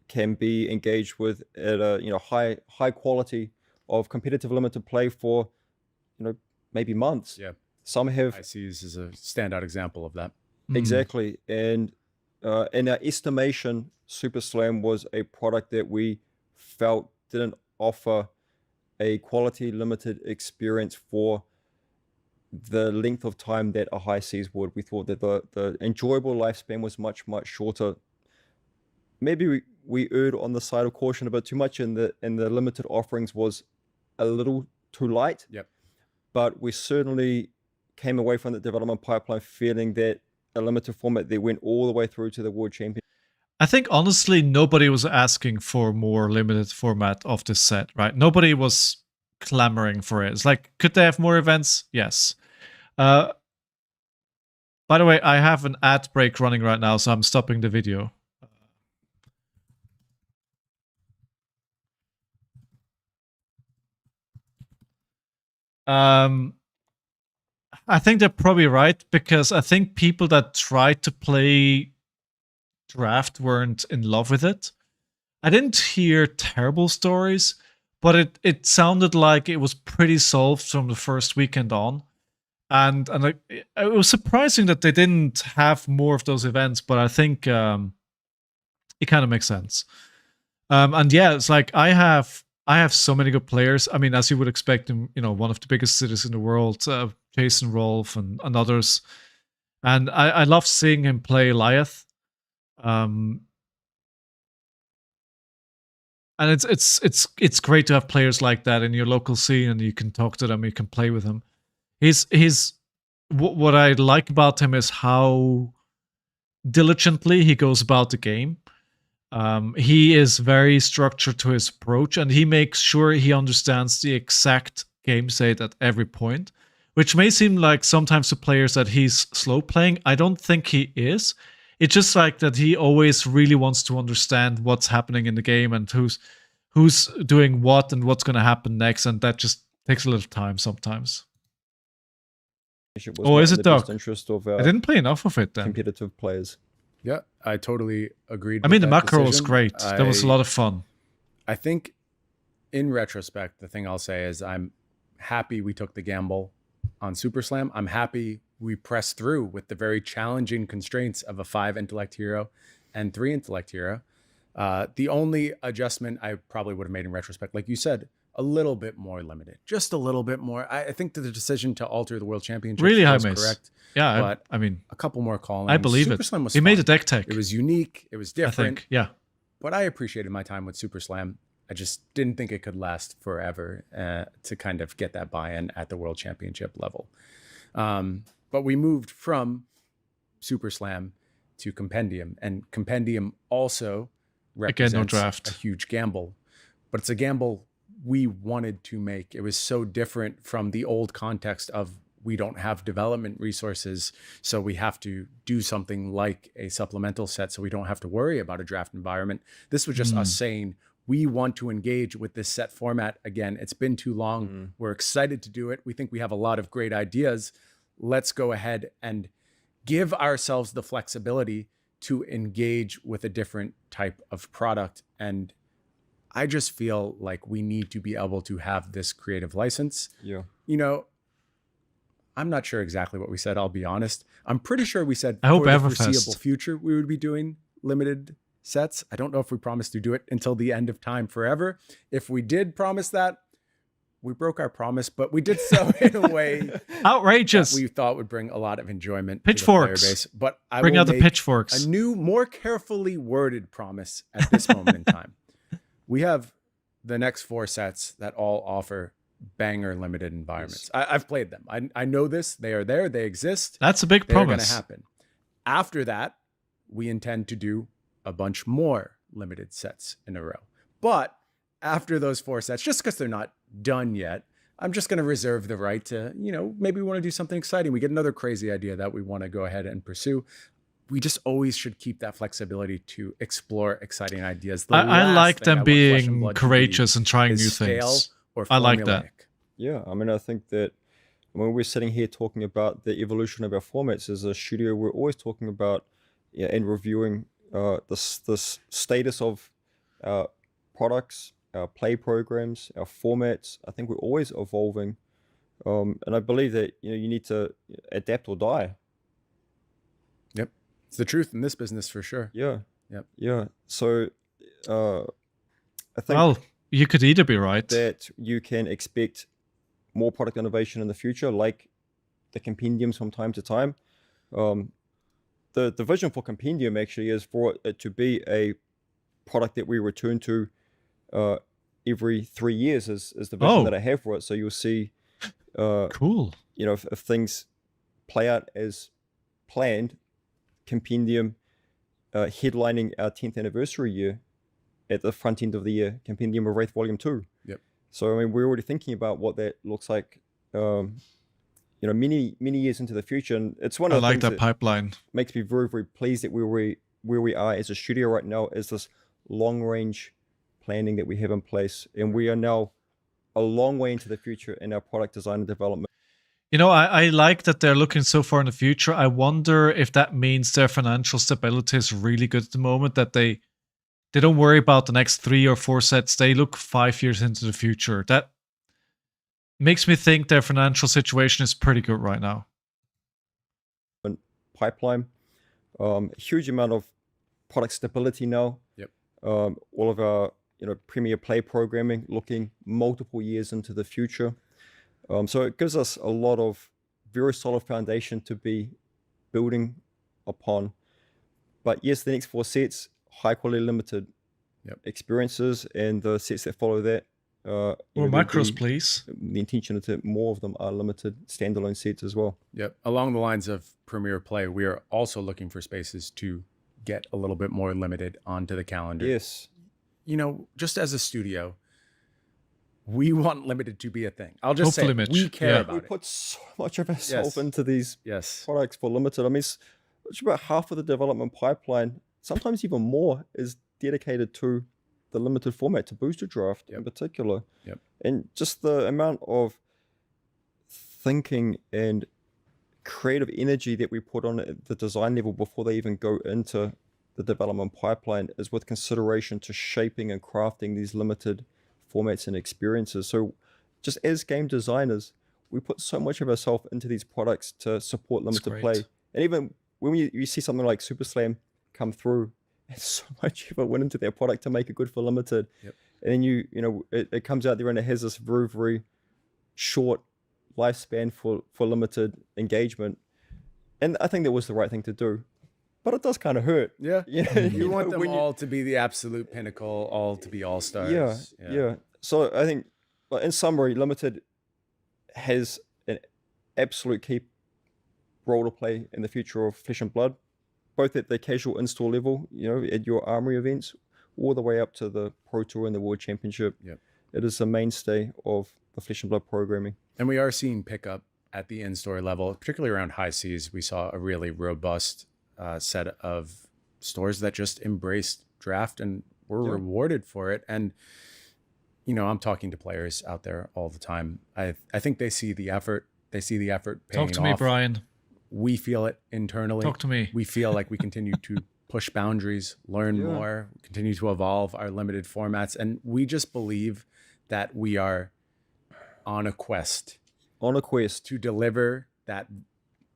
can be engaged with at a high quality of competitive limited play for maybe months. Yeah. Some have. I see this as a standout example of that. Exactly. And in our estimation, Super Slam was a product that we felt didn't offer a quality limited experience for the length of time that a high seas would. We thought that the enjoyable lifespan was much, much shorter. Maybe we erred on the side of caution a bit too much, and the limited offerings was a little too light. Yep. But we certainly came away from the development pipeline feeling that a limited format that went all the way through to the World Championship. I think honestly, nobody was asking for more limited format of this set, right? Nobody was clamoring for it. It's like, could they have more events? Yes. By the way, I have an ad break running right now, so I'm stopping the video. I think they're probably right, because I think people that tried to play draft weren't in love with it. I didn't hear terrible stories, but it sounded like it was pretty solved from the first weekend on. And it was surprising that they didn't have more of those events, but I think it kind of makes sense. And yeah, it's like I have so many good players. I mean, as you would expect in one of the biggest cities in the world, Jason Rolf and others. And I love seeing him play Lyeth. And it's great to have players like that in your local scene, and you can talk to them, you can play with them. What I like about him is how diligently he goes about the game. He is very structured to his approach, and he makes sure he understands the exact game state at every point, which may seem like sometimes to players that he's slow playing. I don't think he is. It's just like that he always really wants to understand what's happening in the game and who's doing what and what's going to happen next, and that just takes a little time sometimes. Oh, is it Doug? Interest of I didn't play enough of it then. Competitive players. Yeah, I totally agreed. I mean, the with that macro was decision. great. That was a lot of fun. I think in retrospect, the thing I'll say is I'm happy we took the gamble on Super Slam. I'm happy we pressed through with the very challenging constraints of a 5 intellect hero and 3 intellect hero. The only adjustment I probably would have made in retrospect, like you said, a little bit more limited, just a little bit more. I think that the decision to alter the World Championship Really high was miss. correct. Yeah, but I mean, a couple more callings. I believe Super it. Slam was He made fun. a deck tech. It was unique. It was I different. think, yeah. But I appreciated my time with Super Slam. I just didn't think it could last forever to kind of get that buy-in at the World Championship level. But we moved from Super Slam to Compendium, and Compendium also represents Again, no draft. a huge gamble, but it's a gamble we wanted to make. It was so different from the old context of we don't have development resources, so we have to do something like a supplemental set so we don't have to worry about a draft environment. This was just us saying, we want to engage with this set format again. It's been too long. We're excited to do it. We think we have a lot of great ideas. Let's go ahead and give ourselves the flexibility to engage with a different type of product. And I just feel like we need to be able to have this creative license. Yeah. You know, I'm not sure exactly what we said. I'll be honest. I'm pretty sure we said I hope for the Everfest. foreseeable future we would be doing limited sets. I don't know if we promised to do it until the end of time forever. If we did promise that, we broke our promise, but we did so in a way that Outrageous. we thought would bring a lot of enjoyment Pitchforks. to the player base. But I Bring will out the make pitchforks. a new, more carefully worded promise at this moment in time. We have the next 4 sets that all offer banger limited environments. I've played them. I know this. They are there. They exist. That's a big They're going to promise. happen. After that, we intend to do a bunch more limited sets in a row. But after those 4 sets, just because they're not done yet, I'm just going to reserve the right to, you know, maybe we want to do something exciting. We get another crazy idea that we want to go ahead and pursue. We just always should keep that flexibility to explore exciting ideas. The I last like thing I them want Flesh and being Blood to be courageous and trying is new stale things. or I like that. formulaic. Yeah, I mean, I think that when we're sitting here talking about the evolution of our formats as a studio, we're always talking about and reviewing the status of our products, our play programs, our formats. I think we're always evolving, and I believe that you need to adapt or die. Yep, it's the truth in this business for sure. Yeah. Yep. Yeah. So I think Well, you could either be right. that you can expect more product innovation in the future, like the compendiums from time to time. The vision for compendium actually is for it to be a product that we return to every 3 years is the vision that I have for it. So you'll see, Cool. if things play out as planned, compendium headlining our 10th anniversary year at the front end of the year, Compendium of Wraith Volume 2. Yep. So, I mean, we're already thinking about what that looks like, many years into the future. And it's one I of the like things that that pipeline. makes me very, very pleased that where we are as a studio right now is this long-range planning that we have in place. And we are now a long way into the future in our product design and development. I like that they're looking so far in the future. I wonder if that means their financial stability is really good at the moment, that they don't worry about the next 3 or 4 sets. They look 5 years into the future. That makes me think their financial situation is pretty good right now. Pipeline, huge amount of product stability now. Yep. All of our Premier Play programming looking multiple years into the future. So it gives us a lot of very solid foundation to be building upon. But yes, the next 4 sets, high quality limited experiences, and the sets that follow that. More macros, please. The intention is that more of them are limited standalone sets as well. Yep. Along the lines of Premier Play, we are also looking for spaces to get a little bit more limited onto the calendar. Yes. Just as a studio, we want limited to be a thing. I'll just Hopefully, say Mitch. we care Yeah. about We it. put so much of ourselves into these Yes. products for limited. I mean, it's about half of the development pipeline, sometimes even more, is dedicated to the limited format, to booster draft in particular. Yep. And just the amount of thinking and creative energy that we put on at the design level before they even go into the development pipeline is with consideration to shaping and crafting these limited formats and experiences. So just as game designers, we put so much of ourselves into these products to support limited play. And even when you see something like Super Slam come through, and so much effort went into their product to make it good for limited. Yep. And then it comes out there and it has this very, very short lifespan for limited engagement. And I think that was the right thing to do. But it does kind of hurt. Yeah. You want them when all to be the absolute pinnacle, all to be all-stars. Yeah. So I think, in summary, limited has an absolute key role to play in the future of Flesh and Blood, both at the casual install level, at your armory events, all the way up to the Pro Tour and the World Championship. Yep. It is a mainstay of the Flesh and Blood programming. And we are seeing pickup at the in-store level, particularly around high seas. We saw a really robust set of stores that just embraced draft and were rewarded for it. And, I'm talking to players out there all the time. I think they see the effort. They see the effort paying off. Talk to me, Brian. We feel it internally. Talk to me. We feel like we continue to push boundaries, learn Yeah. more, continue to evolve our limited formats. And we just believe that we are on a quest On a quest. to deliver that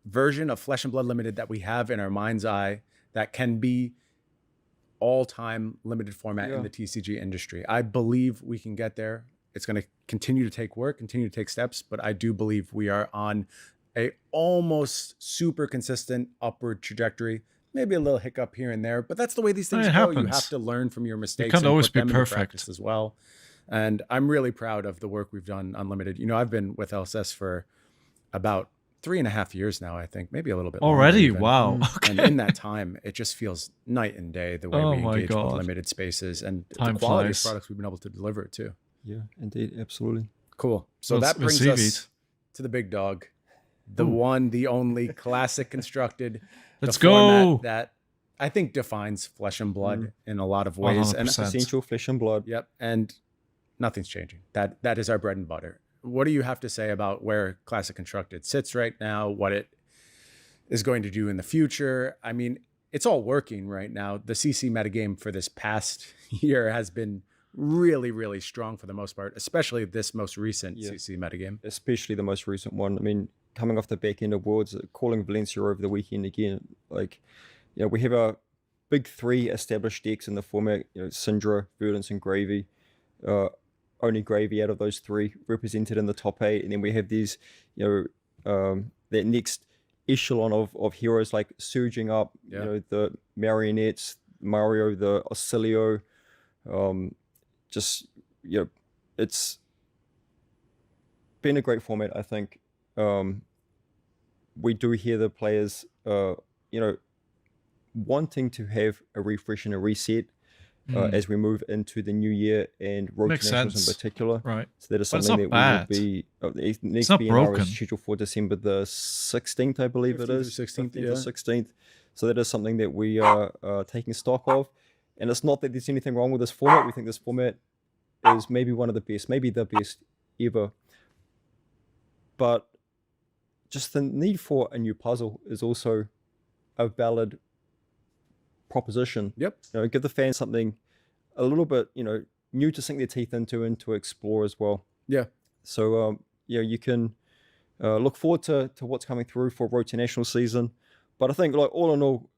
version of Flesh and Blood Limited that we have in our mind's eye that can be all-time limited format in Yeah. the TCG industry. I believe we can get there. It's going to continue to take work, continue to take steps, but I do believe we are on a almost super consistent upward trajectory. Maybe a little hiccup here and there, but that's the way these things It go. You happens. have to learn from your mistakes. can't and always put be them into perfect. practice as well. And I'm really proud of the work we've done Unlimited. You know, I've been with LSS for about 3.5 years now, I think, maybe a little bit longer Already? even. Wow. And Okay. in that time, it just feels night and day the way Oh we my engage God. with limited spaces and Time the quality flies. of products we've been able to deliver it to. Yeah, indeed, absolutely. Cool. So Let's that brings receive us it. to the big dog, the one, the only classic constructed. the Let's format go. That I think defines Flesh and Blood in a lot of ways. And 100%. Essential flesh and blood. yep, and nothing's changing. That is our bread and butter. What do you have to say about where Classic Constructed sits right now? What it is going to do in the future? I mean, it's all working right now. The CC metagame for this past year has been really, really strong for the most part, especially this most recent Yeah. CC metagame. Especially the most recent one. I mean, coming off the back end of Worlds, calling Valencia over the weekend again, like, you know, we have our big three established decks in the format, you know, Syndra, Verdance, and Gravy. Only Gravy out of those three represented in the top 8. And then we have these, you know, that next echelon of heroes like surging up, Yeah. you know, the Marionettes, Mario, the Auxilio. Just, you know, it's been a great format, I think. We do hear the players, you know, wanting to have a refresh and a reset as we move into the new year and Road Makes to Nationals sense. in particular. Right. So that is But it's something not that we will bad. be. Next not BNR broken. is scheduled for December the 16th, I believe it 15th or is. 16th, 15th or yeah. 16th. So that is something that we are taking stock of. And it's not that there's anything wrong with this format. We think this format is maybe one of the best, maybe the best ever. But just the need for a new puzzle is also a valid proposition. Yep. You know, give the fans something a little bit, you know, new to sink their teeth into and to explore as well. Yeah. So, you know, you can look forward to what's coming through for Road to National season. But I think, like, all in all,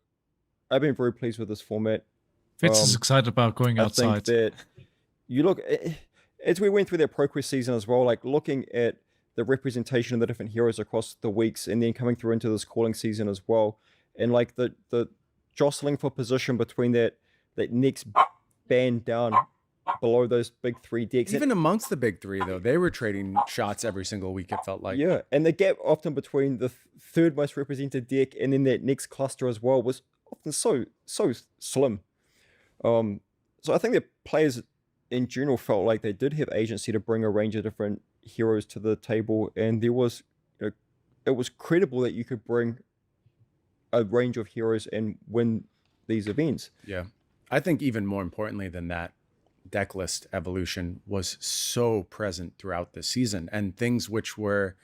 I've been very pleased with this format. Fitz is excited about going I outside. think that you look, as we went through that ProQuest season as well, like looking at the representation of the different heroes across the weeks and then coming through into this calling season as well. And like the jostling for position between that next band down below those big three decks. Even amongst the big three, though, they were trading shots every single week, it felt like. Yeah, and the gap often between the third most represented deck and then that next cluster as well was often so slim. So I think that players in general felt like they did have agency to bring a range of different heroes to the table, and there was, you know, it was credible that you could bring a range of heroes and win these events. Yeah. I think even more importantly than that, deck list evolution was so present throughout the season, and things which were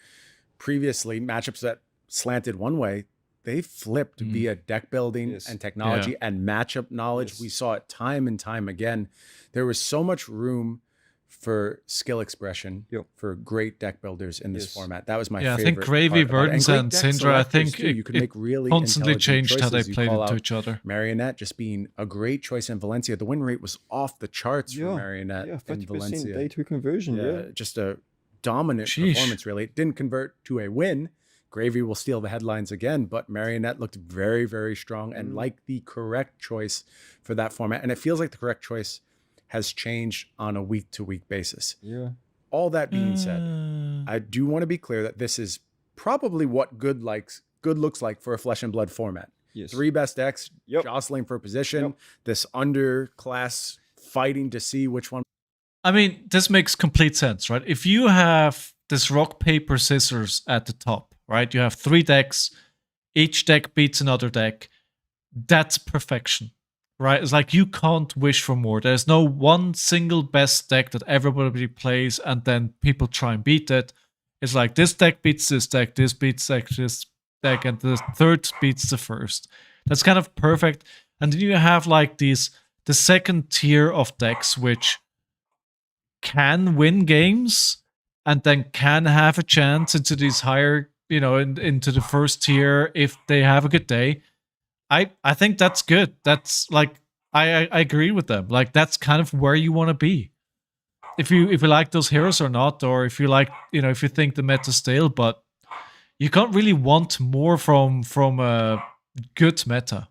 previously matchups that slanted one way, they flipped via deck building Yes. and technology and matchup knowledge. Yes. We saw it time and time again. There was so much room for skill expression for great deck builders in this Yes. format. That was my Yeah, I favorite think Gravy, part about it. Verdance, great and deck Syndra, I selectors, think too. You could it make really constantly intelligent changed how they choices. You played call into out each other. Marionette just being a great choice in Valencia. The win rate was off the charts for Marionette Yeah, in 50% Valencia. day 2 conversion. Yeah. Just a dominant Sheesh. performance, really. It didn't convert to a win. Gravy will steal the headlines again, but Marionette looked very, very strong and like the correct choice for that format. And it feels like the correct choice has changed on a week-to-week basis. Yeah. All that being said, I do want to be clear that this is probably what good looks like for a Flesh and Blood format. Yes. 3 best decks Yep. jostling for position, Yep. this underclass fighting to see which one. I mean, this makes complete sense, right? If you have this rock, paper, scissors at the top, right? You have 3 decks, each deck beats another deck. That's perfection, right? It's like you can't wish for more. There's no one single best deck that everybody plays and then people try and beat it. It's like this deck beats this deck, this beats this deck, and the third beats the first. That's kind of perfect. And then you have like the second tier of decks which can win games and then can have a chance into these higher, into the first tier if they have a good day. I think that's good. That's like I agree with them. Like that's kind of where you want to be. If you like those heroes or not, or if you like, if you think the meta's stale, but you can't really want more from a good meta.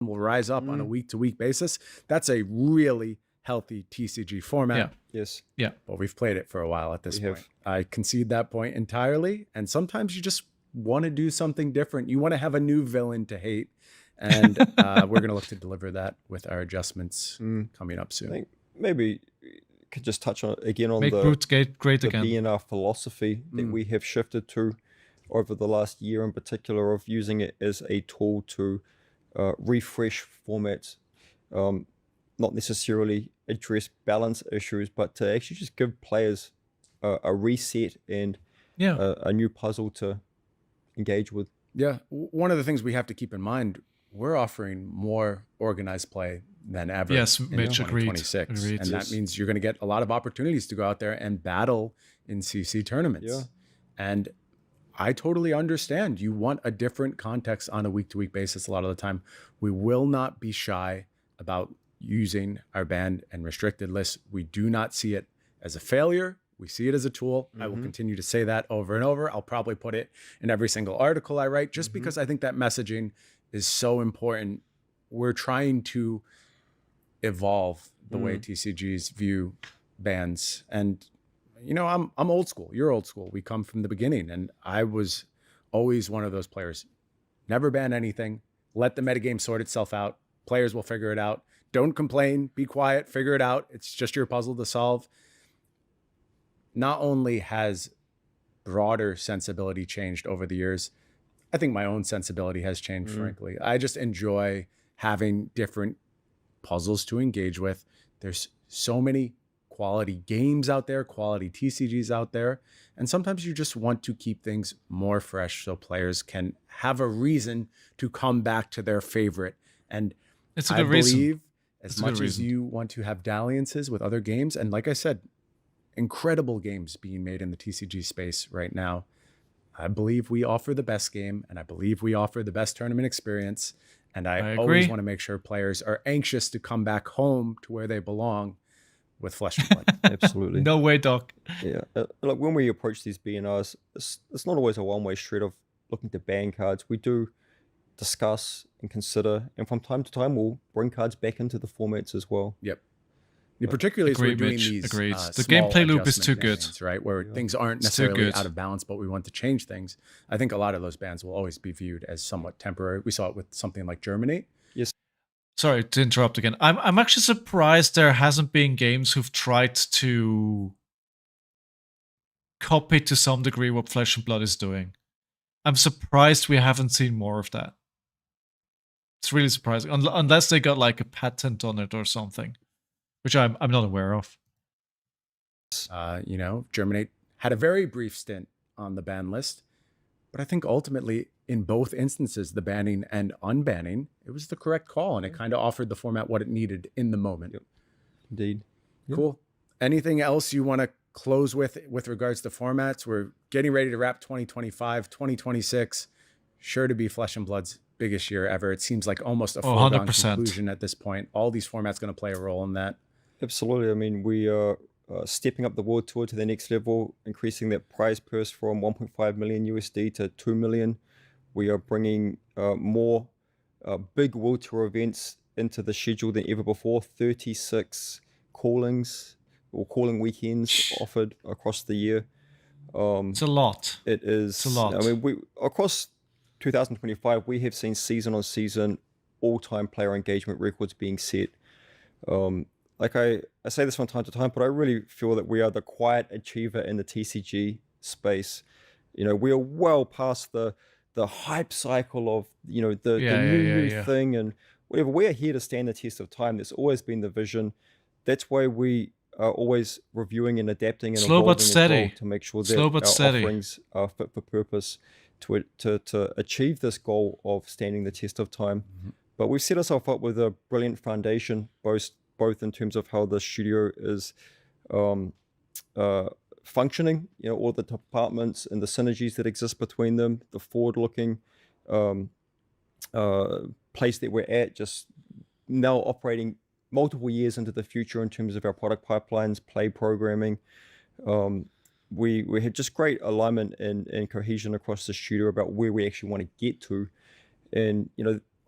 Will rise up on a week-to-week basis. That's a really healthy TCG format. Yeah. Yes. Yeah. But we've played it for a while at this point. I concede that point entirely. And sometimes you just want to do something different. You want to have a new villain to hate. And we're going to look to deliver that with our adjustments coming up soon. I think maybe could just touch on again on Make the Brute great again. BNR philosophy that we have shifted to over the last year in particular, of using it as a tool to refresh formats, not necessarily address balance issues, but to actually just give players a reset and a new puzzle to engage with. Yeah. One of the things we have to keep in mind, we're offering more organized play than ever. Yes, in Mitch, 2026. agreed. And that means you're going to get a lot of opportunities to go out there and battle in CC tournaments. Yeah. And I totally understand. You want a different context on a week-to-week basis a lot of the time. We will not be shy about using our banned and restricted lists. We do not see it as a failure. We see it as a tool. I will continue to say that over and over. I'll probably put it in every single article I write, just because I think that messaging is so important. We're trying to evolve the way TCGs view bans. And, I'm old school. You're old school. We come from the beginning. And I was always one of those players. Never ban anything. Let the metagame sort itself out. Players will figure it out. Don't complain. Be quiet. Figure it out. It's just your puzzle to solve. Not only has broader sensibility changed over the years, I think my own sensibility has changed, frankly. I just enjoy having different puzzles to engage with. There's so many quality games out there, quality TCGs out there. And sometimes you just want to keep things more fresh so players can have a reason to come back to their favorite. And It's a I good reason. believe as It's a good much as reason. you want to have dalliances with other games, and like I said, incredible games being made in the TCG space right now, I believe we offer the best game, and I believe we offer the best tournament experience. And I always agree. want to make sure players are anxious to come back home to where they belong with Flesh and Blood. Absolutely. No way, Doc. Yeah. Like when we approach these BNRs, it's not always a one-way street of looking to ban cards. We do discuss and consider, and from time to time, we'll bring cards back into the formats as well. Yep. Yeah, particularly as we're Agreed, doing Mitch. these Agreed. The small gameplay loop is adjustment too good. bans, right? Where things aren't It's too necessarily good. out of balance, but we want to change things. I think a lot of those bans will always be viewed as somewhat temporary. We saw it with something like Germinate. Sorry to interrupt again. I'm actually surprised there hasn't been games who've tried to copy to some degree what Flesh and Blood is doing. I'm surprised we haven't seen more of that. It's really surprising, unless they got like a patent on it or something, which I'm not aware of. Germinate had a very brief stint on the ban list, but I think ultimately in both instances, the banning and unbanning, it was the correct call, and it kind of offered the format what it needed in the moment. Yep. Indeed. Cool. Anything else you want to close with regards to formats? We're getting ready to wrap 2025, 2026. Sure to be Flesh and Blood's biggest year ever. It seems like almost a foregone 100%. conclusion at this point. All these formats going to play a role in that. Absolutely. I mean, we are stepping up the World Tour to the next level, increasing that prize purse from 1.5 million USD to 2 million. We are bringing more big World Tour events into the schedule than ever before. 36 callings or calling weekends offered across the year. It's a lot. It is. It's a lot. I mean, across 2025, we have seen season on season all-time player engagement records being set. Like I say this from time to time, but I really feel that we are the quiet achiever in the TCG space. We are well past the hype cycle of the new thing and whatever. We are here to stand the test of time. That's always been the vision. That's why we are always reviewing and adapting and Slow but evolving as steady. well to make sure that Slow but our steady. offerings are fit for purpose to achieve this goal of standing the test of time. But we've set ourselves up with a brilliant foundation, both in terms of how the studio is functioning, all the departments and the synergies that exist between them, the forward-looking place that we're at, just now operating multiple years into the future in terms of our product pipelines, play programming. We had just great alignment and cohesion across the studio about where we actually want to get to. And,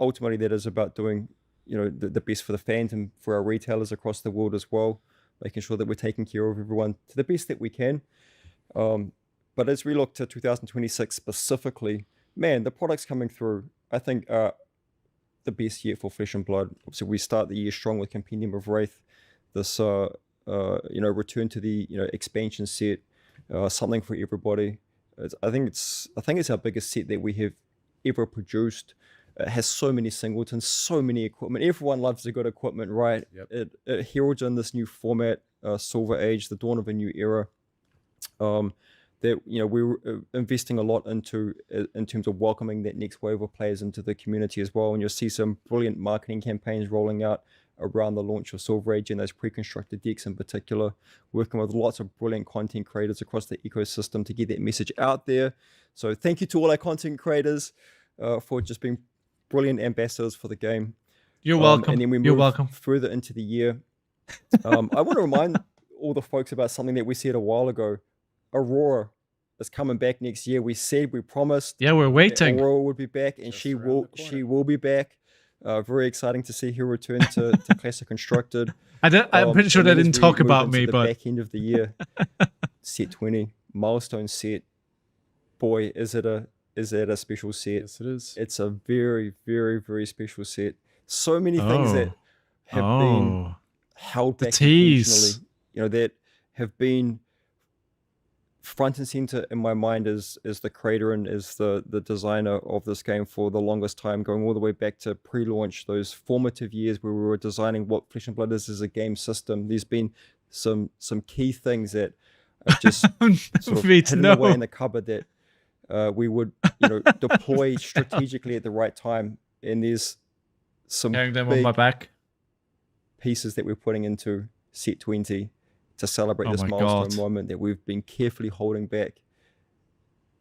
ultimately that is about doing, the best for the fans and for our retailers across the world as well, making sure that we're taking care of everyone to the best that we can. But as we look to 2026 specifically, man, the products coming through, I think, are the best yet for Flesh and Blood. Obviously, we start the year strong with Compendium of Wraith. This, return to the, expansion set, something for everybody. I think it's our biggest set that we have ever produced. It has so many singletons, so many equipment. Everyone loves the good equipment, right? Yep. It heralds in this new format, Silver Age, the dawn of a new era. That we were investing a lot into in terms of welcoming that next wave of players into the community as well. And you'll see some brilliant marketing campaigns rolling out around the launch of Silver Age and those pre-constructed decks in particular, working with lots of brilliant content creators across the ecosystem to get that message out there. So thank you to all our content creators for just being brilliant ambassadors for the game. You're welcome. And then we move further into the year. I want to remind all the folks about something that we said a while ago. Aurora is coming back next year. We promised. Yeah, we're waiting. Aurora would be back, and she will be back. Very exciting to see her return to Classic Constructed. I'm pretty sure they didn't talk about me, but back end of the year, set 20 milestone set. Boy, is it a special set? Yes, it is. It's a very, very, very special set. So many things that have been held back intentionally, that have been front and center in my mind as the creator and as the designer of this game for the longest time, going all the way back to pre-launch, those formative years where we were designing what Flesh and Blood is as a game system. There's been some key things that are just sort of hidden away in the cupboard that we would deploy strategically at the right time. And there's some carrying them big on my back pieces that we're putting into set 20 to celebrate this milestone moment that we've been carefully holding back.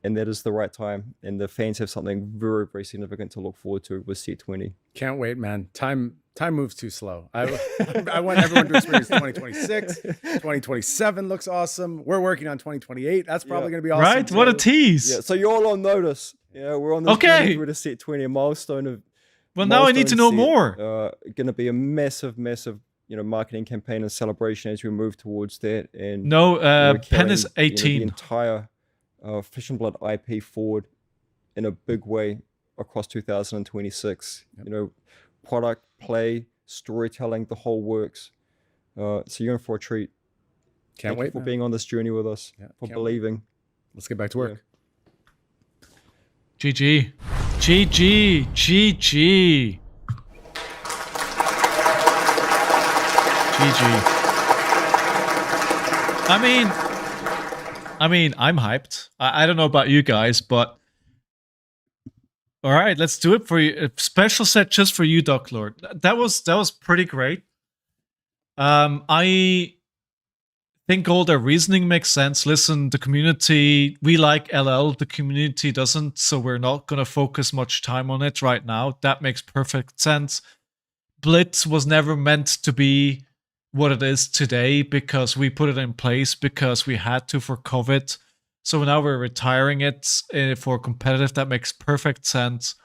And that is the right time. And the fans have something very, very significant to look forward to with set 20. Can't wait, man. Time moves too slow. I want everyone to experience 2026. 2027 looks awesome. We're working on 2028. That's probably going to be awesome. Right? Too. What a tease. Yeah, so you're all on notice. Yeah, we're on this journey through to set 20, a milestone of. Well, now I need to know more. Going to be a massive, marketing campaign and celebration as we move towards that. And Pen is 18. The entire Flesh and Blood IP forward in a big way across 2026. Yep. Product, play, storytelling, the whole works. So you're in for a treat. Can't wait for being on this journey with us, for believing. Wait. Let's get back to work. GG. GG. GG. GG. I mean, I'm hyped. I don't know about you guys, but all right, let's do it for you. A special set just for you, Doc Lord. That was pretty great. I think all their reasoning makes sense. Listen, the community, we like LL, the community doesn't, so we're not going to focus much time on it right now. That makes perfect sense. Blitz was never meant to be what it is today because we put it in place because we had to for COVID. So now we're retiring it for competitive. That makes perfect sense.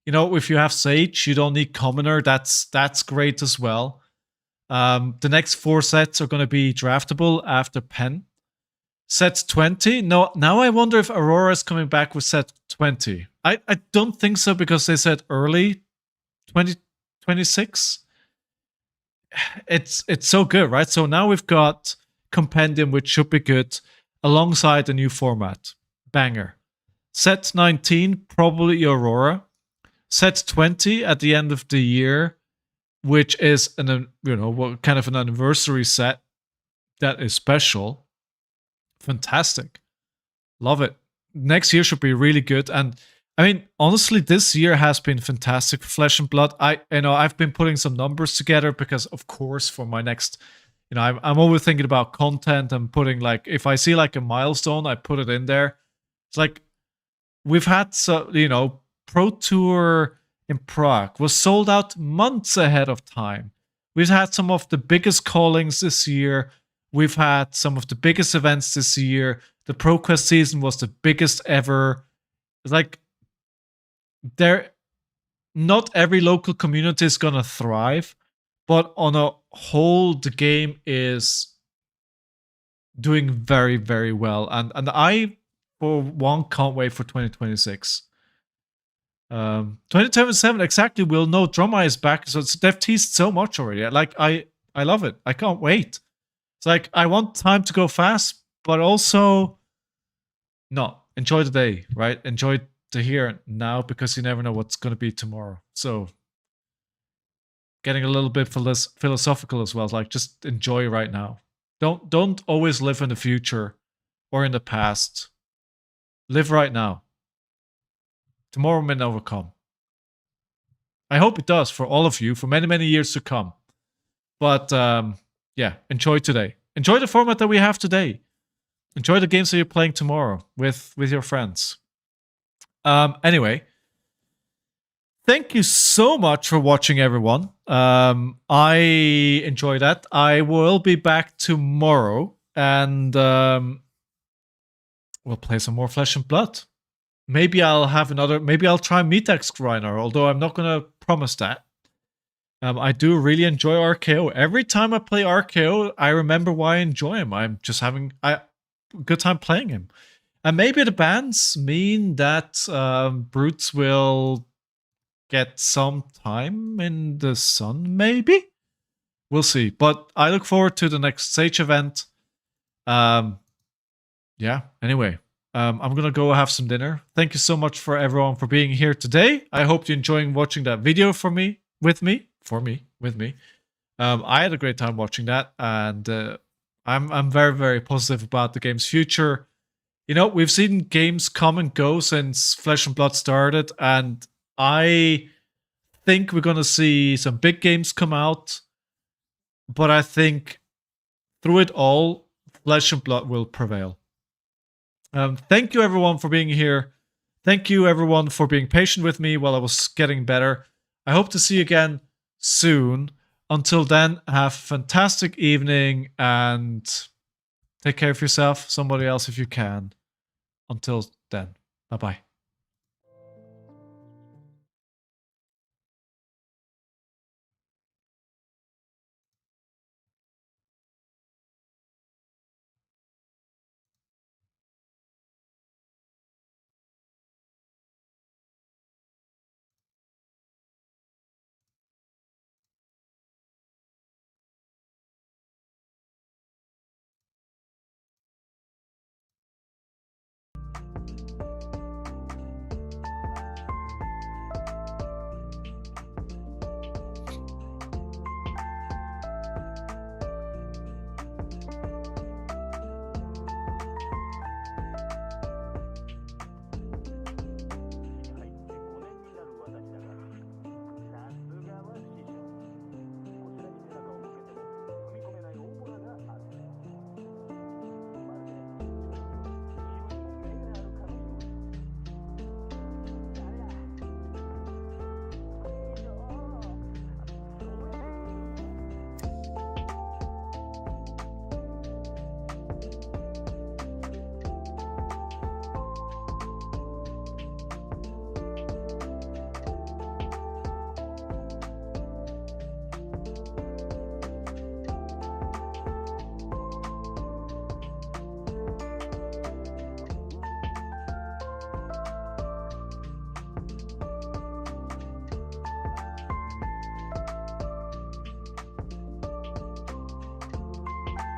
If you have Sage, you don't need Commoner. That's great as well. The next 4 sets are going to be draftable after Pen. Set 20. No, now I wonder if Aurora is coming back with set 20. I don't think so because they said early 2026. It's so good, right? So now we've got Compendium, which should be good, alongside the new format. Banger. Set 19, probably Aurora. Set 20 at the end of the year, which is kind of an anniversary set that is special. Fantastic. Love it. Next year should be really good. And I mean, honestly, this year has been fantastic for Flesh and Blood. I've been putting some numbers together because, of course, for my next, I'm always thinking about content and putting like, if I see like a milestone, I put it in there. It's like we've had Pro Tour in Prague was sold out months ahead of time. We've had some of the biggest callings this year. We've had some of the biggest events this year. The ProQuest season was the biggest ever. It's like not every local community is gonna thrive, but on a whole, the game is doing very, very well. And I, for one, can't wait for 2026. 2027 exactly. We'll know Drama is back, so they've teased so much already. Like I love it. I can't wait. It's like I want time to go fast, but also no, enjoy the day, right? Enjoy the here now, because you never know what's going to be tomorrow. So getting a little bit philosophical as well, like just enjoy right now. Don't always live in the future or in the past. Live right now. Tomorrow may never come. I hope it does for all of you for many, many years to come. But yeah, enjoy today. Enjoy the format that we have today. Enjoy the games that you're playing tomorrow with your friends. Anyway, thank you so much for watching, everyone. I enjoy that. I will be back tomorrow, and we'll play some more Flesh and Blood. Maybe I'll have another. Maybe I'll try Metex Rhinar, although I'm not gonna promise that. I do really enjoy RKO. Every time I play RKO, I remember why I enjoy him. I'm just having a good time playing him. And maybe the bans mean that Brutes will get some time in the sun, maybe? We'll see. But I look forward to the next Sage event. Yeah, anyway. I'm going to go have some dinner. Thank you so much for everyone for being here today. I hope you're enjoying watching that video with me. I had a great time watching that, and I'm very, very positive about the game's future. We've seen games come and go since Flesh and Blood started, and I think we're going to see some big games come out, but I think through it all, Flesh and Blood will prevail. Thank you, everyone, for being here. Thank you, everyone, for being patient with me while I was getting better. I hope to see you again soon. Until then, have a fantastic evening and take care of yourself, somebody else if you can. Until then, bye-bye.